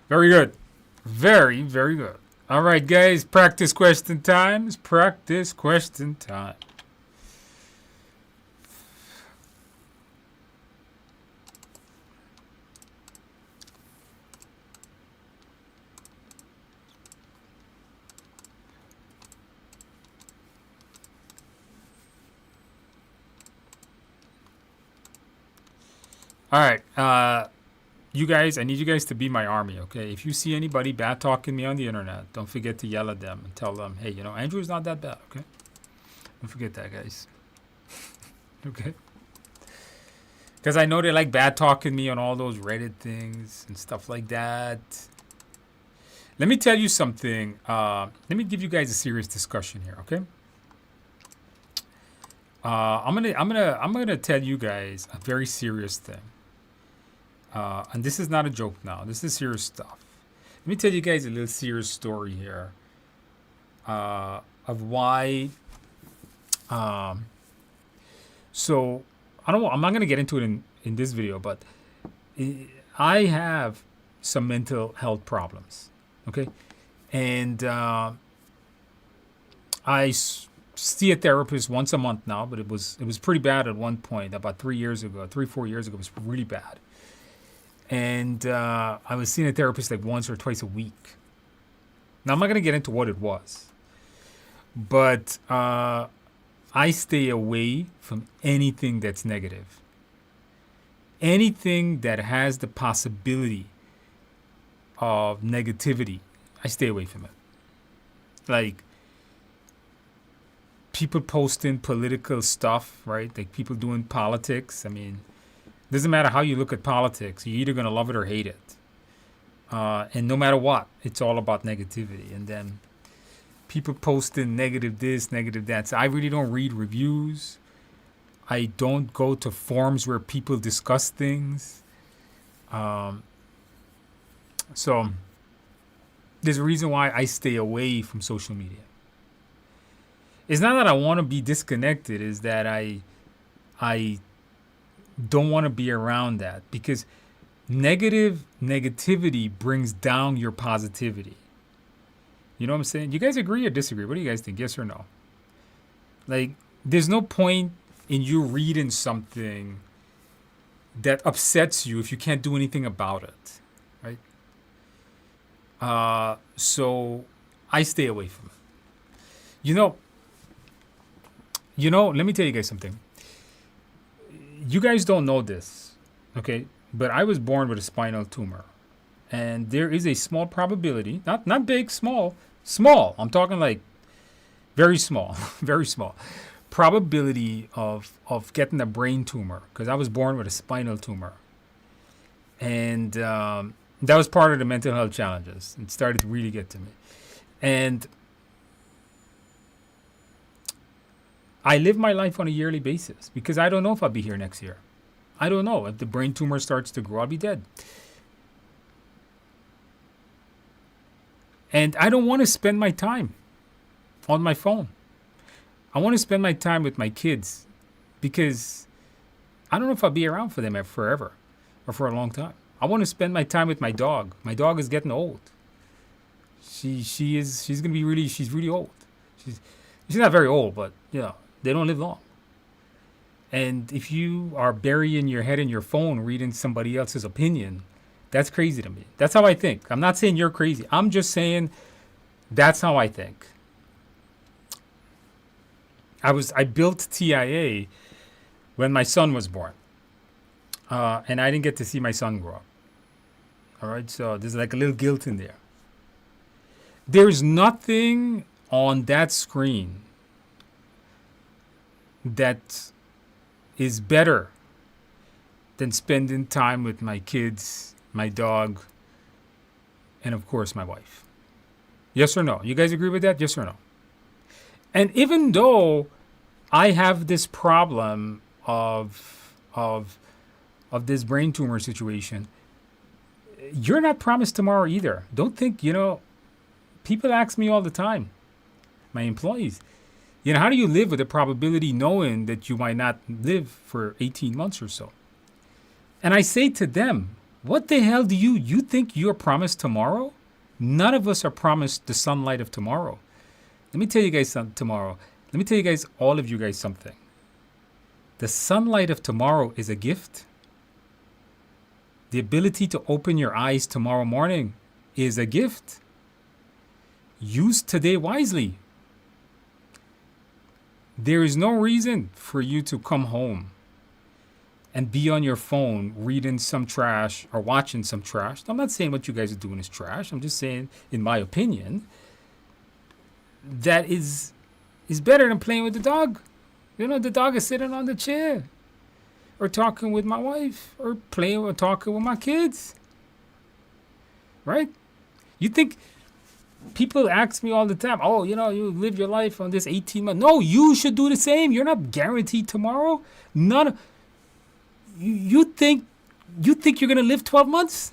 Very good. Very, very good. All right, guys. Practice question time. It's practice question time. All right. You guys, I need you guys to be my army, okay? If you see anybody bad talking me on the internet, don't forget to yell at them and tell them, hey, Andrew's not that bad, okay? Don't forget that, guys. Okay? Because I know they like bad talking me on all those Reddit things and stuff like that. Let me tell you something. Let me give you guys a serious discussion here, okay? I'm gonna tell you guys a very serious thing. And this is not a joke now. This is serious stuff. Let me tell you guys a little serious story here of why. So I don't. I'm not gonna get into it in this video, but I have some mental health problems. Okay, and I see a therapist once a month now, but it was pretty bad at one point about 4 years ago. It was really bad. And I was seeing a therapist like once or twice a week. Now, I'm not going to get into what it was. But I stay away from anything that's negative. Anything that has the possibility of negativity, I stay away from it. Like, people posting political stuff, right? Like people doing politics. I mean, doesn't matter how you look at politics. You're either going to love it or hate it. And no matter what, it's all about negativity. And then people posting negative this, negative that. So I really don't read reviews. I don't go to forums where people discuss things. So there's a reason why I stay away from social media. It's not that I want to be disconnected. It's that I don't want to be around that, because negativity brings down your positivity. You know what I'm saying? You guys agree or disagree? What do you guys think? Yes or no? Like, there's no point in you reading something that upsets you if you can't do anything about it, right? So I stay away from it. Let me tell you guys something. You guys don't know this, okay? But I was born with a spinal tumor. And there is a small probability, not big, small. I'm talking like very small, very small probability of getting a brain tumor, because I was born with a spinal tumor. And that was part of the mental health challenges. It started to really get to me. And I live my life on a yearly basis because I don't know if I'll be here next year. I don't know. If the brain tumor starts to grow, I'll be dead. And I don't want to spend my time on my phone. I want to spend my time with my kids, because I don't know if I'll be around for them forever or for a long time. I want to spend my time with my dog. My dog is getting old. She's really old. She's not very old, but they don't live long. And if you are burying your head in your phone reading somebody else's opinion, that's crazy to me. That's how I think. I'm not saying you're crazy. I'm just saying that's how I think. I built TIA when my son was born. And I didn't get to see my son grow up. All right, so there's like a little guilt in there. There's nothing on that screen that is better than spending time with my kids, my dog, and of course my wife. Yes or no? You guys agree with that? Yes or no? And even though I have this problem of this brain tumor situation, you're not promised tomorrow either. Don't think, people ask me all the time, my employees, how do you live with the probability knowing that you might not live for 18 months or so? And I say to them, What the hell do you think you're promised tomorrow? None of us are promised the sunlight of tomorrow. Let me tell you guys something tomorrow. Let me tell you guys, all of you guys, something. The sunlight of tomorrow is a gift. The ability to open your eyes tomorrow morning is a gift. Use today wisely. There is no reason for you to come home and be on your phone reading some trash or watching some trash. I'm not saying what you guys are doing is trash. I'm just saying, in my opinion, that is better than playing with the dog. You know, the dog is sitting on the chair or talking with my wife or playing or talking with my kids. Right? You think people ask me all the time, oh, you know, you live your life on this 18 months. No, you should do the same. You're not guaranteed tomorrow. You think you're going to live 12 months?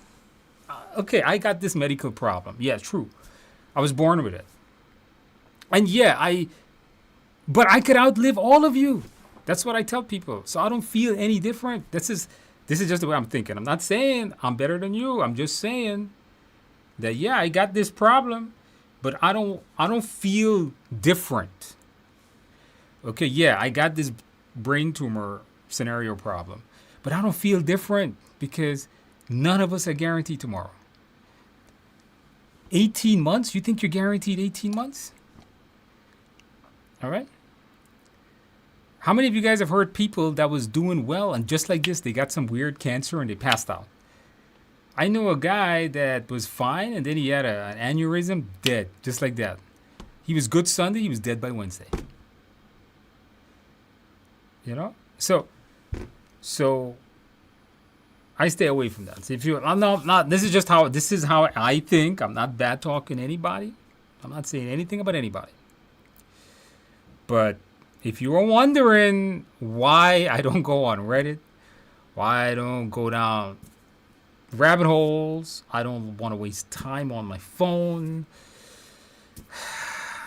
Okay, I got this medical problem. Yeah, true. I was born with it. And yeah, but I could outlive all of you. That's what I tell people. So I don't feel any different. This is just the way I'm thinking. I'm not saying I'm better than you. I'm just saying that, yeah, I got this problem, but I don't feel different. Okay, yeah, I got this brain tumor scenario problem, but I don't feel different because none of us are guaranteed tomorrow. 18 months? You think you're guaranteed 18 months? All right. How many of you guys have heard people that was doing well and just like this, they got some weird cancer and they passed out? I know a guy that was fine and then he had an aneurysm, dead, just like that. He was good Sunday, he was dead by Wednesday. You know? So I stay away from that. So if you, I'm not, this is how I think. I'm not bad talking anybody. I'm not saying anything about anybody. But if you are wondering why I don't go on Reddit, why I don't go down rabbit holes, I don't want to waste time on my phone.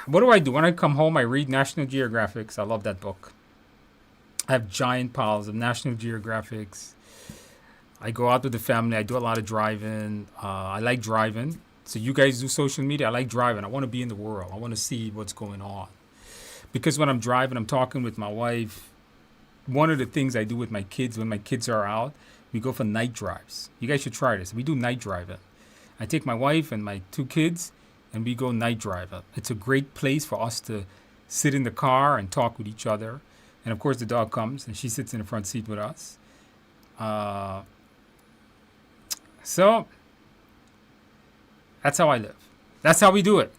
What do? When I come home, I read National Geographics. I love that book. I have giant piles of National Geographics. I go out with the family. I do a lot of driving. I like driving. So you guys do social media. I like driving. I want to be in the world. I want to see what's going on. Because when I'm driving, I'm talking with my wife. One of the things I do with my kids, when my kids are out, we go for night drives. You guys should try this. We do night driving. I take my wife and my 2 kids, and we go night driving. It's a great place for us to sit in the car and talk with each other. And, of course, the dog comes, and she sits in the front seat with us. So that's how I live. That's how we do it.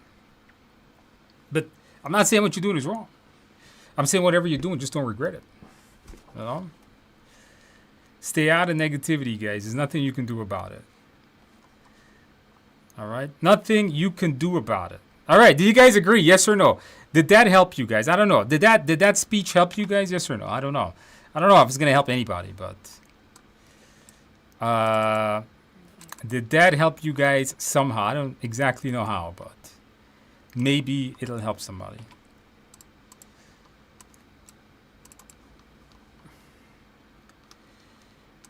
But I'm not saying what you're doing is wrong. I'm saying whatever you're doing, just don't regret it. You know? Stay out of negativity, guys. There's nothing you can do about it. All right? Nothing you can do about it. All right. Do you guys agree? Yes or no? Did that help you guys? I don't know. Did that speech help you guys? Yes or no? I don't know. I don't know if it's going to help anybody, but did that help you guys somehow? I don't exactly know how, but maybe it'll help somebody.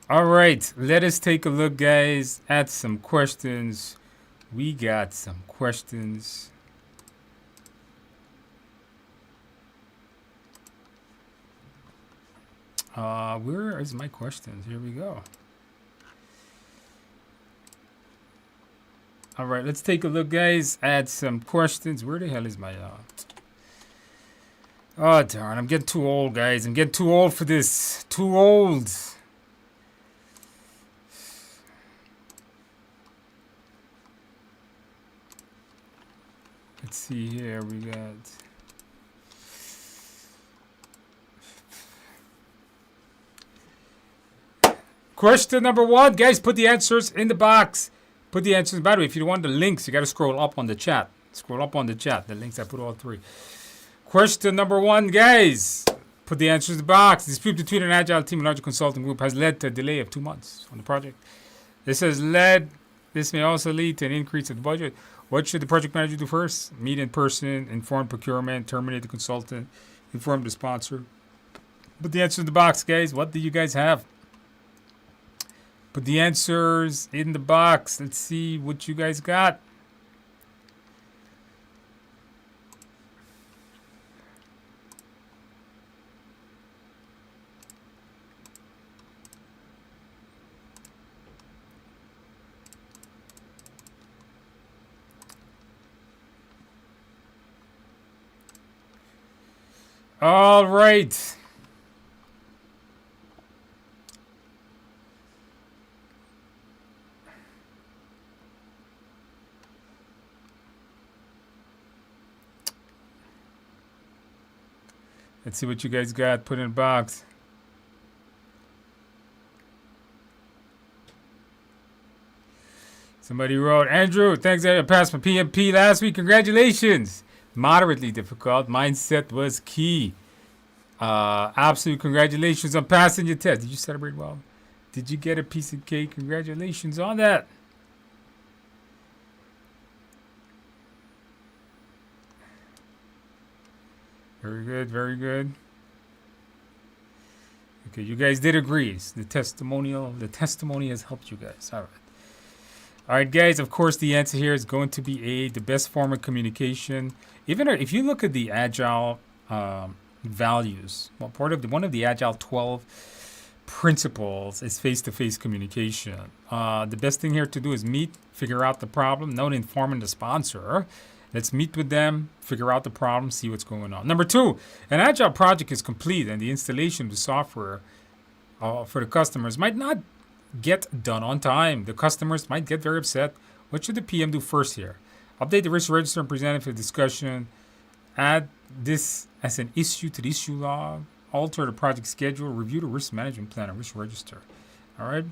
All right, let us take a look, guys, at some questions. We got some questions. Where is my questions? Here we go. All right, let's take a look, guys, at some questions. Where the hell is my... Oh, darn, I'm getting too old, guys. I'm getting too old for this. Too old. Let's see here. We got... Question number 1. Guys, put the answers in the box. Put the answers. By the way, if you want the links, you got to scroll up on the chat. Scroll up on the chat. The links, I put all 3. Question number 1, guys. Put the answers in the box. Dispute between an agile team and larger consulting group has led to a delay of 2 months on the project. This may also lead to an increase of the budget. What should the project manager do first? Meet in person, inform procurement, terminate the consultant, inform the sponsor. Put the answer in the box, guys. What do you guys have? Put the answers in the box. Let's see what you guys got. All right. Let's see what you guys got. Put in a box. Somebody wrote, Andrew, thanks I passed my PMP last week. Congratulations. Moderately difficult. Mindset was key. Absolute congratulations on passing your test. Did you celebrate well? Did you get a piece of cake? Congratulations on that. Very good, very good. Okay, you guys did agree. The testimony has helped you guys. All right. All right, guys, of course, the answer here is going to be the best form of communication. Even if you look at the Agile values, well, one of the Agile 12 principles is face-to-face communication. The best thing here to do is meet, figure out the problem, not informing the sponsor. Let's meet with them, figure out the problem, see what's going on. Number 2, an Agile project is complete and the installation of the software for the customers might not get done on time. The customers might get very upset. What should the PM do first here? Update the risk register and present it for discussion. Add this as an issue to the issue log. Alter the project schedule. Review the risk management plan and risk register. All right.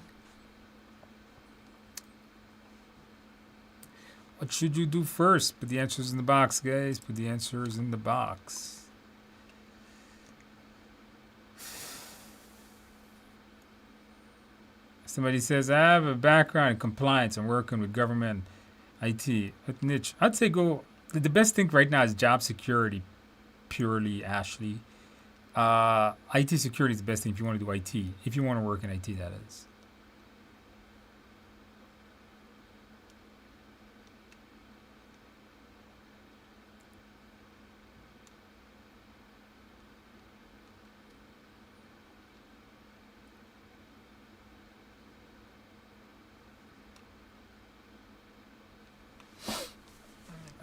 What should you do first? Put the answers in the box, guys. Put the answers in the box. Somebody says, I have a background in compliance and working with government IT. What niche? I'd say go. The best thing right now is job security, purely, Ashley. IT security is the best thing if you want to do IT. If you want to work in IT, that is.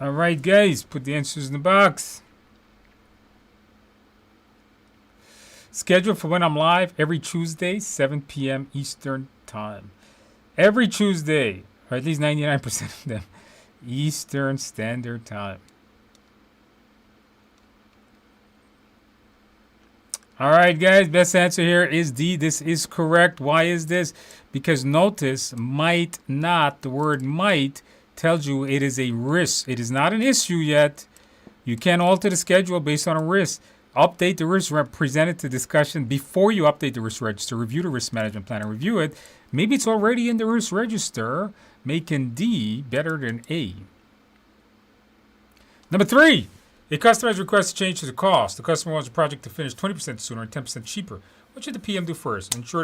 All right, guys, put the answers in the box. Schedule for when I'm live every Tuesday, 7 p.m. Eastern Time. Every Tuesday, or at least 99% of them, Eastern Standard Time. All right, guys, best answer here is D. This is correct. Why is this? Because notice, might not, the word might tells you it is a risk. It is not an issue yet. You can alter the schedule based on a risk. Update the risk, present it to discussion before you update the risk register. Review the risk management plan and review it. Maybe it's already in the risk register, making D better than A. Number 3, a customer has requested change to the cost. The customer wants the project to finish 20% sooner and 10% cheaper. What should the PM do first? Ensure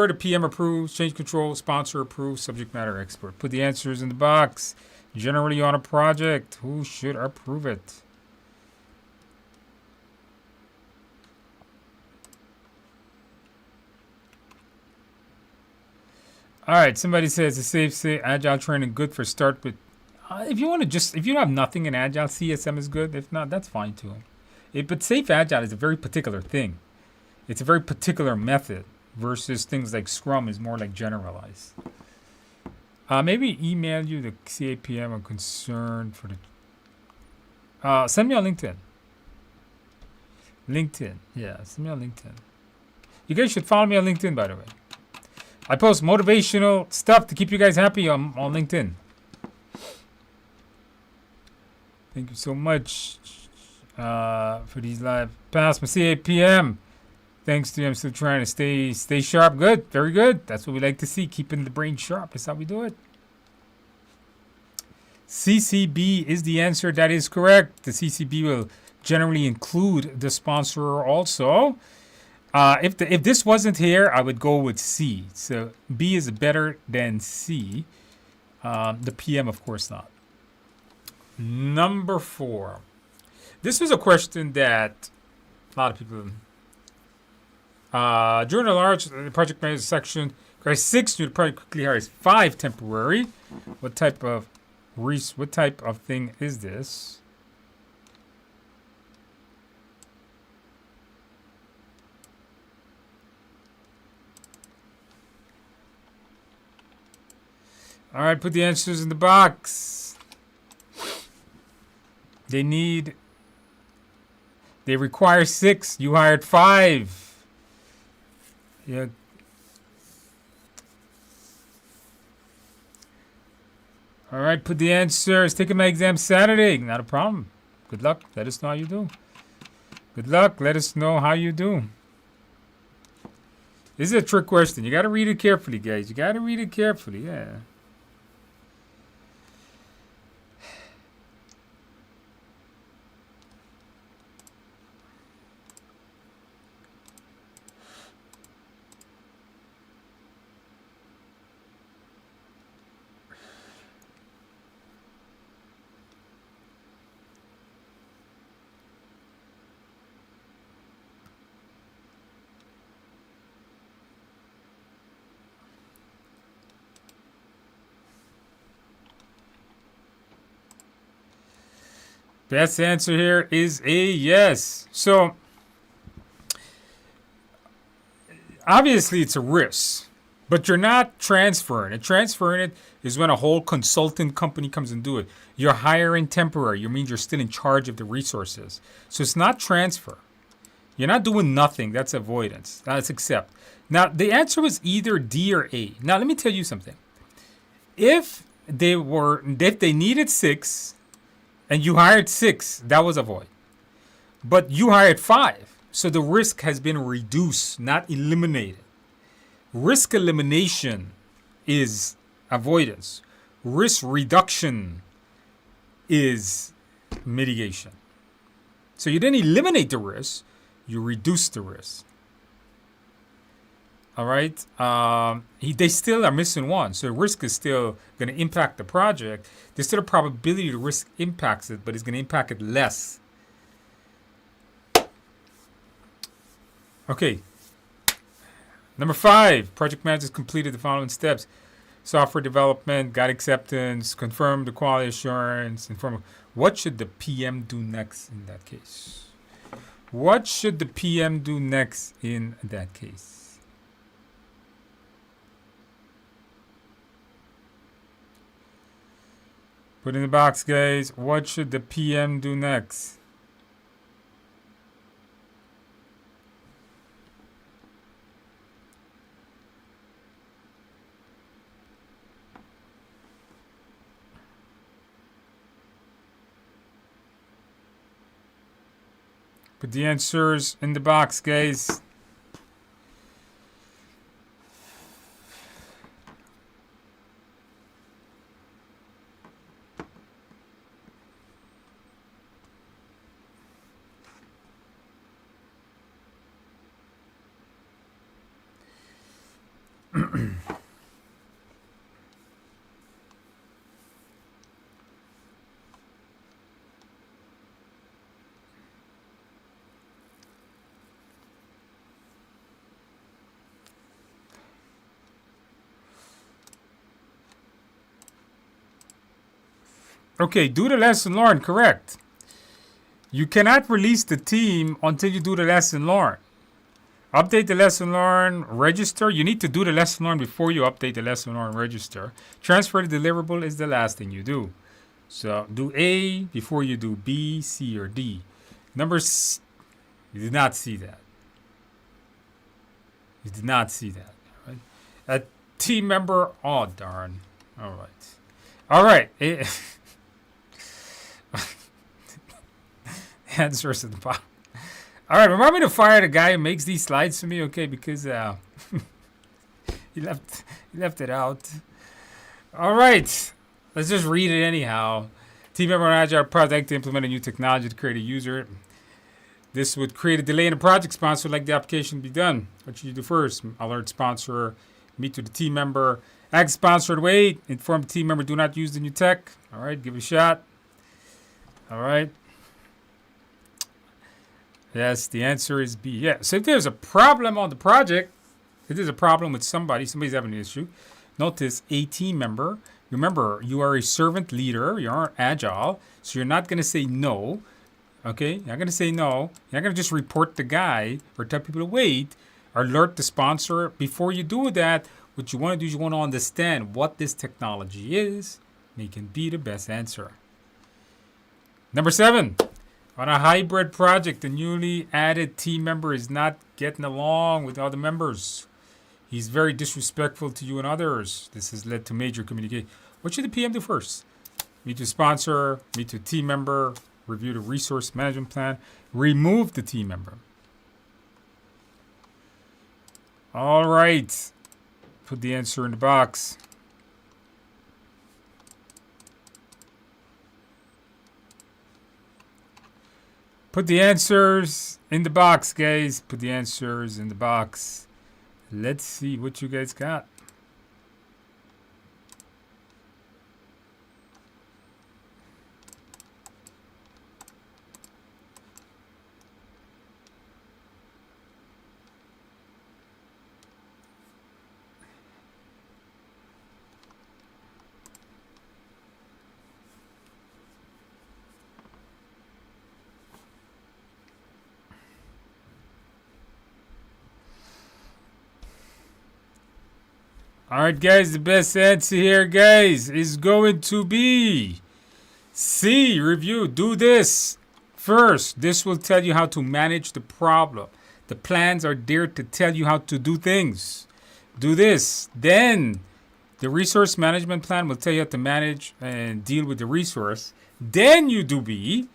the PM approves, change control, sponsor approves, subject matter expert. Put the answers in the box. Generally on a project, who should approve it? All right, somebody says it's safe to say Agile training good for start, but if you have nothing in Agile, CSM is good. If not, that's fine too. But safe Agile is a very particular thing. It's a very particular method. Versus things like Scrum is more like generalized. Maybe email you the CAPM or concern for the. Send me on LinkedIn. Yeah, send me on LinkedIn. You guys should follow me on LinkedIn, by the way. I post motivational stuff to keep you guys happy on LinkedIn. Thank you so much for these live. Pass my CAPM. Thanks to you, I'm still trying to stay sharp. Good, very good. That's what we like to see, keeping the brain sharp. That's how we do it. CCB is the answer. That is correct. The CCB will generally include the sponsor also. If this wasn't here, I would go with C. So B is better than C. The PM, of course, not. Number 4. This was a question that a lot of people. During the large project manager section, guys 6 new project quickly hires 5 temporary. What type of thing is this? All right, put the answers in the box. They require 6. You hired 5. Yeah. All right, put the answers. Taking my exam Saturday. Not a problem. Good luck. Let us know how you do. Good luck. Let us know how you do. This is a trick question. You got to read it carefully, guys. You got to read it carefully. Yeah. Best answer here is a yes. So, obviously it's a risk, but you're not transferring it. Transferring it is when a whole consultant company comes and do it. You're hiring temporary. You mean you're still in charge of the resources. So it's not transfer. You're not doing nothing. That's avoidance. That's accept. Now, the answer was either D or A. Now, let me tell you something. If they needed 6, and you hired 6, that was a void. But you hired 5, so the risk has been reduced, not eliminated. Risk elimination is avoidance. Risk reduction is mitigation. So you didn't eliminate the risk, you reduced the risk. All right. They still are missing 1, so the risk is still going to impact the project. There's still a probability the risk impacts it, but it's going to impact it less. Okay. Number 5, project managers completed the following steps: software development, got acceptance, confirm the quality assurance, inform. What should the PM do next in that case? What should the PM do next in that case? Put in the box, guys. What should the PM do next? Put the answers in the box, guys. Okay, do the lesson learned, correct. You cannot release the team until you do the lesson learned. Update the lesson learned, register. You need to do the lesson learned before you update the lesson learned, register. Transfer the deliverable is the last thing you do. So do A before you do B, C, or D. Numbers, you did not see that. You did not see that. Right? A team member, oh darn. All right. All right. Answers at the bottom. All right, remind me to fire the guy who makes these slides for me, okay? Because he left it out. All right, let's just read it anyhow. Team member on Agile project to implement a new technology to create a user. This would create a delay in the project sponsor, like the application be done. What should you do first? Alert sponsor, meet with the team member, ask sponsor to wait, inform the team member do not use the new tech. All right, give it a shot. All right. Yes, the answer is B. Yeah. So if there's a problem on the project, if there's a problem with somebody's having an issue, notice a team member. Remember, you are a servant leader. You aren't agile, so you're not going to say no. Okay, you're not going to say no. You're not going to just report the guy or tell people to wait or alert the sponsor. Before you do that, what you want to do is you want to understand what this technology is, and it can be the best answer. Number 7, on a hybrid project, the newly added team member is not getting along with other members. He's very disrespectful to you and others. This has led to major communication. What should the PM do first? Meet the sponsor, meet the team member, review the resource management plan, remove the team member. All right. Put the answer in the box. Put the answers in the box, guys. Put the answers in the box. Let's see what you guys got. All right, guys, the best answer here, guys, is going to be C, review. Do this first. This will tell you how to manage the problem. The plans are there to tell you how to do things. Do this. Then the resource management plan will tell you how to manage and deal with the resource. Then you do B.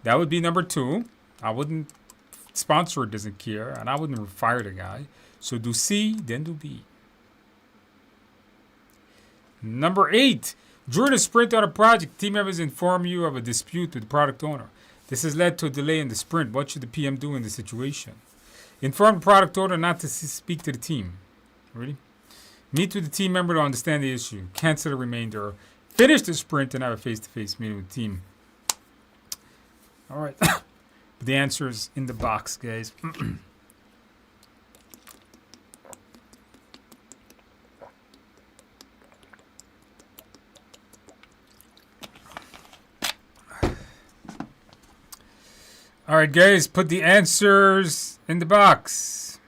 That would be number 2. I wouldn't, sponsor doesn't care, and I wouldn't fire the guy. So do C, then do B. Number 8, during a sprint on a project, team members inform you of a dispute with the product owner. This has led to a delay in the sprint. What should the PM do in this situation? Inform the product owner not to speak to the team. Ready? Meet with the team member to understand the issue. Cancel the remainder. Finish the sprint and have a face-to-face meeting with the team. All right. The answer is in the box, guys. All right, guys, put the answers in the box.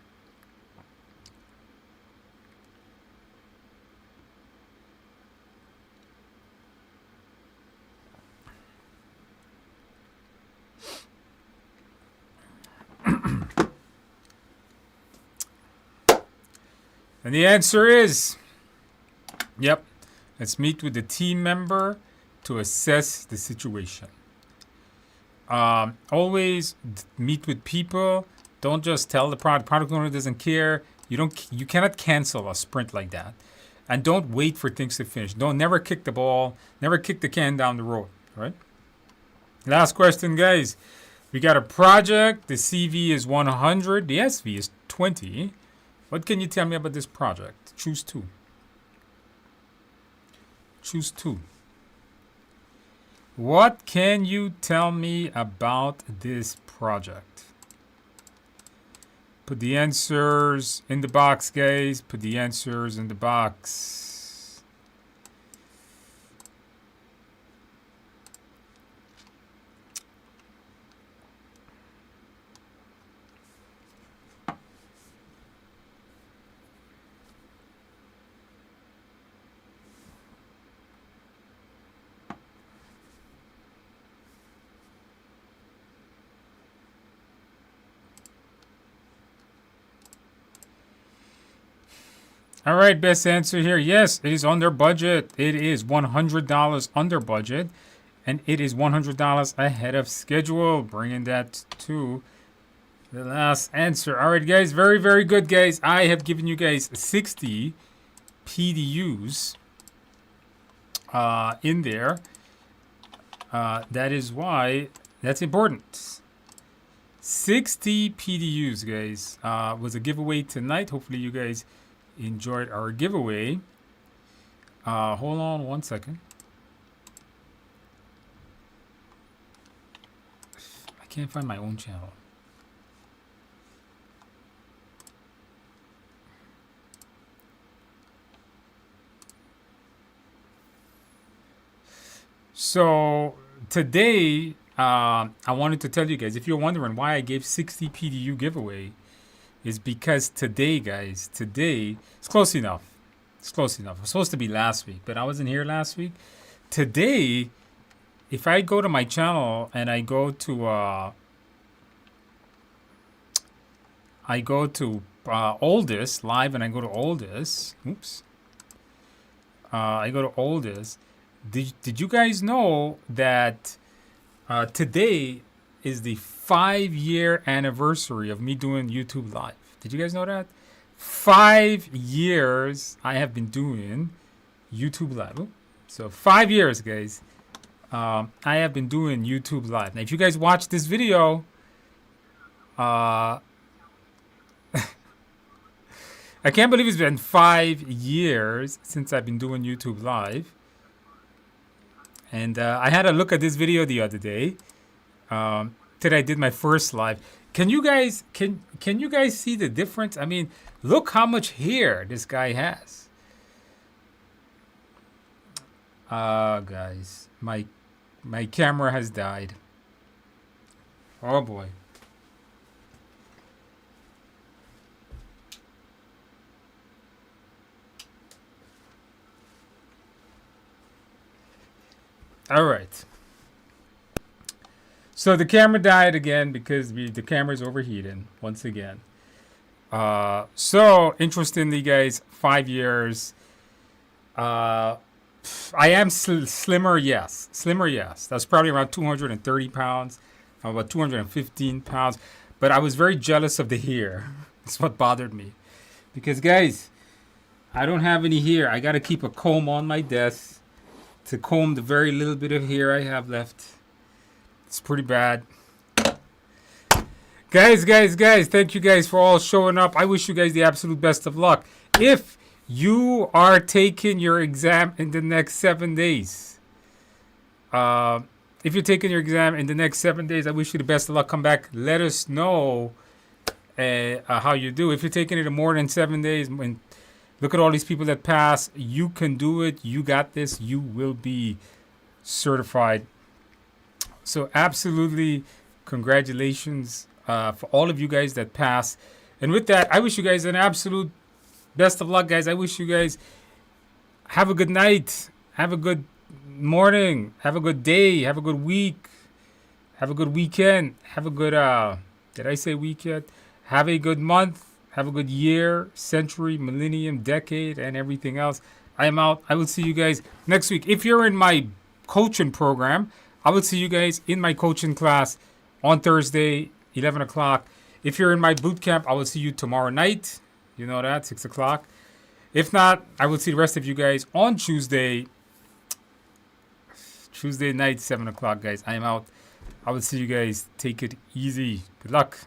And the answer is, yep, let's meet with the team member to assess the situation. Always meet with people. Don't just tell the product owner doesn't care. You cannot cancel a sprint like that. And don't wait for things to finish. Never kick the ball. Never kick the can down the road. All right. Last question, guys. We got a project. The CV is 100. The SV is 20. What can you tell me about this project? Choose 2. Choose 2. What can you tell me about this project? Put the answers in the box, guys. Put the answers in the box. All right, best answer here. Yes, it is under budget. It is $100 under budget, and it is $100 ahead of schedule, bringing that to the last answer. All right, guys, very, very good, guys. I have given you guys 60 PDUs in there. That is why that's important. 60 PDUs, guys. Was a giveaway tonight. Hopefully you guys enjoyed our giveaway. Hold on one second. I can't find my own channel. So today, I wanted to tell you guys, if you're wondering why I gave 60 PDU giveaway, is because today, guys, today, it's close enough. It's close enough. It was supposed to be last week, but I wasn't here last week. Today, if I go to my channel and I go to oldest live, and I go to oldest. Oops. I go to oldest. Did you guys know that today is the 5-year anniversary of me doing YouTube Live? Did you guys know that? 5 years I have been doing YouTube Live. So 5 years, guys. I have been doing YouTube Live. Now, if you guys watch this video, I can't believe it's been 5 years since I've been doing YouTube Live. And I had a look at this video the other day. Today I did my first live. Can you guys see the difference? I mean, look how much hair this guy has. Guys, my camera has died. Oh boy. All right. So the camera died again because the camera's overheating once again. So interestingly, guys, 5 years. I am slimmer, yes. Slimmer, yes. That's probably around 230 pounds. I'm about 215 pounds. But I was very jealous of the hair. That's what bothered me. Because, guys, I don't have any hair. I got to keep a comb on my desk to comb the very little bit of hair I have left. It's pretty bad. Guys, thank you guys for all showing up. I wish you guys the absolute best of luck. If you are taking your exam in the next 7 days, I wish you the best of luck. Come back. Let us know how you do. If you're taking it in more than 7 days, look at all these people that pass. You can do it. You got this. You will be certified. So absolutely congratulations for all of you guys that pass. And with that, I wish you guys an absolute best of luck, guys. I wish you guys have a good night. Have a good morning. Have a good day. Have a good week. Have a good weekend. Have a good, did I say weekend? Have a good month. Have a good year, century, millennium, decade, and everything else. I am out. I will see you guys next week. If you're in my coaching program, I will see you guys in my coaching class on Thursday, 11 o'clock. If you're in my boot camp, I will see you tomorrow night. You know that, 6 o'clock. If not, I will see the rest of you guys on Tuesday night, 7 o'clock, guys. I am out. I will see you guys. Take it easy. Good luck.